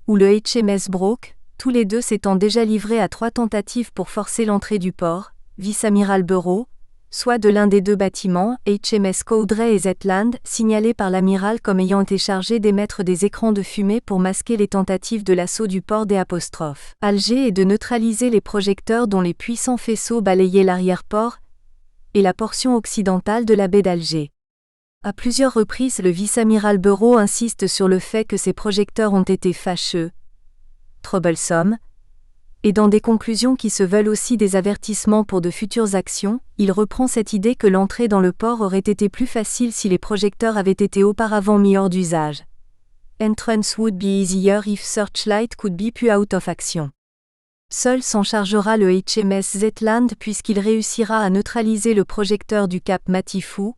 ou le HMS Broke, tous les 2 s'étant déjà livrés à 3 tentatives pour forcer l'entrée du port, vice-amiral Bureau, soit de l'un des 2 bâtiments, HMS Cowdray et Zetland, signalés par l'amiral comme ayant été chargés d'émettre des écrans de fumée pour masquer les tentatives de l'assaut du port des Alger et de neutraliser les projecteurs dont les puissants faisceaux balayaient l'arrière-port et la portion occidentale de la baie d'Alger. À plusieurs reprises, le vice-amiral Bureau insiste sur le fait que ces projecteurs ont été fâcheux, troublesome, et dans des conclusions qui se veulent aussi des avertissements pour de futures actions, il reprend cette idée que l'entrée dans le port aurait été plus facile si les projecteurs avaient été auparavant mis hors d'usage. Entrance would be easier if searchlight could be put out of action. Seul s'en chargera le HMS Zetland puisqu'il réussira à neutraliser le projecteur du cap Matifou,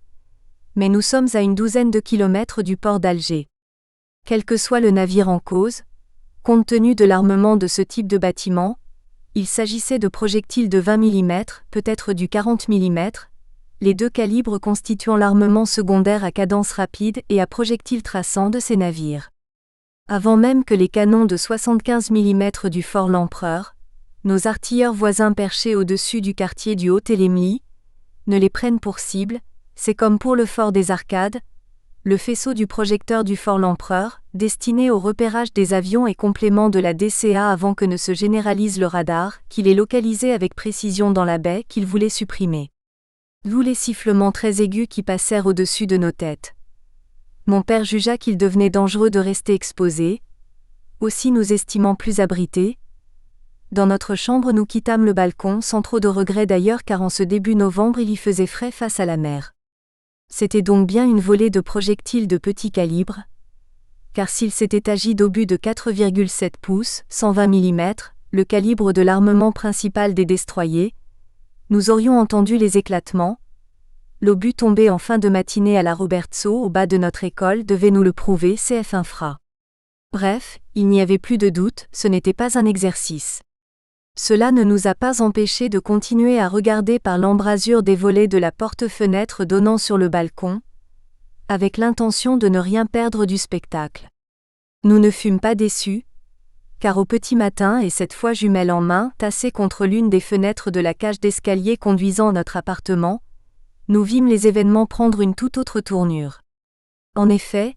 Mais nous sommes à une douzaine de kilomètres du port d'Alger. Quel que soit le navire en cause, compte tenu de l'armement de ce type de bâtiment, il s'agissait de projectiles de 20 mm, peut-être du 40 mm, les deux calibres constituant l'armement secondaire à cadence rapide et à projectiles traçants de ces navires. Avant même que les canons de 75 mm du fort L'Empereur, nos artilleurs voisins perchés au-dessus du quartier du Haut-Télémli, ne les prennent pour cible, c'est comme pour le fort des Arcades, le faisceau du projecteur du fort L'Empereur, destiné au repérage des avions et complément de la DCA avant que ne se généralise le radar, qu'il est localisé avec précision dans la baie qu'il voulait supprimer. D'où les sifflements très aigus qui passèrent au-dessus de nos têtes. Mon père jugea qu'il devenait dangereux de rester exposé, aussi nous estimant plus abrités. Dans notre chambre nous quittâmes le balcon sans trop de regrets d'ailleurs car en ce début novembre il y faisait frais face à la mer. C'était donc bien une volée de projectiles de petit calibre, car s'il s'était agi d'obus de 4,7 pouces, 120 mm, le calibre de l'armement principal des destroyers, nous aurions entendu les éclatements. L'obus tombé en fin de matinée à la Robertso au bas de notre école devait nous le prouver CF Infra. Bref, il n'y avait plus de doute, ce n'était pas un exercice. Cela ne nous a pas empêchés de continuer à regarder par l'embrasure des volets de la porte-fenêtre donnant sur le balcon, avec l'intention de ne rien perdre du spectacle. Nous ne fûmes pas déçus, car au petit matin et cette fois jumelle en main, tassés contre l'une des fenêtres de la cage d'escalier conduisant à notre appartement, nous vîmes les événements prendre une toute autre tournure. En effet,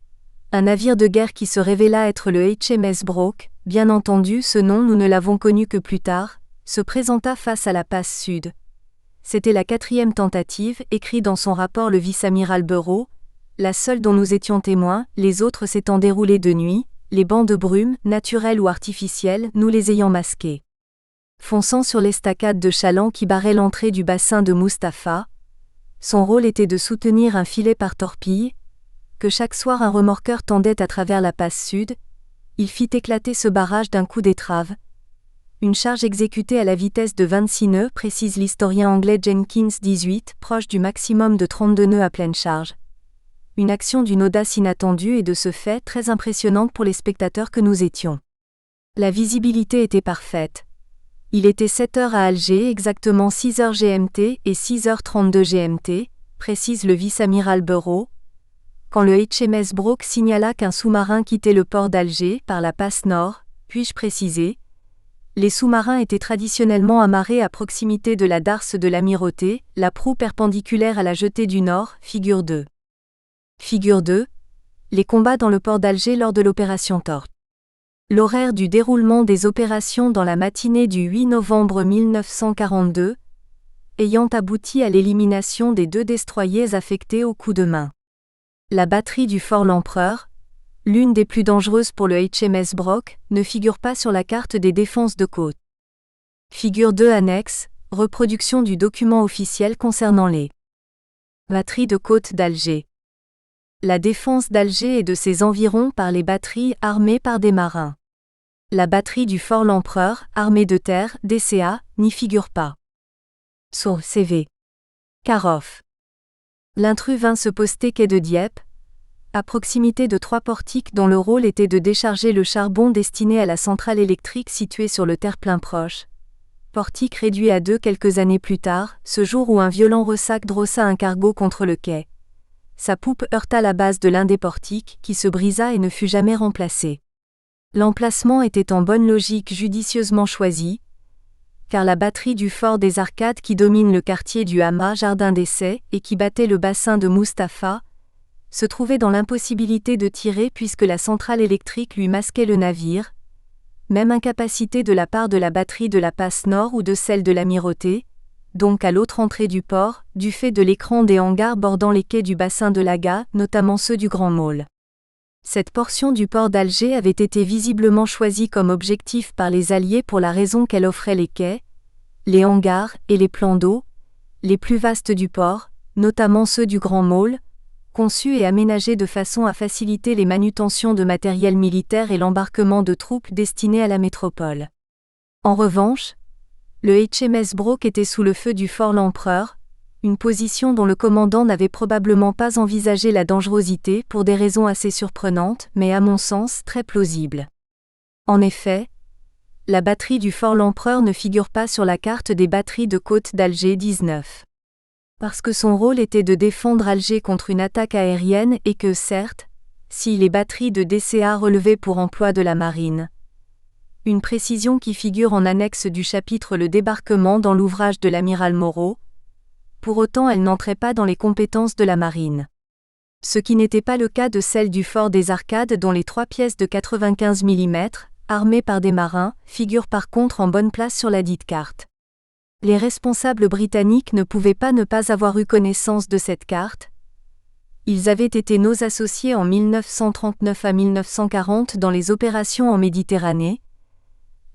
un navire de guerre qui se révéla être le HMS Broke, bien entendu ce nom nous ne l'avons connu que plus tard, se présenta face à la passe sud. C'était la 4e tentative, écrit dans son rapport le vice-amiral Bureau, la seule dont nous étions témoins, les autres s'étant déroulées de nuit, les bancs de brume, naturels ou artificiels, nous les ayant masqués. Fonçant sur l'estacade de chaland qui barrait l'entrée du bassin de Mustapha, son rôle était de soutenir un filet par torpille, que chaque soir un remorqueur tendait à travers la passe sud, il fit éclater ce barrage d'un coup d'étrave. Une charge exécutée à la vitesse de 26 nœuds, précise l'historien anglais Jenkins 18, proche du maximum de 32 nœuds à pleine charge. Une action d'une audace inattendue et de ce fait très impressionnante pour les spectateurs que nous étions. La visibilité était parfaite. Il était 7 heures à Alger, exactement 6 heures GMT et 6h32 GMT, précise le vice-amiral Bureau, quand le HMS Broke signala qu'un sous-marin quittait le port d'Alger par la passe nord. Puis-je préciser, les sous-marins étaient traditionnellement amarrés à proximité de la darse de l'Amirauté, la proue perpendiculaire à la jetée du nord, figure 2. Figure 2. Les combats dans le port d'Alger lors de l'opération Torch. L'horaire du déroulement des opérations dans la matinée du 8 novembre 1942, ayant abouti à l'élimination des 2 destroyers affectés au coup de main. La batterie du fort L'Empereur, l'une des plus dangereuses pour le HMS Broke, ne figure pas sur la carte des défenses de côte. Figure 2 annexe, reproduction du document officiel concernant les batteries de côte d'Alger. La défense d'Alger et de ses environs par les batteries armées par des marins. La batterie du fort L'Empereur, armée de terre, DCA, n'y figure pas. Source CV. Karoff. L'intrus vint se poster quai de Dieppe, à proximité de 3 portiques dont le rôle était de décharger le charbon destiné à la centrale électrique située sur le terre-plein proche. Portique réduit à 2 quelques années plus tard, ce jour où un violent ressac drossa un cargo contre le quai. Sa poupe heurta la base de l'un des portiques, qui se brisa et ne fut jamais remplacé. L'emplacement était en bonne logique judicieusement choisi, car la batterie du fort des Arcades qui domine le quartier du Hama Jardin d'Essai et qui battait le bassin de Mustapha, se trouvait dans l'impossibilité de tirer puisque la centrale électrique lui masquait le navire, même incapacité de la part de la batterie de la passe nord ou de celle de l'Amirauté, donc à l'autre entrée du port, du fait de l'écran des hangars bordant les quais du bassin de l'Aga, notamment ceux du Grand Môle. Cette portion du port d'Alger avait été visiblement choisie comme objectif par les Alliés pour la raison qu'elle offrait les quais, les hangars et les plans d'eau, les plus vastes du port, notamment ceux du Grand Môle, conçus et aménagés de façon à faciliter les manutentions de matériel militaire et l'embarquement de troupes destinées à la métropole. En revanche, le HMS Broke était sous le feu du fort L'Empereur, une position dont le commandant n'avait probablement pas envisagé la dangerosité pour des raisons assez surprenantes, mais à mon sens très plausibles. En effet, la batterie du fort L'Empereur ne figure pas sur la carte des batteries de côte d'Alger 19. Parce que son rôle était de défendre Alger contre une attaque aérienne et que, certes, si les batteries de DCA relevaient pour emploi de la marine. Une précision qui figure en annexe du chapitre Le débarquement dans l'ouvrage de l'amiral Moreau. Pour autant, elle n'entrait pas dans les compétences de la marine. Ce qui n'était pas le cas de celle du fort des Arcades dont les 3 pièces de 95 mm, armées par des marins, figurent par contre en bonne place sur la dite carte. Les responsables britanniques ne pouvaient pas ne pas avoir eu connaissance de cette carte. Ils avaient été nos associés en 1939 à 1940 dans les opérations en Méditerranée,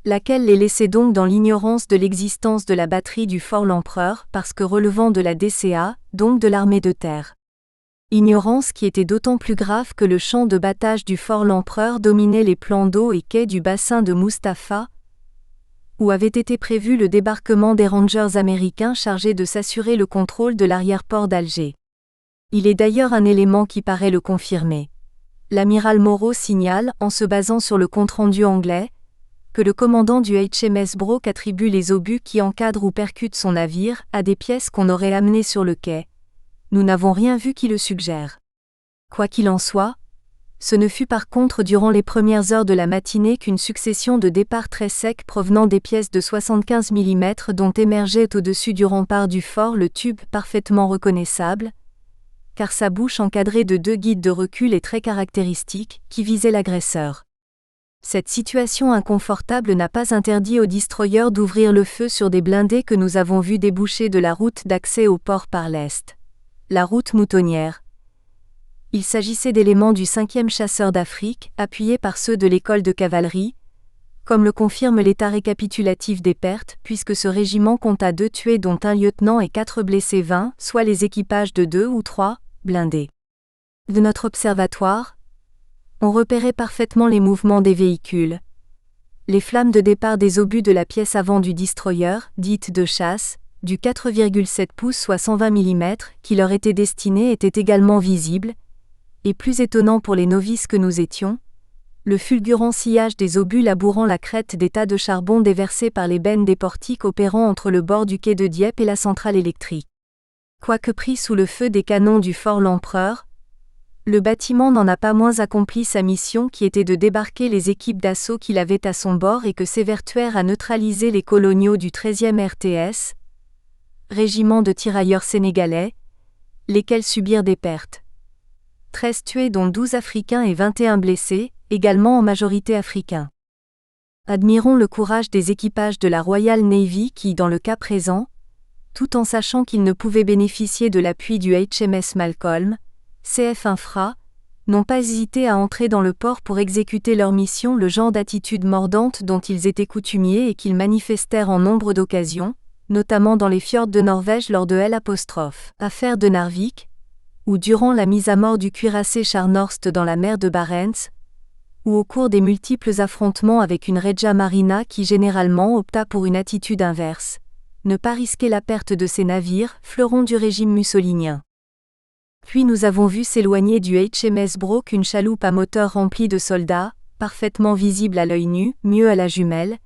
laquelle les laissait donc dans l'ignorance de l'existence de la batterie du fort L'Empereur parce que relevant de la DCA, donc de l'armée de terre. Ignorance qui était d'autant plus grave que le champ de battage du fort L'Empereur dominait les plans d'eau et quais du bassin de Mustapha, où avait été prévu le débarquement des Rangers américains chargés de s'assurer le contrôle de l'arrière-port d'Alger. Il est d'ailleurs un élément qui paraît le confirmer. L'amiral Moreau signale, en se basant sur le compte-rendu anglais, que le commandant du HMS Broke attribue les obus qui encadrent ou percutent son navire à des pièces qu'on aurait amenées sur le quai. Nous n'avons rien vu qui le suggère. Quoi qu'il en soit, ce ne fut par contre durant les premières heures de la matinée qu'une succession de départs très secs provenant des pièces de 75 mm dont émergeait au-dessus du rempart du fort le tube parfaitement reconnaissable, car sa bouche encadrée de 2 guides de recul est très caractéristique, qui visaient l'agresseur. Cette situation inconfortable n'a pas interdit aux destroyers d'ouvrir le feu sur des blindés que nous avons vus déboucher de la route d'accès au port par l'est. La route moutonnière. Il s'agissait d'éléments du 5e chasseur d'Afrique, appuyés par ceux de l'école de cavalerie, comme le confirme l'état récapitulatif des pertes, puisque ce régiment compta 2 tués dont un lieutenant et 4 blessés 20, soit les équipages de 2 ou 3 blindés. De notre observatoire, on repérait parfaitement les mouvements des véhicules. Les flammes de départ des obus de la pièce avant du destroyer, dite de chasse, du 4,7 pouces soit 120 mm, qui leur était destiné étaient également visibles, et plus étonnant pour les novices que nous étions, le fulgurant sillage des obus labourant la crête des tas de charbon déversés par les bennes des portiques opérant entre le bord du quai de Dieppe et la centrale électrique. Quoique pris sous le feu des canons du fort L'Empereur, le bâtiment n'en a pas moins accompli sa mission qui était de débarquer les équipes d'assaut qu'il avait à son bord et que s'évertuèrent à neutraliser les coloniaux du 13e RTS, régiment de tirailleurs sénégalais, lesquels subirent des pertes. 13 tués dont 12 Africains et 21 blessés, également en majorité africains. Admirons le courage des équipages de la Royal Navy qui, dans le cas présent, tout en sachant qu'ils ne pouvaient bénéficier de l'appui du HMS Malcolm, CF Infra, n'ont pas hésité à entrer dans le port pour exécuter leur mission, le genre d'attitude mordante dont ils étaient coutumiers et qu'ils manifestèrent en nombre d'occasions, notamment dans les fjords de Norvège lors de l'affaire de Narvik, ou durant la mise à mort du cuirassé Scharnhorst dans la mer de Barents, ou au cours des multiples affrontements avec une Regia Marina qui généralement opta pour une attitude inverse, ne pas risquer la perte de ses navires, fleurons du régime mussolinien. Puis nous avons vu s'éloigner du HMS Broke une chaloupe à moteur remplie de soldats, parfaitement visible à l'œil nu, mieux à la jumelle,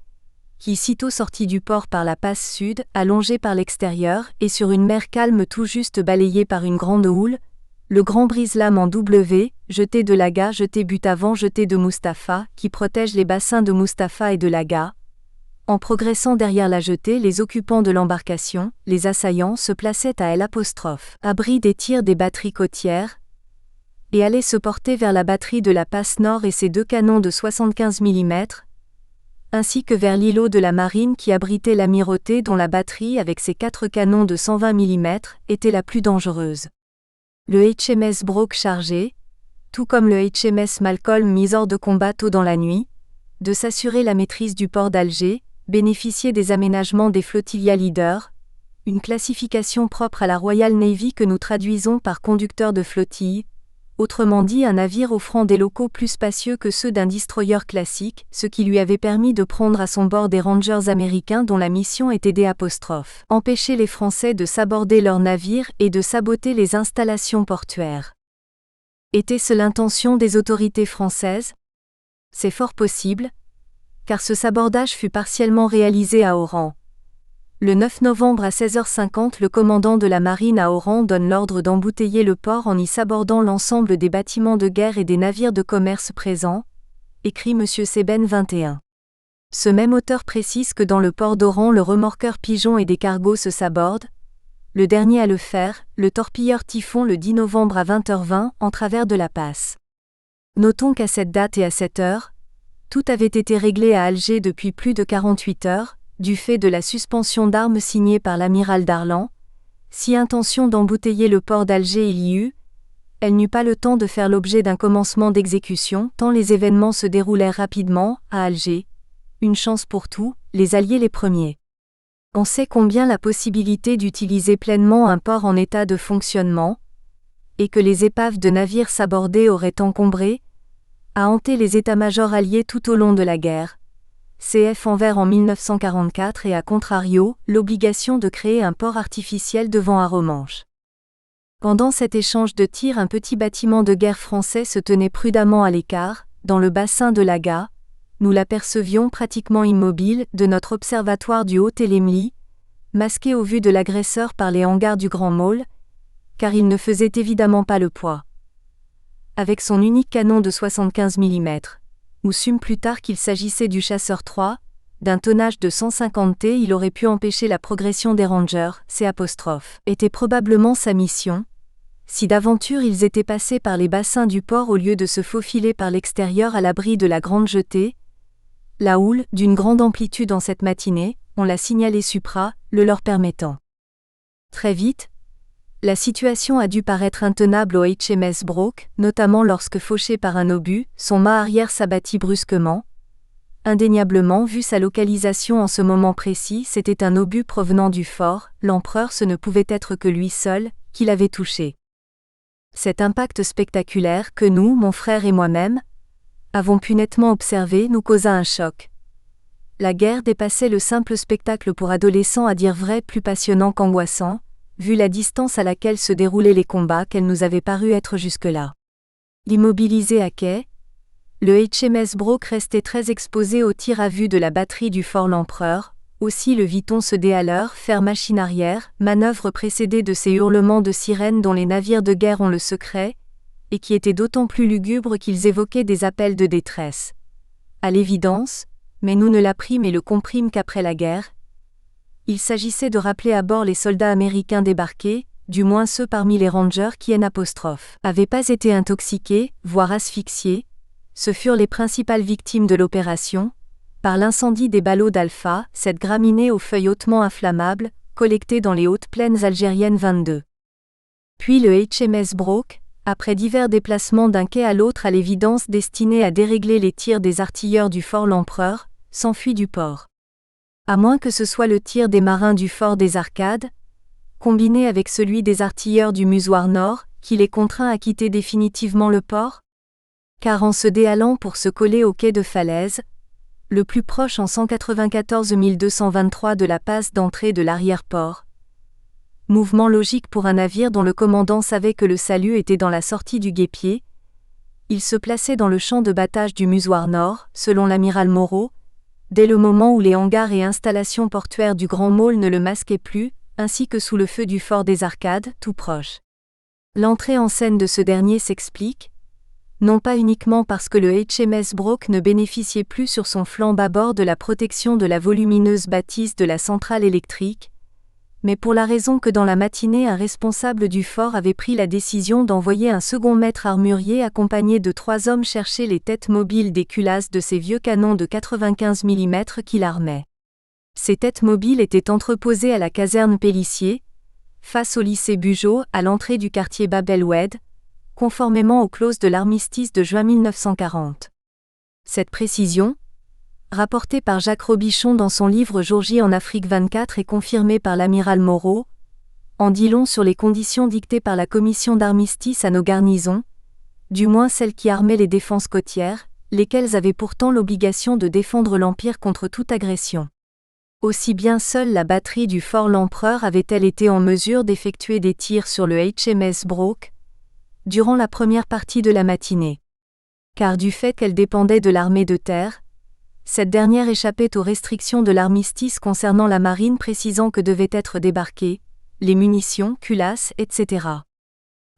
qui sitôt sortit du port par la passe sud, allongée par l'extérieur, et sur une mer calme tout juste balayée par une grande houle, le grand brise-lames en W, jeté de Laga, jeté but avant, jeté de Mustapha, qui protège les bassins de Mustapha et de Laga. En progressant derrière la jetée, les occupants de l'embarcation, les assaillants, se plaçaient à abri des tirs des batteries côtières, et allaient se porter vers la batterie de la passe nord et ses 2 canons de 75 mm, ainsi que vers l'îlot de la marine qui abritait l'amirauté dont la batterie avec ses 4 canons de 120 mm était la plus dangereuse. Le HMS Broke chargé, tout comme le HMS Malcolm mis hors de combat tôt dans la nuit, de s'assurer la maîtrise du port d'Alger, bénéficier des aménagements des flotilla leaders, une classification propre à la Royal Navy que nous traduisons par conducteur de flottille, autrement dit un navire offrant des locaux plus spacieux que ceux d'un destroyer classique, ce qui lui avait permis de prendre à son bord des Rangers américains dont la mission était d'empêcher les Français de saborder leurs navires et de saboter les installations portuaires. Était-ce l'intention des autorités françaises? C'est fort possible, car ce sabordage fut partiellement réalisé à Oran. Le 9 novembre à 16h50, le commandant de la marine à Oran donne l'ordre d'embouteiller le port en y sabordant l'ensemble des bâtiments de guerre et des navires de commerce présents, écrit M. Seben 21. Ce même auteur précise que dans le port d'Oran le remorqueur Pigeon et des cargos se sabordent, le dernier à le faire, le torpilleur Typhon le 10 novembre à 20h20 en travers de la passe. Notons qu'à cette date et à cette heure, tout avait été réglé à Alger depuis plus de 48 heures, du fait de la suspension d'armes signée par l'amiral Darlan. Si intention d'embouteiller le port d'Alger il y eut, elle n'eut pas le temps de faire l'objet d'un commencement d'exécution tant les événements se déroulèrent rapidement, à Alger. Une chance pour tout, les Alliés les premiers. On sait combien la possibilité d'utiliser pleinement un port en état de fonctionnement, et que les épaves de navires sabordés auraient encombré, a hanté les états-majors alliés tout au long de la guerre. CF Anvers en 1944 et à contrario, l'obligation de créer un port artificiel devant Arromanches. Pendant cet échange de tirs, un petit bâtiment de guerre français se tenait prudemment à l'écart, dans le bassin de l'Aga. Nous l'apercevions pratiquement immobile de notre observatoire du Haut-Télémli, masqué au vu de l'agresseur par les hangars du Grand Môle, car il ne faisait évidemment pas le poids. Avec son unique canon de 75 mm, nous sûmes plus tard qu'il s'agissait du chasseur 3, d'un tonnage de 150 t, il aurait pu empêcher la progression des Rangers, était probablement sa mission, si d'aventure ils étaient passés par les bassins du port au lieu de se faufiler par l'extérieur à l'abri de la grande jetée. La houle, d'une grande amplitude en cette matinée, on l'a signalé supra, le leur permettant. Très vite, la situation a dû paraître intenable au HMS Broke, notamment lorsque fauché par un obus, son mât arrière s'abattit brusquement. Indéniablement, vu sa localisation en ce moment précis, c'était un obus provenant du fort, l'empereur, ce ne pouvait être que lui seul, qui l'avait touché. Cet impact spectaculaire que nous, mon frère et moi-même, avons pu nettement observer nous causa un choc. La guerre dépassait le simple spectacle pour adolescents, à dire vrai plus passionnant qu'angoissant, vu la distance à laquelle se déroulaient les combats qu'elle nous avait paru être jusque-là. Immobilisé à quai, le HMS Broke restait très exposé aux tirs à vue de la batterie du fort L'Empereur, aussi le vit-on se dé à l'heure, faire machine arrière, manœuvre précédée de ces hurlements de sirènes dont les navires de guerre ont le secret, et qui étaient d'autant plus lugubres qu'ils évoquaient des appels de détresse. À l'évidence, mais nous ne l'apprîmes et le comprîmes qu'après la guerre, il s'agissait de rappeler à bord les soldats américains débarqués, du moins ceux parmi les Rangers qui n'avaient pas été intoxiqués, voire asphyxiés. Ce furent les principales victimes de l'opération, par l'incendie des ballots d'Alpha, cette graminée aux feuilles hautement inflammables, collectée dans les hautes plaines algériennes 22. Puis le HMS Broke, après divers déplacements d'un quai à l'autre à l'évidence destinés à dérégler les tirs des artilleurs du fort L'Empereur, s'enfuit du port. À moins que ce soit le tir des marins du fort des Arcades, combiné avec celui des artilleurs du Musoir Nord, qui les contraint à quitter définitivement le port? Car en se déhalant pour se coller au quai de Falaise, le plus proche en 194 223 de la passe d'entrée de l'arrière-port, mouvement logique pour un navire dont le commandant savait que le salut était dans la sortie du guépier, il se plaçait dans le champ de battage du Musoir Nord, selon l'amiral Moreau, dès le moment où les hangars et installations portuaires du Grand Môle ne le masquaient plus, ainsi que sous le feu du fort des Arcades, tout proche. L'entrée en scène de ce dernier s'explique, non pas uniquement parce que le HMS Broke ne bénéficiait plus sur son flanc bâbord de la protection de la volumineuse bâtisse de la centrale électrique, mais pour la raison que dans la matinée un responsable du fort avait pris la décision d'envoyer un second maître armurier accompagné de 3 hommes chercher les têtes mobiles des culasses de ces vieux canons de 95 mm qu'il armait. Ces têtes mobiles étaient entreposées à la caserne Pélissier, face au lycée Bugeaud, à l'entrée du quartier Bab el-Oued, conformément aux clauses de l'armistice de juin 1940. Cette précision, rapportée par Jacques Robichon dans son livre Jour J en Afrique 24 et confirmée par l'amiral Moreau, en dit long sur les conditions dictées par la commission d'armistice à nos garnisons, du moins celles qui armaient les défenses côtières, lesquelles avaient pourtant l'obligation de défendre l'Empire contre toute agression. Aussi bien seule la batterie du fort L'Empereur avait-elle été en mesure d'effectuer des tirs sur le HMS Broke durant la première partie de la matinée. Car du fait qu'elle dépendait de l'armée de terre, cette dernière échappait aux restrictions de l'armistice concernant la marine précisant que devaient être débarquées les munitions, culasses, etc.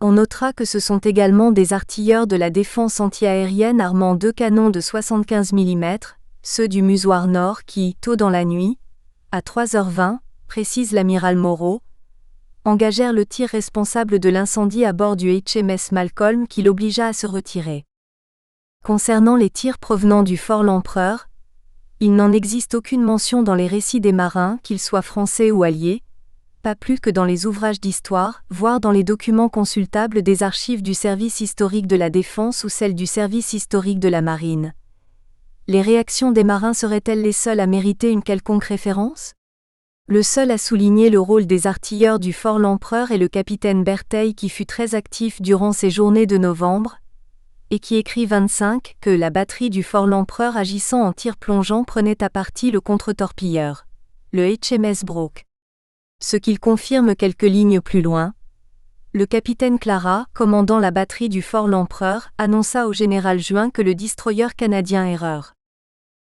On notera que ce sont également des artilleurs de la défense antiaérienne armant 2 canons de 75 mm, ceux du musoir nord qui, tôt dans la nuit, à 3h20, précise l'amiral Moreau, engagèrent le tir responsable de l'incendie à bord du HMS Malcolm qui l'obligea à se retirer. Concernant les tirs provenant du fort L'Empereur, il n'en existe aucune mention dans les récits des marins, qu'ils soient français ou alliés, pas plus que dans les ouvrages d'histoire, voire dans les documents consultables des archives du service historique de la défense ou celles du service historique de la marine. Les réactions des marins seraient-elles les seules à mériter une quelconque référence ? Le seul à souligner le rôle des artilleurs du fort L'Empereur est le capitaine Bertheil qui fut très actif durant ces journées de novembre, et qui écrit 25 que la batterie du fort L'Empereur agissant en tir plongeant prenait à partie le contre-torpilleur, le HMS Broke. Ce qu'il confirme quelques lignes plus loin. Le capitaine Clara, commandant la batterie du fort L'Empereur, annonça au général Juin que le destroyer canadien Erreur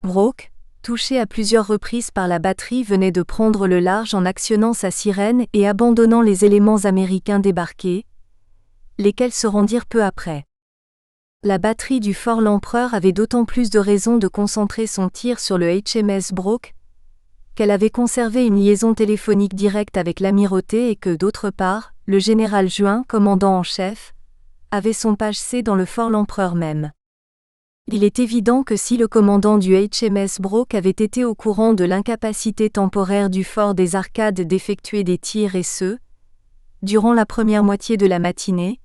Broke, touché à plusieurs reprises par la batterie, venait de prendre le large en actionnant sa sirène et abandonnant les éléments américains débarqués, lesquels se rendirent peu après. La batterie du fort L'Empereur avait d'autant plus de raisons de concentrer son tir sur le HMS Broke qu'elle avait conservé une liaison téléphonique directe avec l'amirauté et que, d'autre part, le général Juin, commandant en chef, avait son page C dans le fort L'Empereur même. Il est évident que si le commandant du HMS Broke avait été au courant de l'incapacité temporaire du fort des Arcades d'effectuer des tirs et ce, durant la première moitié de la matinée,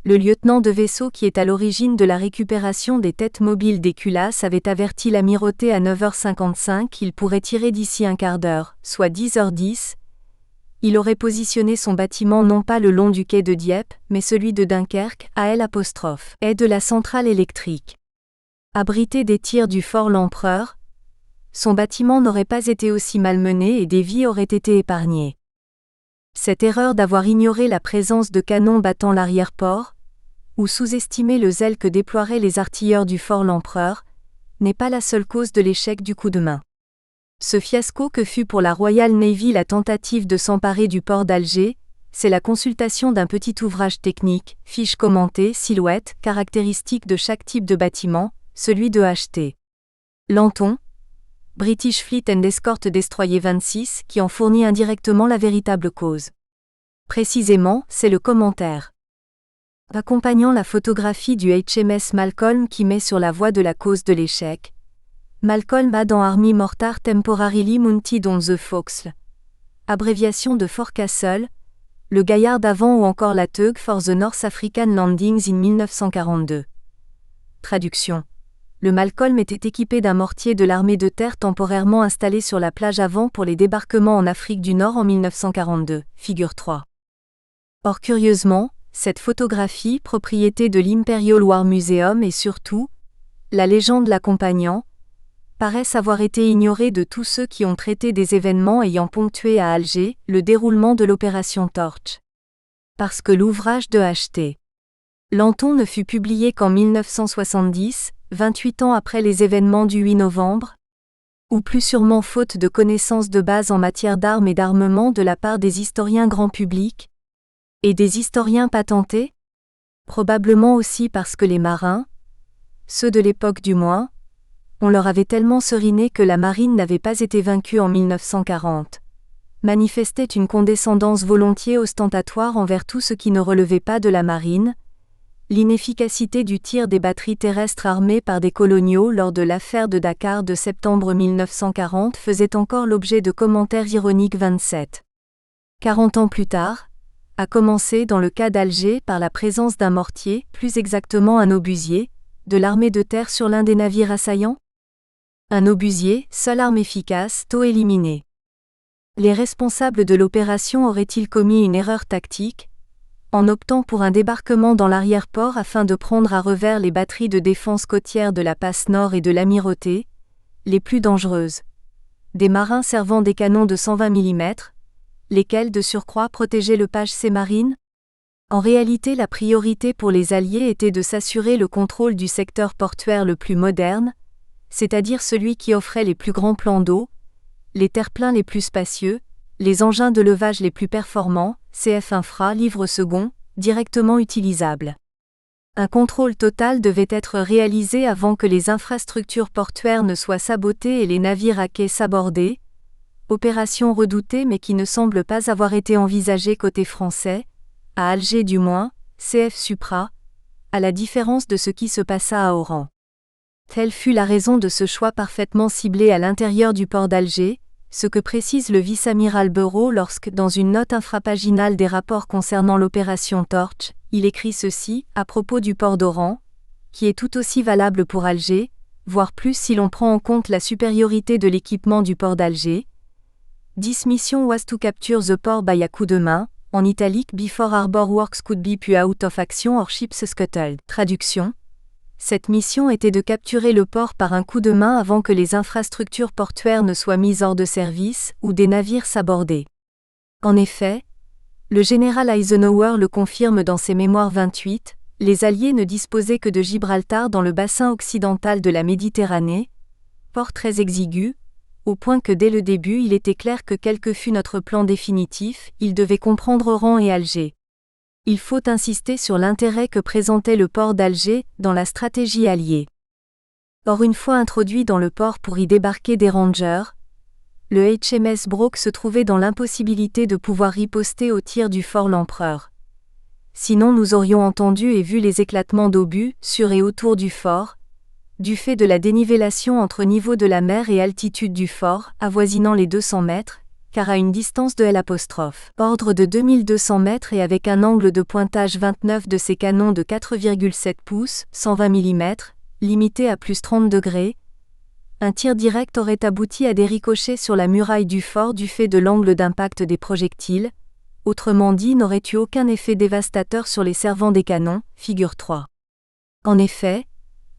le lieutenant de vaisseau qui est à l'origine de la récupération des têtes mobiles des culasses avait averti l'amirauté à 9h55 qu'il pourrait tirer d'ici un quart d'heure, soit 10h10. Il aurait positionné son bâtiment non pas le long du quai de Dieppe, mais celui de Dunkerque, à L', est de la centrale électrique. Abrité des tirs du fort L'Empereur, son bâtiment n'aurait pas été aussi malmené et des vies auraient été épargnées. Cette erreur d'avoir ignoré la présence de canons battant l'arrière-port, ou sous-estimé le zèle que déploieraient les artilleurs du fort L'Empereur, n'est pas la seule cause de l'échec du coup de main. Ce fiasco que fut pour la Royal Navy la tentative de s'emparer du port d'Alger, c'est la consultation d'un petit ouvrage technique, fiche commentée, silhouette, caractéristiques de chaque type de bâtiment, celui de H.T. Lanton, British Fleet and Escort Destroyer 26, qui en fournit indirectement la véritable cause. Précisément, c'est le commentaire accompagnant la photographie du HMS Malcolm qui met sur la voie de la cause de l'échec. Malcolm a dans Army Mortar Temporarily Mounted on the Forecastle, abréviation de Forecastle, le gaillard d'avant ou encore la Tug for the North African Landings in 1942. Traduction. Le Malcolm était équipé d'un mortier de l'armée de terre temporairement installé sur la plage avant pour les débarquements en Afrique du Nord en 1942, figure 3. Or curieusement, cette photographie, propriété de l'Imperial War Museum et surtout, la légende l'accompagnant, paraissent avoir été ignorées de tous ceux qui ont traité des événements ayant ponctué à Alger le déroulement de l'opération Torch. Parce que l'ouvrage de H.T. Lanton ne fut publié qu'en 1970, 28 ans après les événements du 8 novembre, ou plus sûrement faute de connaissances de base en matière d'armes et d'armement de la part des historiens grand public, et des historiens patentés, probablement aussi parce que les marins, ceux de l'époque du moins, on leur avait tellement seriné que la marine n'avait pas été vaincue en 1940, manifestaient une condescendance volontiers ostentatoire envers tout ce qui ne relevait pas de la marine. L'inefficacité du tir des batteries terrestres armées par des coloniaux lors de l'affaire de Dakar de septembre 1940 faisait encore l'objet de commentaires ironiques 27. 40 ans plus tard, a commencé dans le cas d'Alger par la présence d'un mortier, plus exactement un obusier, de l'armée de terre sur l'un des navires assaillants. Un obusier, seule arme efficace, tôt éliminée. Les responsables de l'opération auraient-ils commis une erreur tactique, en optant pour un débarquement dans l'arrière-port afin de prendre à revers les batteries de défense côtière de la passe Nord et de l'Amirauté, les plus dangereuses. Des marins servant des canons de 120 mm, lesquels de surcroît protégeaient le Page Marine. En réalité, la priorité pour les Alliés était de s'assurer le contrôle du secteur portuaire le plus moderne, c'est-à-dire celui qui offrait les plus grands plans d'eau, les terre-pleins les plus spacieux, les engins de levage les plus performants, CF Infra livre second, directement utilisables. Un contrôle total devait être réalisé avant que les infrastructures portuaires ne soient sabotées et les navires à quai sabordés, opération redoutée mais qui ne semble pas avoir été envisagée côté français, à Alger du moins, CF Supra, à la différence de ce qui se passa à Oran. Telle fut la raison de ce choix parfaitement ciblé à l'intérieur du port d'Alger, ce que précise le vice-amiral Bureau lorsque, dans une note infrapaginale des rapports concernant l'opération Torch, il écrit ceci, à propos du port d'Oran, qui est tout aussi valable pour Alger, voire plus si l'on prend en compte la supériorité de l'équipement du port d'Alger. This mission was to capture the port by a coup de main, en italique before harbor works could be put out of action or ships scuttled. Traduction. Cette mission était de capturer le port par un coup de main avant que les infrastructures portuaires ne soient mises hors de service ou des navires sabordés. En effet, le général Eisenhower le confirme dans ses mémoires 28, les Alliés ne disposaient que de Gibraltar dans le bassin occidental de la Méditerranée, port très exigu, au point que dès le début il était clair que quel que fût notre plan définitif, il devait comprendre Oran et Alger. Il faut insister sur l'intérêt que présentait le port d'Alger dans la stratégie alliée. Or une fois introduit dans le port pour y débarquer des Rangers, le HMS Broke se trouvait dans l'impossibilité de pouvoir riposter aux tirs du fort L'Empereur. Sinon nous aurions entendu et vu les éclatements d'obus sur et autour du fort, du fait de la dénivellation entre niveau de la mer et altitude du fort, avoisinant les 200 mètres, car à une distance de L', ordre de 2200 mètres et avec un angle de pointage 29 de ses canons de 4,7 pouces, 120 mm, limité à plus 30 degrés, un tir direct aurait abouti à des ricochets sur la muraille du fort du fait de l'angle d'impact des projectiles, autrement dit n'aurait eu aucun effet dévastateur sur les servants des canons, figure 3. En effet,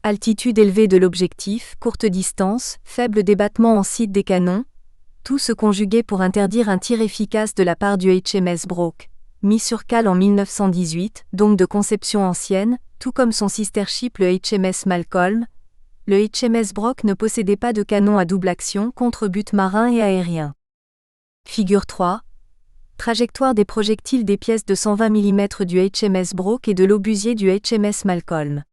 altitude élevée de l'objectif, courte distance, faible débattement en site des canons, tout se conjuguait pour interdire un tir efficace de la part du HMS Broke, mis sur cale en 1918, donc de conception ancienne, tout comme son sister ship le HMS Malcolm. Le HMS Broke ne possédait pas de canon à double action contre but marin et aérien. Figure 3. Trajectoire des projectiles des pièces de 120 mm du HMS Broke et de l'obusier du HMS Malcolm.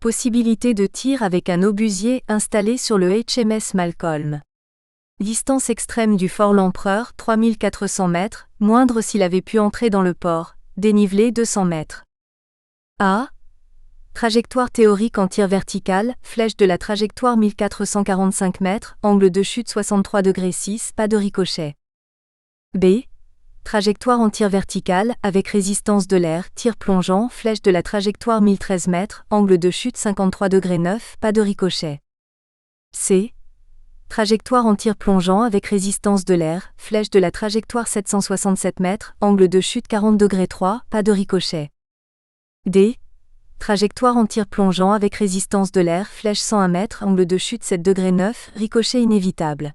Possibilité de tir avec un obusier installé sur le HMS Malcolm. Distance extrême du fort L'Empereur, 3400 mètres, moindre s'il avait pu entrer dans le port, dénivelé 200 mètres. A. Trajectoire théorique en tir vertical, flèche de la trajectoire 1445 mètres, angle de chute 63,6°, pas de ricochet. B. Trajectoire en tir vertical, avec résistance de l'air, tir plongeant, flèche de la trajectoire 1013 mètres, angle de chute 53,9°, pas de ricochet. C. Trajectoire en tir plongeant avec résistance de l'air, flèche de la trajectoire 767 mètres, angle de chute 40,3°, pas de ricochet. D. Trajectoire en tir plongeant avec résistance de l'air, flèche 101 mètres, angle de chute 7,9°, ricochet inévitable.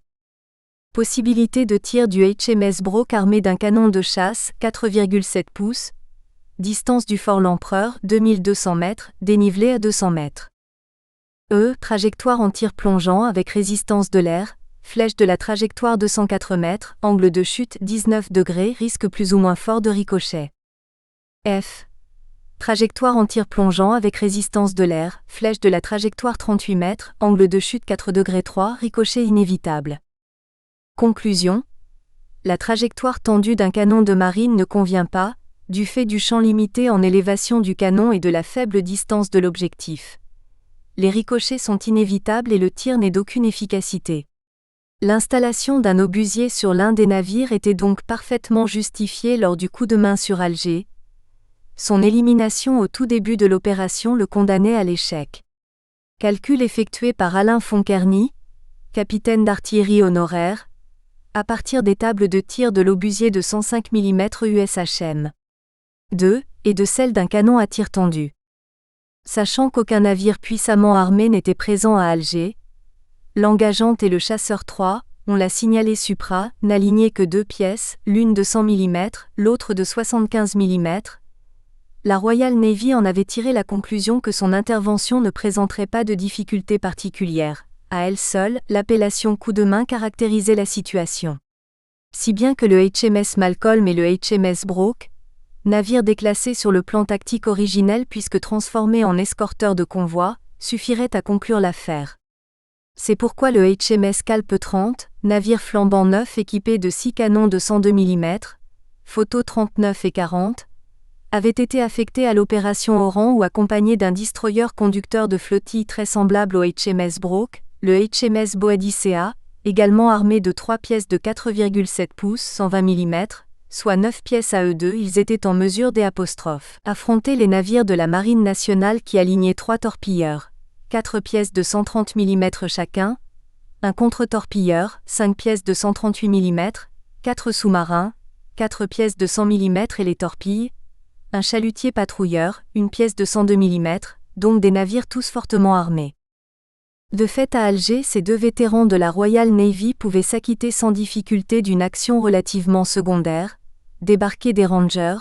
Possibilité de tir du HMS Broke armé d'un canon de chasse, 4,7 pouces. Distance du fort L'Empereur, 2200 mètres, dénivelé à 200 mètres. E. Trajectoire en tir plongeant avec résistance de l'air, flèche de la trajectoire 204 mètres, angle de chute 19 degrés, risque plus ou moins fort de ricochet. F. Trajectoire en tir plongeant avec résistance de l'air, flèche de la trajectoire 38 mètres, angle de chute 4,3°, ricochet inévitable. Conclusion. La trajectoire tendue d'un canon de marine ne convient pas, du fait du champ limité en élévation du canon et de la faible distance de l'objectif. Les ricochets sont inévitables et le tir n'est d'aucune efficacité. L'installation d'un obusier sur l'un des navires était donc parfaitement justifiée lors du coup de main sur Alger. Son élimination au tout début de l'opération le condamnait à l'échec. Calcul effectué par Alain Fonkerny, capitaine d'artillerie honoraire, à partir des tables de tir de l'obusier de 105 mm USHM. 2, et de celle d'un canon à tir tendu. Sachant qu'aucun navire puissamment armé n'était présent à Alger, l'Engageante et le Chasseur 3, on l'a signalé Supra, n'alignaient que 2 pièces, l'une de 100 mm, l'autre de 75 mm. La Royal Navy en avait tiré la conclusion que son intervention ne présenterait pas de difficultés particulières. À elle seule, l'appellation coup de main caractérisait la situation. Si bien que le HMS Malcolm et le HMS Broke, navires déclassés sur le plan tactique originel puisque transformés en escorteurs de convoi, suffiraient à conclure l'affaire. C'est pourquoi le HMS Calpe 30, navire flambant neuf équipé de 6 canons de 102 mm, photos 39 et 40, avait été affecté à l'opération Oran ou accompagné d'un destroyer conducteur de flottille très semblable au HMS Broke, le HMS Boadicea, également armé de 3 pièces de 4,7 pouces 120 mm, soit 9 pièces à eux deux. Ils étaient en mesure affronter les navires de la Marine nationale qui alignaient 3 torpilleurs, 4 pièces de 130 mm chacun, un contre-torpilleur, 5 pièces de 138 mm, 4 sous-marins, 4 pièces de 100 mm et les torpilles, un chalutier patrouilleur, 1 pièce de 102 mm, donc des navires tous fortement armés. De fait à Alger, ces 2 vétérans de la Royal Navy pouvaient s'acquitter sans difficulté d'une action relativement secondaire, débarquer des Rangers,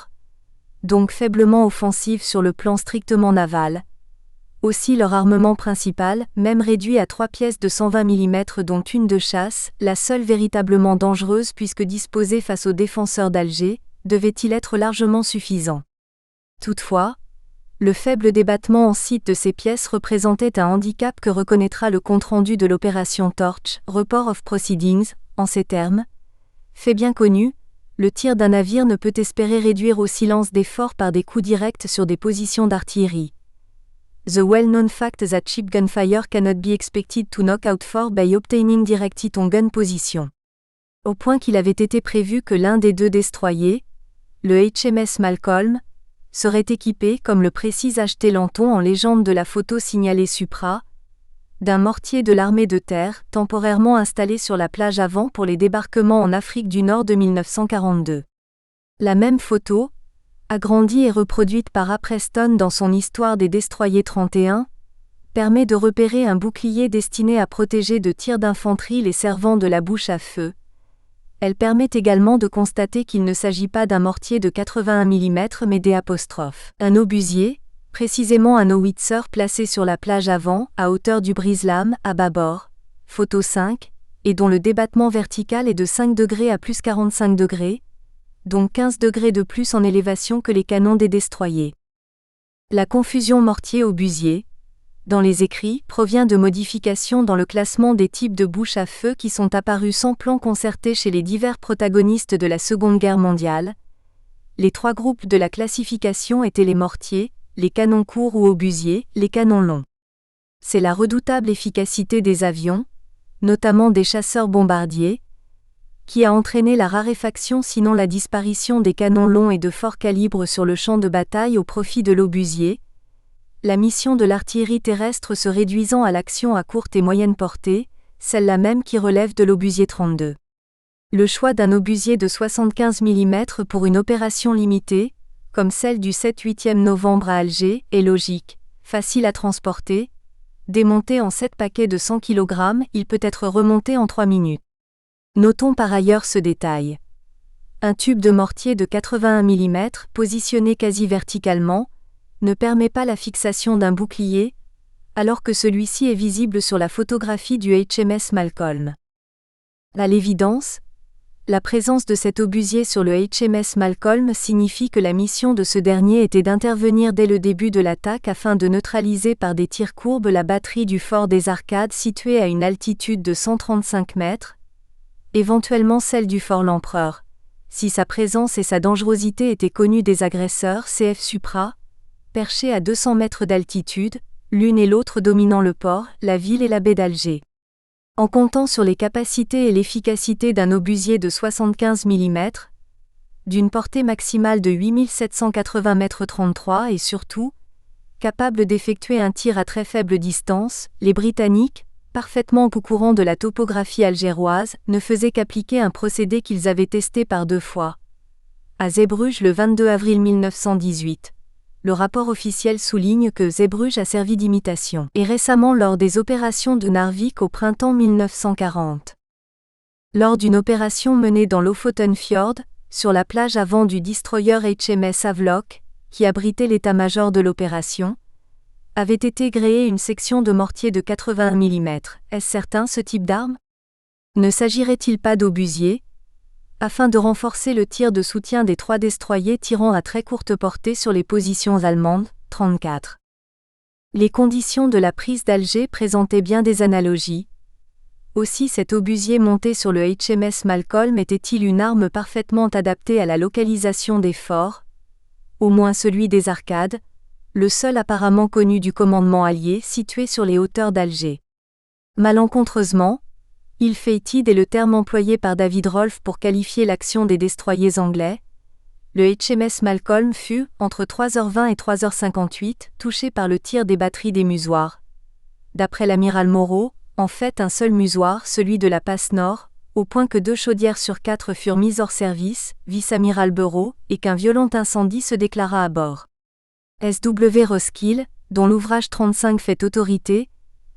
donc faiblement offensive sur le plan strictement naval. Aussi leur armement principal, même réduit à 3 pièces de 120 mm dont une de chasse, la seule véritablement dangereuse puisque disposée face aux défenseurs d'Alger, devait-il être largement suffisant. Toutefois, le faible débattement en site de ces pièces représentait un handicap que reconnaîtra le compte-rendu de l'opération Torch, Report of Proceedings, en ces termes. Fait bien connu, le tir d'un navire ne peut espérer réduire au silence des forts par des coups directs sur des positions d'artillerie. The well-known fact that cheap gunfire cannot be expected to knock out fort by obtaining direct hit on gun position. Au point qu'il avait été prévu que l'un des 2 destroyers, le HMS Malcolm, serait équipé, comme le précise H.T. Lanton en légende de la photo signalée Supra, d'un mortier de l'armée de terre, temporairement installé sur la plage avant pour les débarquements en Afrique du Nord de 1942. La même photo, agrandie et reproduite par A. Preston dans son Histoire des destroyers 31, permet de repérer un bouclier destiné à protéger de tirs d'infanterie les servants de la bouche à feu. Elle permet également de constater qu'il ne s'agit pas d'un mortier de 81 mm mais un obusier, précisément un howitzer placé sur la plage avant, à hauteur du brise-lames, à bâbord, photo 5, et dont le débattement vertical est de 5 degrés à plus 45 degrés, donc 15 degrés de plus en élévation que les canons des destroyers. La confusion mortier-obusier, dans les écrits, provient de modifications dans le classement des types de bouches à feu qui sont apparus sans plan concerté chez les divers protagonistes de la Seconde Guerre mondiale. Les 3 groupes de la classification étaient les mortiers, les canons courts ou obusiers, les canons longs. C'est la redoutable efficacité des avions, notamment des chasseurs bombardiers, qui a entraîné la raréfaction sinon la disparition des canons longs et de fort calibre sur le champ de bataille au profit de l'obusier, la mission de l'artillerie terrestre se réduisant à l'action à courte et moyenne portée, celle-là même qui relève de l'obusier 32. Le choix d'un obusier de 75 mm pour une opération limitée, comme celle du 7-8 novembre à Alger, est logique, facile à transporter. Démonté en 7 paquets de 100 kg, il peut être remonté en 3 minutes. Notons par ailleurs ce détail. Un tube de mortier de 81 mm, positionné quasi verticalement, ne permet pas la fixation d'un bouclier, alors que celui-ci est visible sur la photographie du HMS Malcolm. À l'évidence, la présence de cet obusier sur le HMS Malcolm signifie que la mission de ce dernier était d'intervenir dès le début de l'attaque afin de neutraliser par des tirs courbes la batterie du fort des Arcades située à une altitude de 135 mètres, éventuellement celle du fort L'Empereur, si sa présence et sa dangerosité étaient connues des agresseurs CF Supra, perchés à 200 mètres d'altitude, l'une et l'autre dominant le port, la ville et la baie d'Alger. En comptant sur les capacités et l'efficacité d'un obusier de 75 mm, d'une portée maximale de 8780 mètres 33 et surtout, capable d'effectuer un tir à très faible distance, les Britanniques, parfaitement au courant de la topographie algéroise, ne faisaient qu'appliquer un procédé qu'ils avaient testé par 2 fois. à Zeebrugge le 22 avril 1918. Le rapport officiel souligne que Zeebrugge a servi d'imitation, et récemment lors des opérations de Narvik au printemps 1940. Lors d'une opération menée dans Lofoten Fjord, sur la plage avant du destroyer HMS Havelock, qui abritait l'état-major de l'opération, avait été gréée une section de mortier de 81 mm. Est-ce certain ce type d'arme? Ne s'agirait-il pas d'obusiers, afin de renforcer le tir de soutien des 3 destroyers tirant à très courte portée sur les positions allemandes? 34. Les conditions de la prise d'Alger présentaient bien des analogies. Aussi cet obusier monté sur le HMS Malcolm était-il une arme parfaitement adaptée à la localisation des forts, au moins celui des Arcades, le seul apparemment connu du commandement allié situé sur les hauteurs d'Alger. Malencontreusement, ill-fated est le terme employé par David Rolph pour qualifier l'action des destroyers anglais. Le HMS Malcolm fut, entre 3h20 et 3h58, touché par le tir des batteries des musoirs. D'après l'amiral Moreau, en fait un seul musoir, celui de la passe Nord, au point que 2 chaudières sur 4 furent mises hors service, vice-amiral Bureau, et qu'un violent incendie se déclara à bord. S.W. Roskill, dont l'ouvrage 35 fait autorité,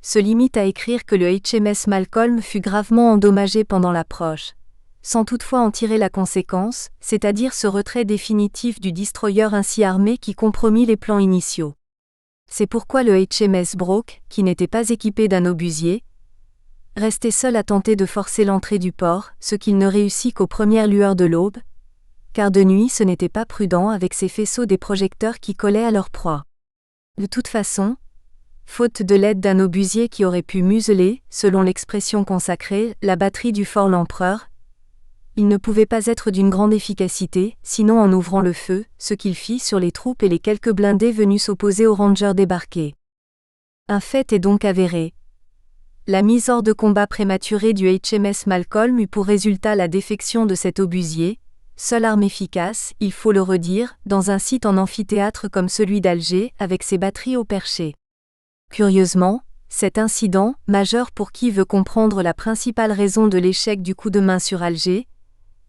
se limite à écrire que le HMS Malcolm fut gravement endommagé pendant l'approche, sans toutefois en tirer la conséquence, c'est-à-dire ce retrait définitif du destroyer ainsi armé qui compromit les plans initiaux. C'est pourquoi le HMS Broke, qui n'était pas équipé d'un obusier, restait seul à tenter de forcer l'entrée du port, ce qu'il ne réussit qu'aux premières lueurs de l'aube, car de nuit ce n'était pas prudent avec ces faisceaux des projecteurs qui collaient à leur proie. De toute façon, faute de l'aide d'un obusier qui aurait pu museler, selon l'expression consacrée, la batterie du fort L'Empereur, il ne pouvait pas être d'une grande efficacité, sinon en ouvrant le feu, ce qu'il fit sur les troupes et les quelques blindés venus s'opposer aux Rangers débarqués. Un fait est donc avéré. La mise hors de combat prématurée du HMS Malcolm eut pour résultat la défection de cet obusier, seule arme efficace, il faut le redire, dans un site en amphithéâtre comme celui d'Alger, avec ses batteries au perché. Curieusement, cet incident, majeur pour qui veut comprendre la principale raison de l'échec du coup de main sur Alger,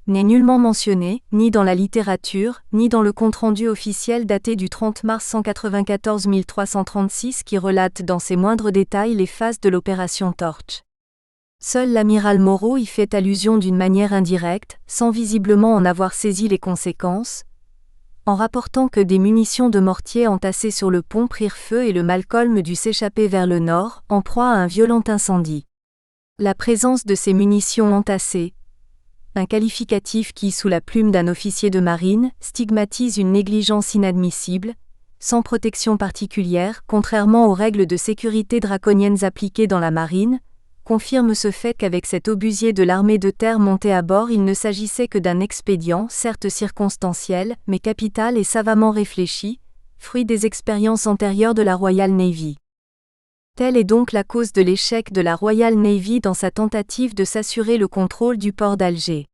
n'est nullement mentionné, ni dans la littérature, ni dans le compte-rendu officiel daté du 30 mars 194 1336 qui relate dans ses moindres détails les phases de l'opération Torch. Seul l'amiral Moreau y fait allusion d'une manière indirecte, sans visiblement en avoir saisi les conséquences, en rapportant que des munitions de mortier entassées sur le pont prirent feu et le Malcolm dut s'échapper vers le nord, en proie à un violent incendie. La présence de ces munitions entassées, un qualificatif qui, sous la plume d'un officier de marine, stigmatise une négligence inadmissible, sans protection particulière, contrairement aux règles de sécurité draconiennes appliquées dans la marine, confirme ce fait qu'avec cet obusier de l'armée de terre monté à bord il ne s'agissait que d'un expédient, certes circonstanciel, mais capital et savamment réfléchi, fruit des expériences antérieures de la Royal Navy. Telle est donc la cause de l'échec de la Royal Navy dans sa tentative de s'assurer le contrôle du port d'Alger.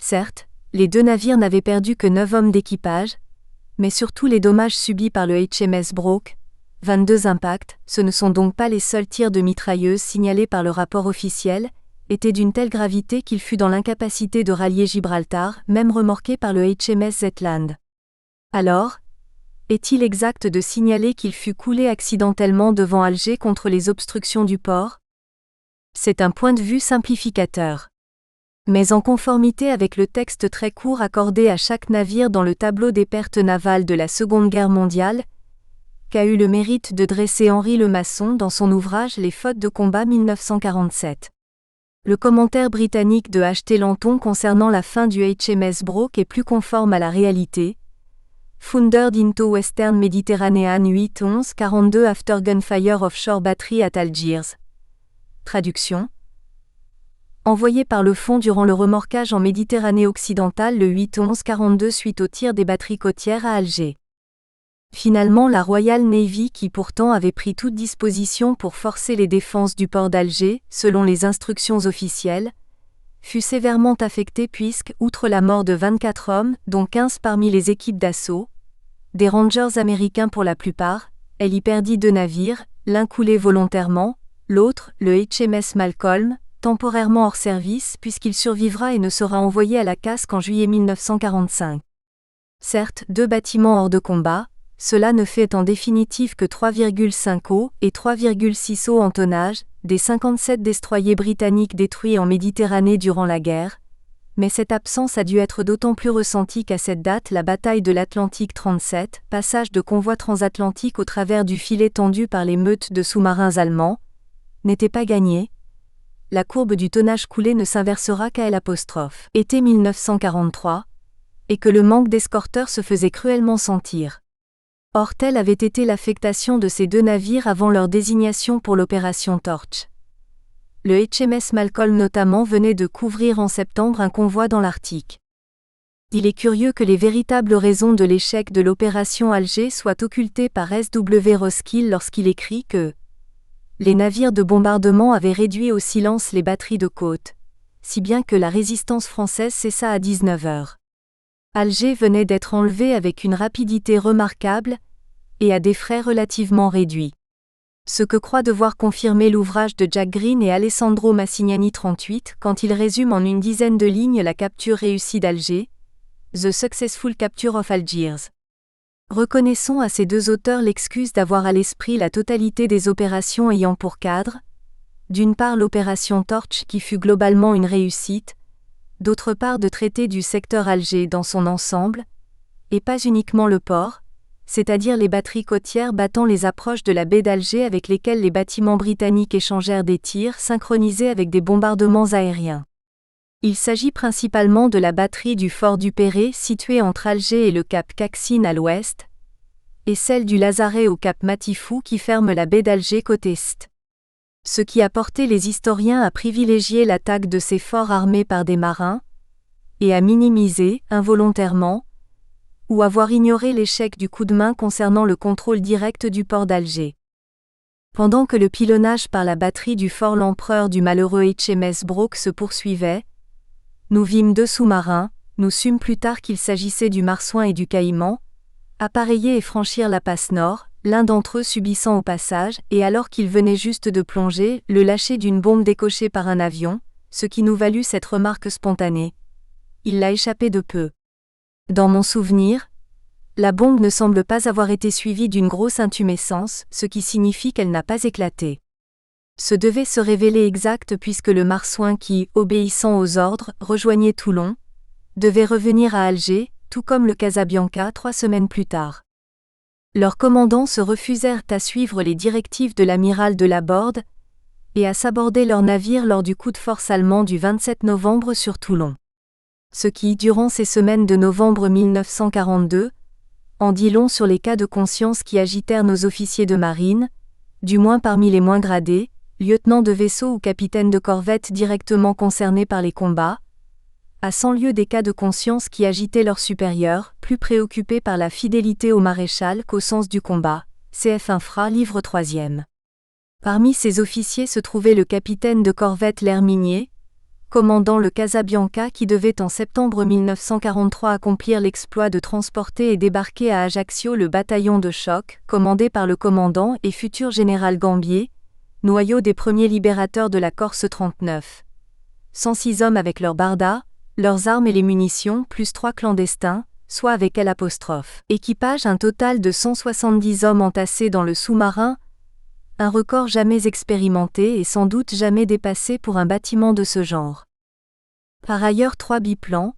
Certes, les 2 navires n'avaient perdu que 9 hommes d'équipage, mais surtout les dommages subis par le HMS Broke, 22 impacts, ce ne sont donc pas les seuls tirs de mitrailleuses signalés par le rapport officiel, étaient d'une telle gravité qu'il fut dans l'incapacité de rallier Gibraltar, même remorqué par le HMS Zetland. Alors, est-il exact de signaler qu'il fut coulé accidentellement devant Alger contre les obstructions du port? C'est un point de vue simplificateur. Mais en conformité avec le texte très court accordé à chaque navire dans le tableau des pertes navales de la Seconde Guerre mondiale, qu'a eu le mérite de dresser Henri Lemasson dans son ouvrage Les fautes de combat 1947. Le commentaire britannique de H. T. Lanton concernant la fin du HMS Broke est plus conforme à la réalité. Foundered into Western Mediterranean 8-11-42 after gunfire offshore battery at Algiers. Traduction. Envoyé par le fond durant le remorquage en Méditerranée occidentale le 8-11-42 suite au tir des batteries côtières à Alger. Finalement la Royal Navy qui pourtant avait pris toute disposition pour forcer les défenses du port d'Alger, selon les instructions officielles, fut sévèrement affectée puisque, outre la mort de 24 hommes, dont 15 parmi les équipes d'assaut, des Rangers américains pour la plupart, elle y perdit 2 navires, l'un coulé volontairement, l'autre, le HMS Malcolm, temporairement hors service puisqu'il survivra et ne sera envoyé à la casse qu'en juillet 1945. Certes, 2 bâtiments hors de combat, cela ne fait en définitive que 3,5 eaux et 3,6 eaux en tonnage, des 57 destroyers britanniques détruits en Méditerranée durant la guerre, mais cette absence a dû être d'autant plus ressentie qu'à cette date la bataille de l'Atlantique 37, passage de convois transatlantiques au travers du filet tendu par les meutes de sous-marins allemands, n'était pas gagnée. La courbe du tonnage coulé ne s'inversera qu'à été 1943, et que le manque d'escorteurs se faisait cruellement sentir. Or telle avait été l'affectation de ces 2 navires avant leur désignation pour l'opération Torch. Le HMS Malcolm notamment venait de couvrir en septembre un convoi dans l'Arctique. Il est curieux que les véritables raisons de l'échec de l'opération Alger soient occultées par S.W. Roskill lorsqu'il écrit que les navires de bombardement avaient réduit au silence les batteries de côte, si bien que la résistance française cessa à 19 heures. Alger venait d'être enlevé avec une rapidité remarquable et à des frais relativement réduits. Ce que croit devoir confirmer l'ouvrage de Jack Green et Alessandro Massignani 38 quand il résume en une dizaine de lignes la capture réussie d'Alger, The Successful Capture of Algiers. Reconnaissons à ces 2 auteurs l'excuse d'avoir à l'esprit la totalité des opérations ayant pour cadre, d'une part l'opération Torch qui fut globalement une réussite, d'autre part de traiter du secteur Alger dans son ensemble, et pas uniquement le port, c'est-à-dire les batteries côtières battant les approches de la baie d'Alger avec lesquelles les bâtiments britanniques échangèrent des tirs synchronisés avec des bombardements aériens. Il s'agit principalement de la batterie du fort du Perret située entre Alger et le cap Caxine à l'ouest, et celle du Lazaret au cap Matifou qui ferme la baie d'Alger côté est. Ce qui a porté les historiens à privilégier l'attaque de ces forts armés par des marins, et à minimiser, involontairement, ou avoir ignoré l'échec du coup de main concernant le contrôle direct du port d'Alger. Pendant que le pilonnage par la batterie du fort L'Empereur du malheureux HMS Broke se poursuivait, nous vîmes 2 sous-marins, nous sûmes plus tard qu'il s'agissait du Marsouin et du Caïman, appareiller et franchir la passe nord, l'un d'entre eux subissant au passage, et alors qu'il venait juste de plonger, le lâcher d'une bombe décochée par un avion, ce qui nous valut cette remarque spontanée. Il l'a échappé de peu. Dans mon souvenir, la bombe ne semble pas avoir été suivie d'une grosse intumescence, ce qui signifie qu'elle n'a pas éclaté. Ce devait se révéler exact puisque le Marsouin qui, obéissant aux ordres, rejoignait Toulon, devait revenir à Alger, tout comme le Casabianca 3 semaines plus tard. Leurs commandants se refusèrent à suivre les directives de l'amiral de Laborde et à s'aborder leur navire lors du coup de force allemand du 27 novembre sur Toulon. Ce qui, durant ces semaines de novembre 1942, en dit long sur les cas de conscience qui agitèrent nos officiers de marine, du moins parmi les moins gradés, lieutenants de vaisseau ou capitaines de corvette directement concernés par les combats, à 100 lieues des cas de conscience qui agitaient leurs supérieurs, plus préoccupés par la fidélité au maréchal qu'au sens du combat. CF Infra, livre 3e. Parmi ces officiers se trouvait le capitaine de corvette L'Herminier, commandant le Casabianca qui devait en septembre 1943 accomplir l'exploit de transporter et débarquer à Ajaccio le bataillon de choc, commandé par le commandant et futur général Gambier, noyau des premiers libérateurs de la Corse 39. 106 hommes avec leurs bardas, leurs armes et les munitions, plus 3 clandestins, soit avec L'. Équipage un total de 170 hommes entassés dans le sous-marin, un record jamais expérimenté et sans doute jamais dépassé pour un bâtiment de ce genre. Par ailleurs 3 biplans,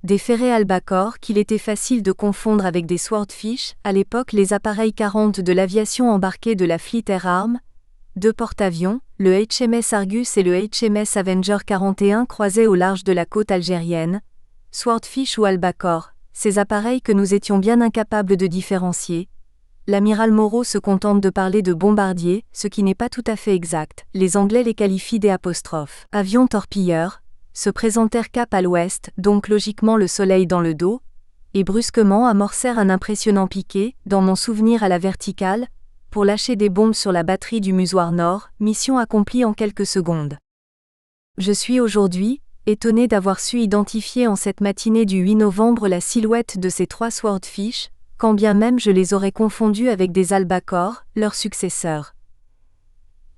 des ferrets Albacore qu'il était facile de confondre avec des Swordfish, à l'époque les appareils 40 de l'aviation embarquée de la Fleet Air Arm, 2 porte-avions, le HMS Argus et le HMS Avenger 41 croisaient au large de la côte algérienne, Swordfish ou Albacore, ces appareils que nous étions bien incapables de différencier. L'amiral Moreau se contente de parler de bombardiers, ce qui n'est pas tout à fait exact. Les Anglais les qualifient des '. Avions torpilleurs, se présentèrent cap à l'ouest, donc logiquement le soleil dans le dos, et brusquement amorcèrent un impressionnant piqué, dans mon souvenir à la verticale, pour lâcher des bombes sur la batterie du musoir nord, mission accomplie en quelques secondes. Je suis aujourd'hui étonné d'avoir su identifier en cette matinée du 8 novembre la silhouette de ces 3 Swordfish, quand bien même je les aurais confondus avec des Albacore, leurs successeurs.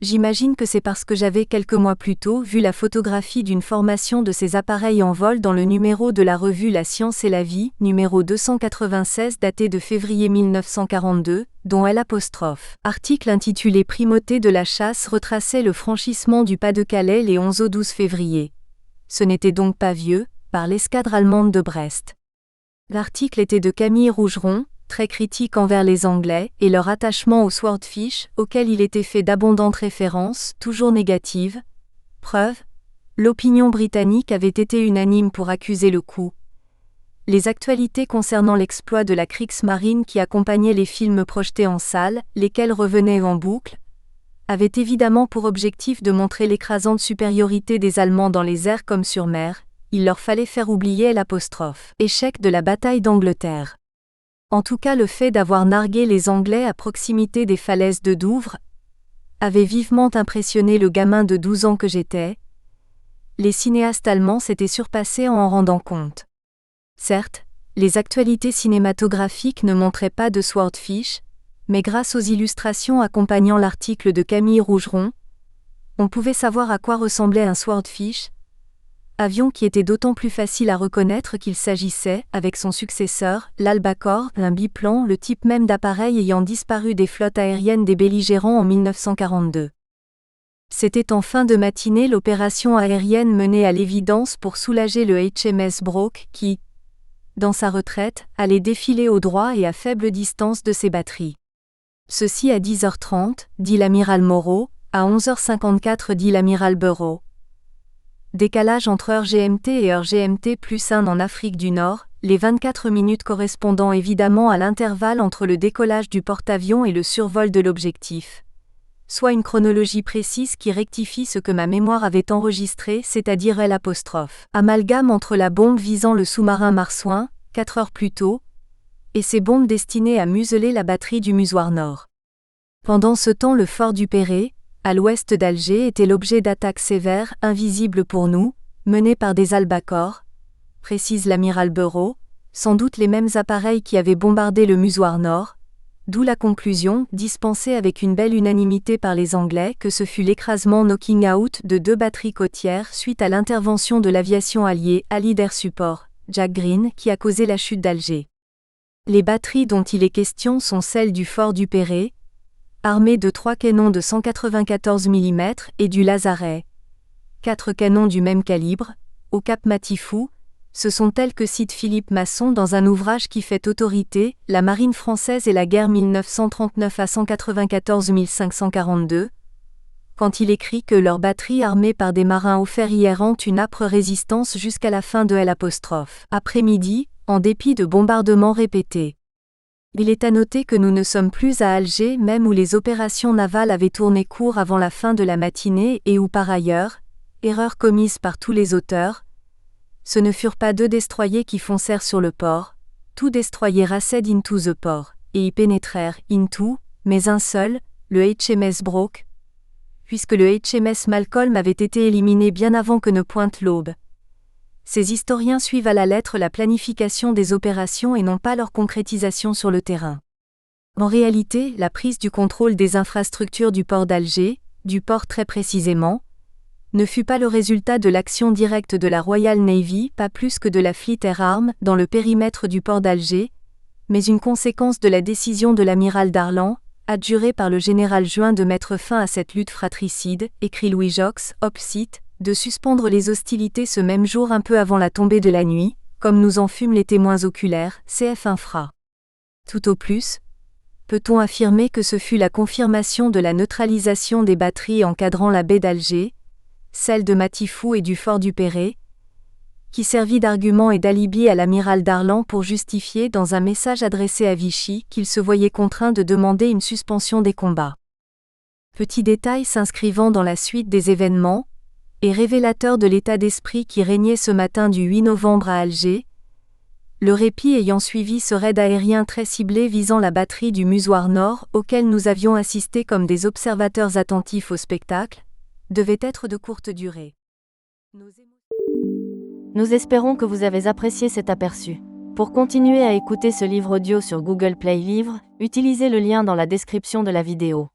J'imagine que c'est parce que j'avais quelques mois plus tôt vu la photographie d'une formation de ces appareils en vol dans le numéro de la revue La Science et la Vie, numéro 296 daté de février 1942, dont L'. Article intitulé Primauté de la chasse retraçait le franchissement du Pas-de-Calais les 11 au 12 février. Ce n'était donc pas vieux, par l'escadre allemande de Brest. L'article était de Camille Rougeron, très critique envers les Anglais et leur attachement au swordfish, auquel il était fait d'abondantes références, toujours négatives. Preuve, l'opinion britannique avait été unanime pour accuser le coup. Les actualités concernant l'exploit de la Kriegsmarine qui accompagnait les films projetés en salle, lesquels revenaient en boucle, avaient évidemment pour objectif de montrer l'écrasante supériorité des Allemands dans les airs comme sur mer. Il leur fallait faire oublier l'apostrophe « échec de la bataille d'Angleterre ». En tout cas, le fait d'avoir nargué les Anglais à proximité des falaises de Douvres avait vivement impressionné le gamin de 12 ans que j'étais. Les cinéastes allemands s'étaient surpassés en rendant compte. Certes, les actualités cinématographiques ne montraient pas de swordfish, mais grâce aux illustrations accompagnant l'article de Camille Rougeron, on pouvait savoir à quoi ressemblait un swordfish, avion qui était d'autant plus facile à reconnaître qu'il s'agissait, avec son successeur, l'Albacore, d'un biplan, le type même d'appareil ayant disparu des flottes aériennes des belligérants en 1942. C'était en fin de matinée l'opération aérienne menée à l'évidence pour soulager le HMS Broke qui, dans sa retraite, allait défiler au droit et à faible distance de ses batteries. Ceci à 10h30, dit l'amiral Moreau, à 11h54 dit l'amiral Bureau. Décalage entre heure GMT et heure GMT plus 1 en Afrique du Nord, les 24 minutes correspondant évidemment à l'intervalle entre le décollage du porte-avions et le survol de l'objectif. Soit une chronologie précise qui rectifie ce que ma mémoire avait enregistré, c'est-à-dire L'. Amalgame entre la bombe visant le sous-marin marsouin, 4 heures plus tôt, et ces bombes destinées à museler la batterie du Musoir Nord. Pendant ce temps, le fort du Perret, à l'ouest d'Alger, était l'objet d'attaques sévères, invisibles pour nous, menées par des albacores, précise l'amiral Bureau, sans doute les mêmes appareils qui avaient bombardé le Musoir Nord, d'où la conclusion, dispensée avec une belle unanimité par les Anglais, que ce fut l'écrasement knocking out de 2 batteries côtières suite à l'intervention de l'aviation alliée Allied Air Support, Jack Green, qui a causé la chute d'Alger. Les batteries dont il est question sont celles du fort du Perret, armées de 3 canons de 194 mm et du Lazaret. 4 canons du même calibre, au Cap Matifou, ce sont elles que cite Philippe Masson dans un ouvrage qui fait autorité, La Marine française et la guerre 1939 à 194 542, quand il écrit que leurs batteries armées par des marins offerts hier ont une âpre résistance jusqu'à la fin de L'. Après-midi, en dépit de bombardements répétés. Il est à noter que nous ne sommes plus à Alger, même où les opérations navales avaient tourné court avant la fin de la matinée et où par ailleurs, erreur commise par tous les auteurs, ce ne furent pas 2 destroyers qui foncèrent sur le port, tout destroyer racced into the port, et y pénétrèrent into, mais un seul, le HMS Broke, puisque le HMS Malcolm avait été éliminé bien avant que ne pointe l'aube. Ces historiens suivent à la lettre la planification des opérations et non pas leur concrétisation sur le terrain. En réalité, la prise du contrôle des infrastructures du port d'Alger, du port très précisément, ne fut pas le résultat de l'action directe de la Royal Navy, pas plus que de la Fleet Air Arm, dans le périmètre du port d'Alger, mais une conséquence de la décision de l'amiral Darlan, adjuré par le général Juin de mettre fin à cette lutte fratricide, écrit Louis Jox, Opsite, de suspendre les hostilités ce même jour un peu avant la tombée de la nuit, comme nous en fûmes les témoins oculaires, cf. Infra. Tout au plus, peut-on affirmer que ce fut la confirmation de la neutralisation des batteries encadrant la baie d'Alger, celle de Matifou et du fort du Perret, qui servit d'argument et d'alibi à l'amiral Darlan pour justifier dans un message adressé à Vichy qu'il se voyait contraint de demander une suspension des combats. Petit détail s'inscrivant dans la suite des événements, et révélateur de l'état d'esprit qui régnait ce matin du 8 novembre à Alger, le répit ayant suivi ce raid aérien très ciblé visant la batterie du Musoir Nord auquel nous avions assisté comme des observateurs attentifs au spectacle, devait être de courte durée. Nous espérons que vous avez apprécié cet aperçu. Pour continuer à écouter ce livre audio sur Google Play Livres, utilisez le lien dans la description de la vidéo.